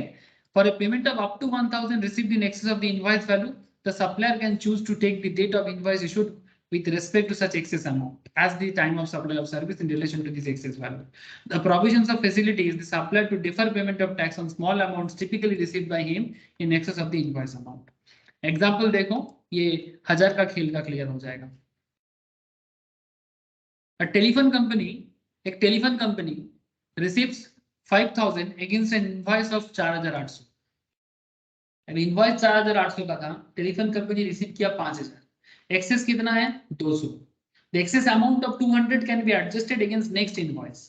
for a payment of up to 1000 received in excess of the invoice value, the supplier can choose to take the date of invoice issued with respect to such excess amount as the time of supply of service in relation to this excess value. The provisions of facility is the supplier to defer payment of tax on small amounts typically received by him in excess of the invoice amount. Example देखो, ये 1000 का खेल का क्लियर हो जाएगा. A telephone company, एक telephone company receives 5000 against an invoice of 4800. अब इनवॉइस 4800 का था, टेलीफोन कंपनी रिसीव किया 5000. एक्सेस कितना है? 200. The excess amount of 200 can be adjusted against next invoice.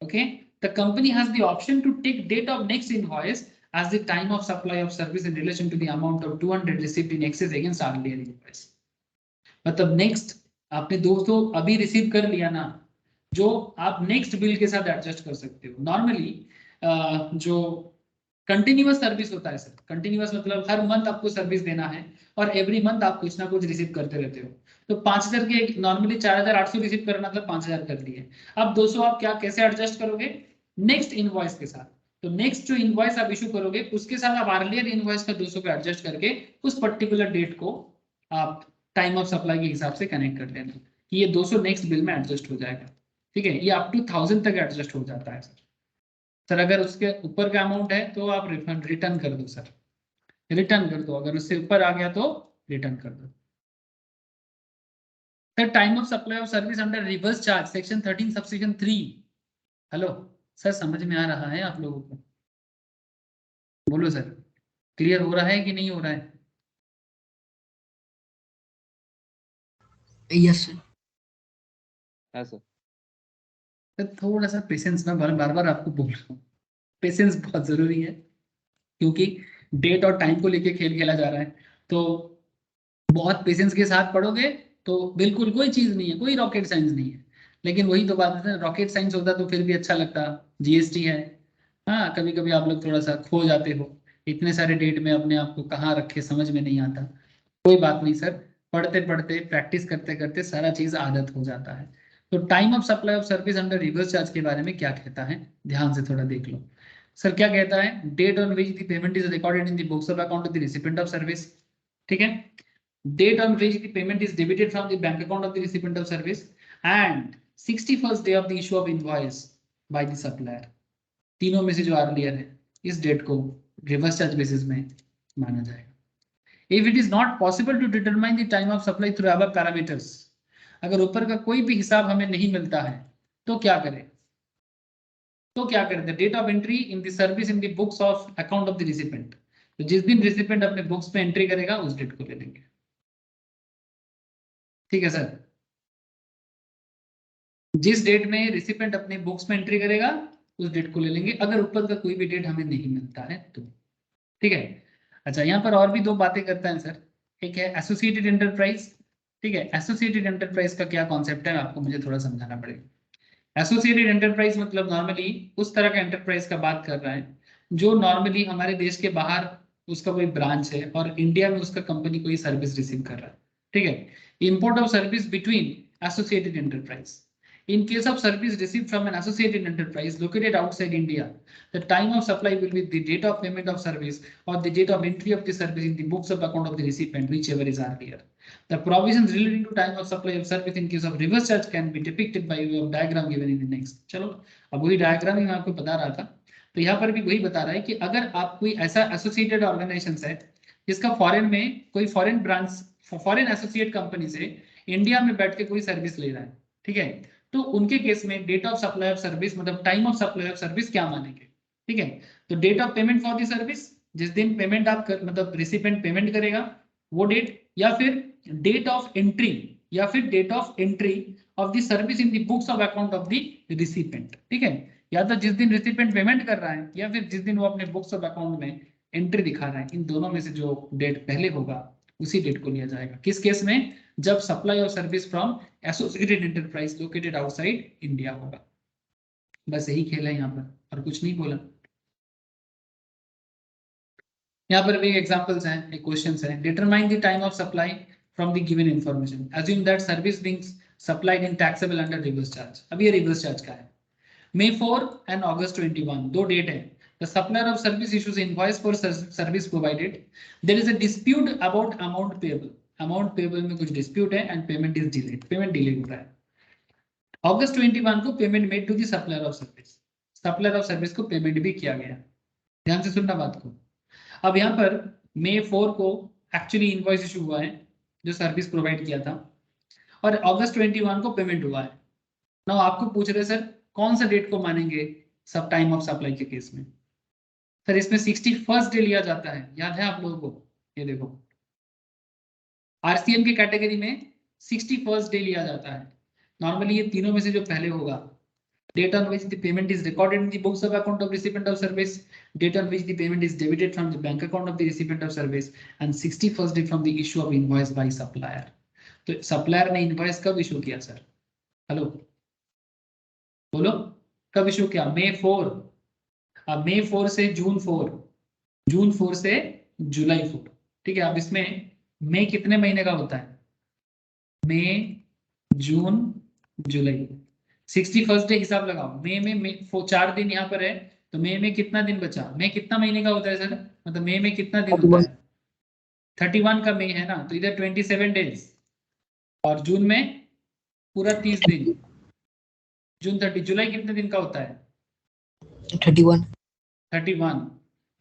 Okay, the company has the option to take date of next invoice as the time of supply of service in relation to the amount of 200 received in excess against earlier invoice. मतलब नेक्स्ट आपने 200 अभी रिसीव कर लिया ना, जो आप नेक्स्ट बिल के साथ एडजस्ट कर सकते हो. नॉर्मली जो कंटिन्यूअस सर्विस होता है सर, कंटिन्यूअस मतलब हर मंथ आपको सर्विस देना है और एवरी मंथ आप कुछ ना कुछ रिसीव करते रहते हो. तो 5000 के नॉर्मली 4800 रिसीव करना मतलब 5000 कर लिए. अब 200 आप क्या कैसे एडजस्ट करोगे? नेक्स्ट इनवॉइस के साथ. तो नेक्स्ट जो इनवॉइस आप इशू करोगे उसके साथ आप अर्लियर इनवॉइस का 200 पे एडजस्ट करके उस पर्टिकुलर डेट को आप टाइम ऑफ सप्लाई के हिसाब से कनेक्ट कर लेना कि ये 200 नेक्स्ट बिल में एडजस्ट हो जाएगा. ठीक है, ये अप टू 1000 तक एडजस्ट हो जाता है सर. अगर उसके ऊपर का अमाउंट है तो आप रिफंड रिटर्न कर दो सर, रिटर्न कर दो. अगर उससे ऊपर आ गया तो रिटर्न कर दो. Sir time of supply of service under reverse charge section 13 subsection 3. Hello sir, समझ में आ रहा है आप लोगों को? बोलो सर, क्लियर हो रहा है कि नहीं हो रहा है? Yes sir. हाँ सर. थोड़ा सा पेशेंस में बार बार आपको बोल रहा हूँ, पेशेंस बहुत जरूरी है क्योंकि डेट और टाइम को लेके खेल खेला जा रहा है. तो बहुत पेशेंस के साथ पढ़ोगे तो बिल्कुल कोई चीज नहीं है, कोई रॉकेट साइंस नहीं है. लेकिन वही तो बात है, रॉकेट साइंस होता तो फिर भी अच्छा लगता. जीएसटी है, हाँ कभी कभी आप लोग थोड़ा सा खो जाते हो, इतने सारे डेट में अपने आप को कहाँ रखे समझ में नहीं आता. कोई बात नहीं सर, पढ़ते पढ़ते प्रैक्टिस करते करते सारा चीज आदत हो जाता है. तो time of supply of service under reverse charge के बारे में क्या कहता है, ध्यान से थोड़ा देख लो. सर क्या कहता है? Date on which the payment is recorded in the books of account of the recipient of service. ठीक है, date on which the payment is debited from the bank account of the recipient of service and 61st day of the issue of invoice by the supplier. तीनों में से जो अर्लियर है इस डेट को रिवर्स चार्ज बेसिस में माना जाएगा. If it is not possible to determine the time of supply through above parameters, अगर ऊपर का कोई भी हिसाब हमें नहीं मिलता है तो क्या करें? तो क्या करें? The date of entry in the service in the books of account of the recipient. तो जिस दिन रिसिपेंट अपने बुक्स में एंट्री करेगा उस डेट को ले लेंगे. ठीक है सर, जिस डेट में रिसिपेंट अपने बुक्स में एंट्री करेगा उस डेट को ले लेंगे, अगर ऊपर का कोई भी डेट हमें नहीं मिलता है तो. ठीक है. अच्छा, यहाँ पर और भी दो बातें करते हैं सर. एक है एसोसिएटेड एंटरप्राइज. ठीक है, एसोसिएटेड एंटरप्राइज का क्या कॉन्सेप्ट है आपको मुझे थोड़ा समझाना पड़ेगा. एसोसिएटेड एंटरप्राइज मतलब नॉर्मली उस तरह का एंटरप्राइज का बात कर रहा है जो नॉर्मली हमारे देश के बाहर उसका कोई ब्रांच है और इंडिया में उसका कंपनी कोई सर्विस रिसीव कर रहा है. ठीक है, import of service between associated enterprise. In case of service received from an associated enterprise located outside India, the time of supply will be the date of payment of service or the date of entry of the service in the books of account of the recipient, whichever is earlier. The provisions relating to time of supply of service in case of reverse charge can be depicted by way of diagram given in the next. चलो, अब वही डायग्राम ही मैं आपको बता रहा था. तो यहाँ पर भी वही बता रहा है कि अगर आप कोई ऐसा एसोसिएटेड ऑर्गेनाइजेशन है जिसका फॉरेन में कोई foreign branch, foreign associate company से इंडिया में बैठ के कोई सर्विस ले रहा है. ठीक है, तो उनके केस में date of supply of service मतलब time of supply of service क्या मानेंगे. ठीक है, तो date of payment for the service, जिस दिन पेमेंट आप मतलब रिसिपेंट पेमेंट करेगा वो डेट, या फिर डेट ऑफ एंट्री, या फिर date of entry of the service in the books of account of the recipient. ठीक है, या तो जिस दिन रिसिपेंट पेमेंट कर रहा है या फिर जिस दिन वो अपने बुक्स ऑफ अकाउंट में एंट्री दिखा रहा है. इन दोनों में से जो डेट पहले होगा उसी डेट को लिया जाएगा. किस केस में? जब supply of service from associated enterprise located outside India होगा. बस यही खेल है यहाँ पर और कुछ नहीं बोला. यहाँ पर भी एग्जांपल्स हैं, एक क्वेश्चंस हैं. Determine the time of supply from the given information. Assume that service being supplied in taxable under reverse charge. अब ये रिवर्स चार्ज का है. May 4 and August 21, दो डेट है. The supplier of service issues invoice for service provided. There is a dispute about amount payable. Amount payable में कुछ डिस्प्यूट है and payment is delayed, payment delay हो रहा है। अगस्त 21 को payment made to the supplier of service, supplier of service को पेमेंट भी किया गया। ध्यान से सुनना बात को। अब यहाँ पर मई 4 को एक्चुअली इनवॉइस इशू हुआ है जो सर्विस प्रोवाइड किया था, और अगस्त 21 को पेमेंट हुआ है। नाउ आपको पूछ रहे सर कौन सा डेट को मानेंगे सब टाइम ऑफ सप्लाई के केस में? सर इसमें 61st डे लिया जाता है, याद है आप लोगों को? ये देखो आरसीएम की कैटेगरी में 61st डे लिया जाता है। नॉर्मली ये तीनों में से जो पहले होगा, date on which the payment is recorded in the books of account of recipient of service, date on which the payment is debited from the bank account of the recipient of service, and 61st day from the issue of invoice by supplier. तो सप्लायर ने इनवॉइस कब इशू किया सर? हेलो बोलो, कब इशू किया? मई 4। अब मई 4 से जून 4, जून 4 से जुलाई 4, ठीक है। अब इसमें मई कितने महीने का होता है? मई, जून, जुलाई। 61st डे हिसाब लगाओ। मई में 4 दिन यहाँ पर है, तो मई में कितना दिन बचा? मई कितना महीने का होता है सर? मतलब मई में कितना दिन होता है? 31 का मई है ना, तो इधर 27 डेज, और जून में पूरा 30 दिन, जून 30। जुलाई कितने दिन का होता है? 31।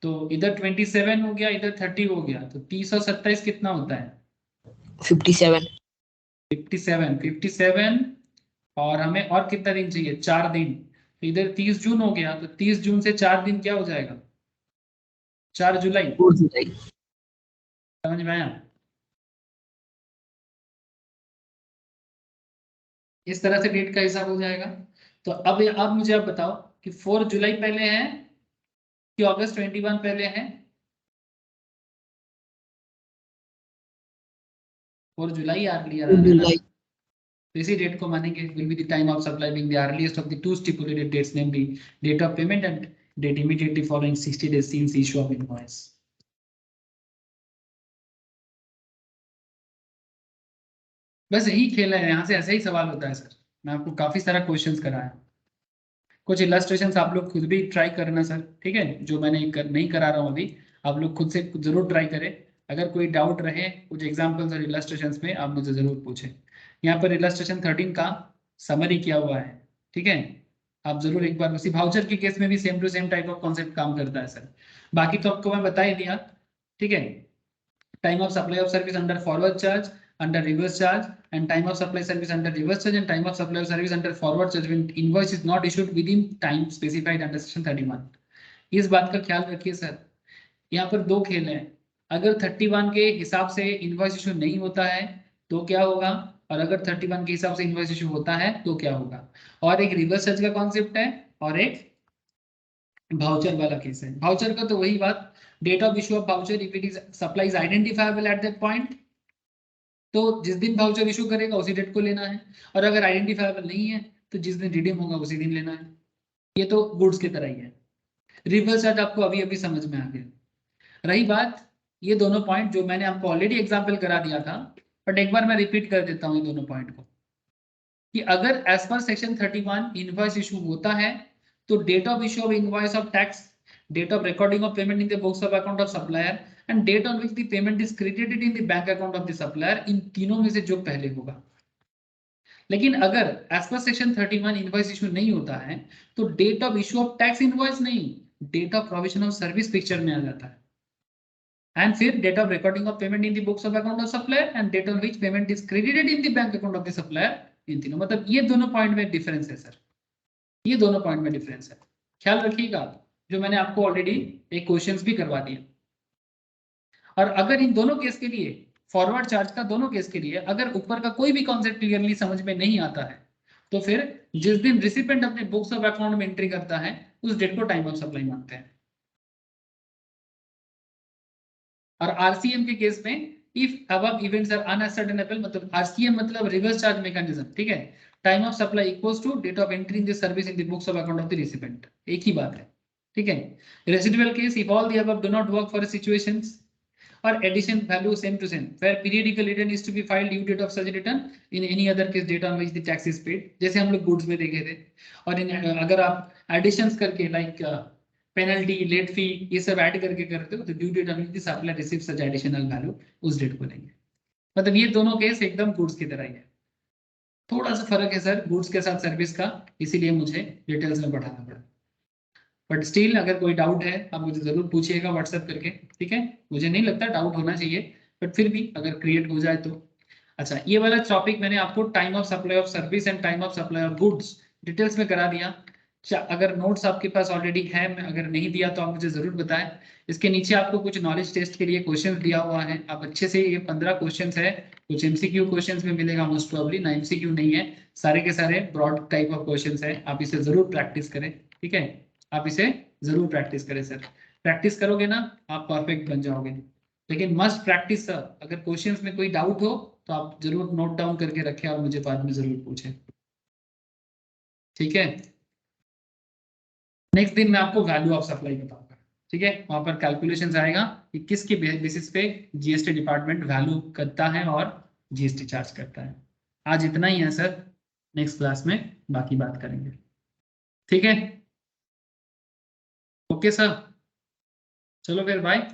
तो इधर 27 हो गया, इधर 30 हो गया, तो 30 और 27 कितना होता है? 57। और हमें और कितना दिन चाहिए? 4 दिन। तो इधर 30 जून हो गया, तो 30 जून से 4 दिन क्या हो जाएगा? 4 जुलाई। समझ में आया? इस तरह से डेट का हिसाब हो जाएगा। तो अब मुझे आप बताओ कि 4 जुलाई पहले है कि अगस्त 21 पहले है? 4 जुलाई अर्लियर है ना, तो इसी डेट को मानेंगे। Will be the time of supply being the earliest of the two stipulated dates, namely date of payment and date immediately following 60 days since issue of invoice. बस यही खेल है, यहाँ से ऐसा ही सवाल होता है सर। मैं आपको काफी सारा क्वेश्चंस कराया, कुछ इलस्ट्रेशंस आप लोग खुद भी ट्राई करना सर, ठीक है? जो मैंने नहीं करा रहा हूँ अभी, आप लोग खुद से जरूर ट्राई करें। अगर कोई डाउट रहे कुछ एग्जांपल्स और इलस्ट्रेशंस में, आप मुझे जरूर पूछें। यहाँ पर इलस्ट्रेशन 13 का समरी किया हुआ है, ठीक है? आप जरूर एक बार, उसी भाउचर के केस में भी same to same type of concept काम करता है सर। बाकी तो आपको मैं बता ही दिया, ठीक है? Time of supply of service under forward charge, under reverse charge, and time of supply service under reverse charge, and time of supply of service under forward charge when invoice is not issued within time specified under section 31। इस बात का ख्याल रखिए सर। यहाँ पर दो खेल हैं, अगर 31 के हिसाब से इनवॉइस इशू नहीं होता है तो क्या होगा, और अगर 31 के हिसाब से इनवॉइस इशू होता है तो क्या होगा। और एक रिवर्स चार्ज का कॉन्सेप्ट है, और एक भाउचर वाला केस है। भाउचर का तो वही बात, date of issue of voucher if it is supply is identifiable at that point, तो जिस दिन भाउचर इशू करेगा उसी डेट को लेना है, और अगर आइडेंटिफाइबल नहीं है तो जिस दिन रिडीम होगा उसी दिन लेना है। ये तो गुड्स की तरह ही है। रिवर्स चार्ज आपको अभी अभी समझ में आ गया। रही बात ये दोनों पॉइंट जो मैंने आपको ऑलरेडी एग्जाम्पल करा दिया था, बट एक बार मैं रिपीट कर देता हूँ ये दोनों पॉइंट को, कि अगर as per section 31 invoice issue होता है तो date of issue of invoice of tax, date of recording of payment in the books of account of supplier, and date on which the payment is credited in the bank account of the supplier, इन तीनों में से जो पहले होगा। लेकिन अगर as per section 31 invoice issue नहीं होता है तो date of issue of tax invoice नहीं, date of provision of service picture में आ जाता है, एंड फिर date of recording of payment in the books of account of supplier and date on which payment is credited in the bank account of the supplier. इन तीनों, मतलब ये दोनों पॉइंट में डिफरेंस है सर, ये दोनों पॉइंट में डिफरेंस है, ख्याल रखिएगा, जो मैंने आपको ऑलरेडी एक क्वेश्चंस भी करवा दिया। और अगर इन दोनों केस के लिए, फॉरवर्ड चार्ज का दोनों केस के लिए, अगर ऊपर का कोई भी कॉन्सेप्ट क्लियरली समझ में नहीं आता है तो फिर जिस दिन रिसिपेंट अपने बुक्स ऑफ अकाउंट में एंट्री करता है उस डेट को टाइम ऑफ सप्लाई मानते हैं। और आरसीएम के केस में if above events are unascertainable, मतलब आरसीएम मतलब रिवर्स चार्ज मैकेनिज्म, ठीक है? Time of supply equals to date of entry in the service in the books of account of the recipient, एक ही बात है, ठीक है? Residual case, if all the above do not work for situations or addition value same to same, where periodical return is to be filed due date of such return, in any other case date on which the tax is paid, जैसे हम लोग गुड्स में देखे थे। और इन अगर आप एडिशंस करके लाइक पेनल्टी, लेट फी, ये सब ऐड करके करते हो तो due date on which the supplier receives such additional value, उस डेट को लेंगे। मतलब ये दोनों केस एकदम गुड्स की तरह ही है, थोड़ा सा फर्क है सर गुड्स के साथ सर्विस का, इसीलिए मुझे डिटेल्स में बढ़ाना पड़ा। बट स्टिल अगर कोई डाउट है आप मुझे जरूर पूछिएगा व्हाट्सएप करके, ठीक है। मुझे नहीं लगता डाउट होना चाहिए, बट फिर भी अगर क्रिएट हो जाए तो। अच्छा, ये वाला टॉपिक मैंने आपको time of supply of service and time of supply of goods details में करा दिया। अगर नोट्स आपके पास ऑलरेडी है, मैं अगर नहीं दिया तो आप मुझे जरूर बताएं। इसके नीचे आपको कुछ नॉलेज टेस्ट के लिए क्वेश्चन दिया हुआ है, आप अच्छे से, ये 15 क्वेश्चन है, कुछ एमसीक्यू क्वेश्चन में मिलेगा मोस्ट प्रोबेबली, ना एमसीक्यू नहीं है, सारे के सारे ब्रॉड टाइप ऑफ क्वेश्चन है। आप इसे जरूर प्रैक्टिस करें, ठीक है, आप इसे जरूर प्रैक्टिस करें सर। प्रैक्टिस करोगे ना आप परफेक्ट बन जाओगे। लेकिन मस्ट प्रैक्टिस सर, अगर क्वेश्चंस में कोई डाउट हो तो आप जरूर नोट डाउन करके रखें और मुझे बाद में जरूर पूछें, ठीक है। नेक्स्ट दिन मैं आपको वैल्यू ऑफ सप्लाई बताऊंगा, ठीक है, वहां पर कैलकुलेशंस आएगा कि किसके बेसिस पे जीएसटी डिपार्टमेंट वैल्यू करता है और जीएसटी चार्ज करता है। आज इतना ही है सर, नेक्स्ट क्लास में बाकी बात करेंगे, ठीक है। ओके सर, चलो फिर बाय।